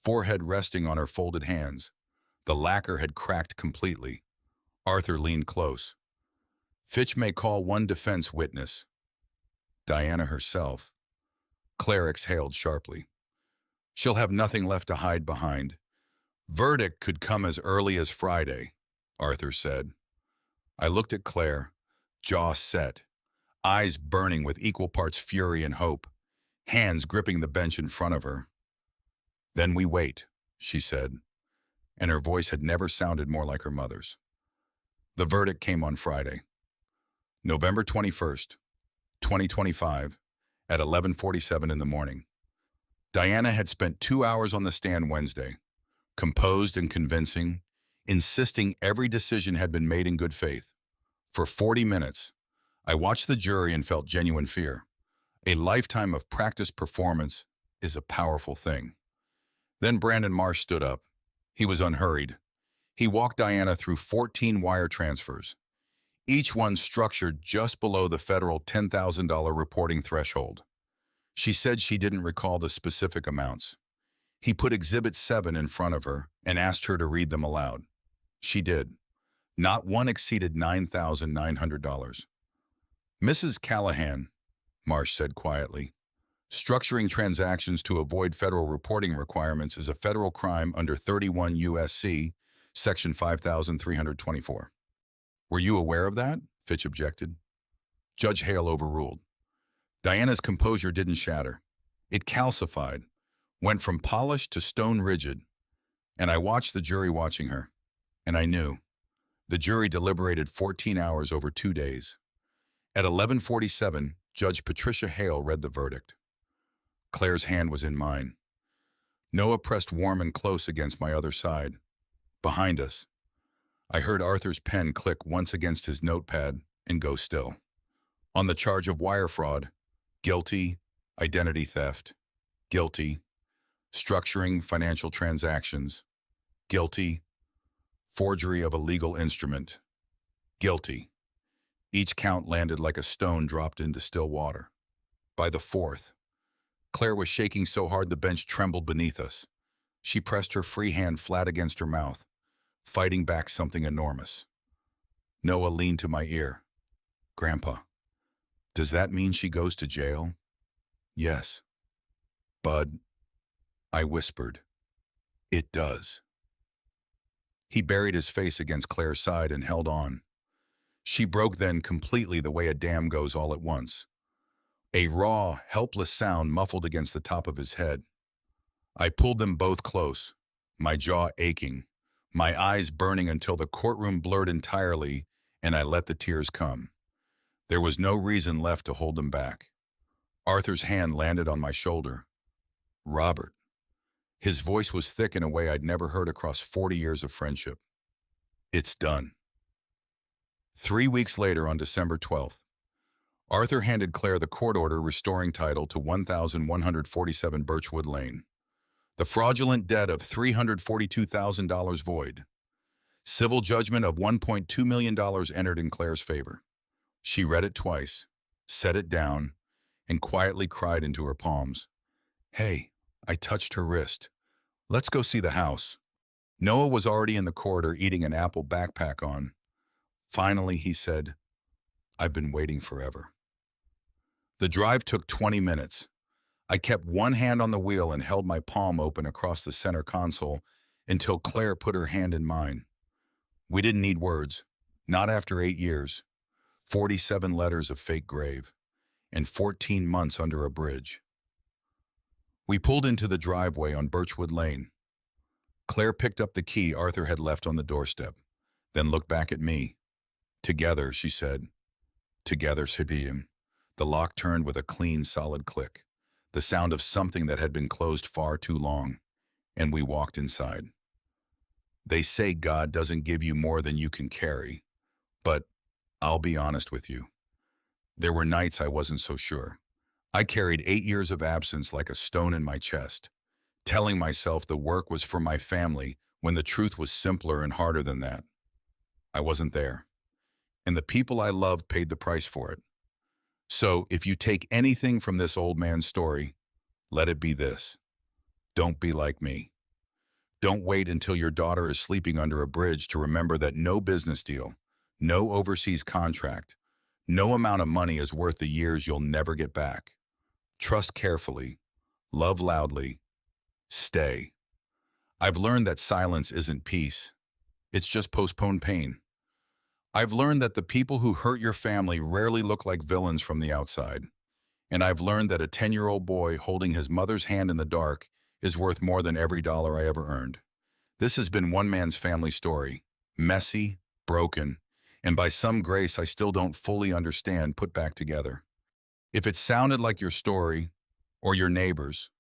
forehead resting on her folded hands. The lacquer had cracked completely. Arthur leaned close. Fitch may call one defense witness. Diana herself. Claire exhaled sharply. She'll have nothing left to hide behind. Verdict could come as early as Friday, Arthur said. I looked at Claire, jaw set, eyes burning with equal parts fury and hope, hands gripping the bench in front of her. Then we wait, she said, and her voice had never sounded more like her mother's. The verdict came on Friday, November 21st, 2025, at 11:47 in the morning. Diana had spent 2 hours on the stand Wednesday, composed and convincing, insisting every decision had been made in good faith. For 40 minutes, I watched the jury and felt genuine fear. A lifetime of practiced performance is a powerful thing. Then Brandon Marsh stood up. He was unhurried. He walked Diana through 14 wire transfers, each one structured just below the federal $10,000 reporting threshold. She said she didn't recall the specific amounts. He put Exhibit 7 in front of her and asked her to read them aloud. She did. Not one exceeded $9,900. Mrs. Callahan, Marsh said quietly, structuring transactions to avoid federal reporting requirements is a federal crime under 31 U.S.C. Section 5324. Were you aware of that? Fitch objected. Judge Hale overruled. Diana's composure didn't shatter. It calcified, went from polished to stone rigid, and I watched the jury watching her, and I knew. The jury deliberated 14 hours over 2 days. At 11:47, Judge Patricia Hale read the verdict. Claire's hand was in mine. Noah pressed warm and close against my other side. Behind us, I heard Arthur's pen click once against his notepad and go still. On the charge of wire fraud, guilty, identity theft, guilty, structuring financial transactions, guilty, forgery of a legal instrument, guilty. Each count landed like a stone dropped into still water. By the fourth, Claire was shaking so hard the bench trembled beneath us. She pressed her free hand flat against her mouth, fighting back something enormous. Noah leaned to my ear. Grandpa, does that mean she goes to jail? Yes. Bud, I whispered. It does. He buried his face against Claire's side and held on. She broke then completely the way a dam goes all at once. A raw, helpless sound muffled against the top of his head. I pulled them both close, my jaw aching, my eyes burning until the courtroom blurred entirely, and I let the tears come. There was no reason left to hold them back. Arthur's hand landed on my shoulder. Robert. His voice was thick in a way I'd never heard across 40 years of friendship. It's done. 3 weeks later, on December 12th, Arthur handed Claire the court order restoring title to 1,147 Birchwood Lane. The fraudulent debt of $342,000 void. Civil judgment of $1.2 million entered in Claire's favor. She read it twice, set it down, and quietly cried into her palms. Hey, I touched her wrist. Let's go see the house. Noah was already in the corridor eating an apple backpack on. Finally, he said, I've been waiting forever. The drive took 20 minutes. I kept one hand on the wheel and held my palm open across the center console until Claire put her hand in mine. We didn't need words, not after 8 years, 47 letters of fake grave, and 14 months under a bridge. We pulled into the driveway on Birchwood Lane. Claire picked up the key Arthur had left on the doorstep, then looked back at me. Together, she said. Together, Sidium. The lock turned with a clean, solid click, the sound of something that had been closed far too long, and we walked inside. They say God doesn't give you more than you can carry, but I'll be honest with you. There were nights I wasn't so sure. I carried 8 years of absence like a stone in my chest, telling myself the work was for my family when the truth was simpler and harder than that. I wasn't there, and the people I loved paid the price for it. So if you take anything from this old man's story, let it be this. Don't be like me. Don't wait until your daughter is sleeping under a bridge to remember that no business deal, no overseas contract, no amount of money is worth the years you'll never get back. Trust carefully, love loudly, stay. I've learned that silence isn't peace. It's just postponed pain. I've learned that the people who hurt your family rarely look like villains from the outside. And I've learned that a 10-year-old boy holding his mother's hand in the dark is worth more than every dollar I ever earned. This has been one man's family story, messy, broken, and by some grace I still don't fully understand put back together. If it sounded like your story, or your neighbor's,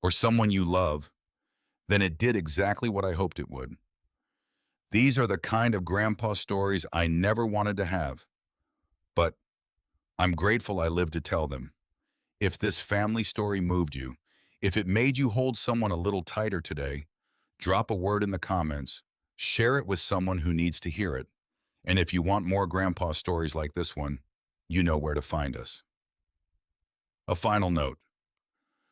or someone you love, then it did exactly what I hoped it would. These are the kind of grandpa stories I never wanted to have, but I'm grateful I lived to tell them. If this family story moved you, If it made you hold someone a little tighter today, drop a word in the comments, share it with someone who needs to hear it. And if you want more grandpa stories like this one, you know where to find us. A final note.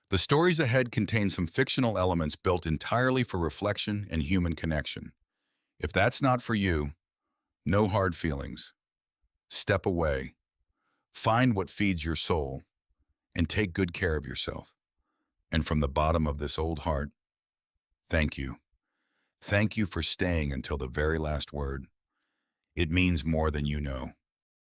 The stories ahead contain some fictional elements built entirely for reflection and human connection. If that's not for you, no hard feelings. Step away, find what feeds your soul, and take good care of yourself. And from the bottom of this old heart, thank you. Thank you for staying until the very last word. It means more than you know.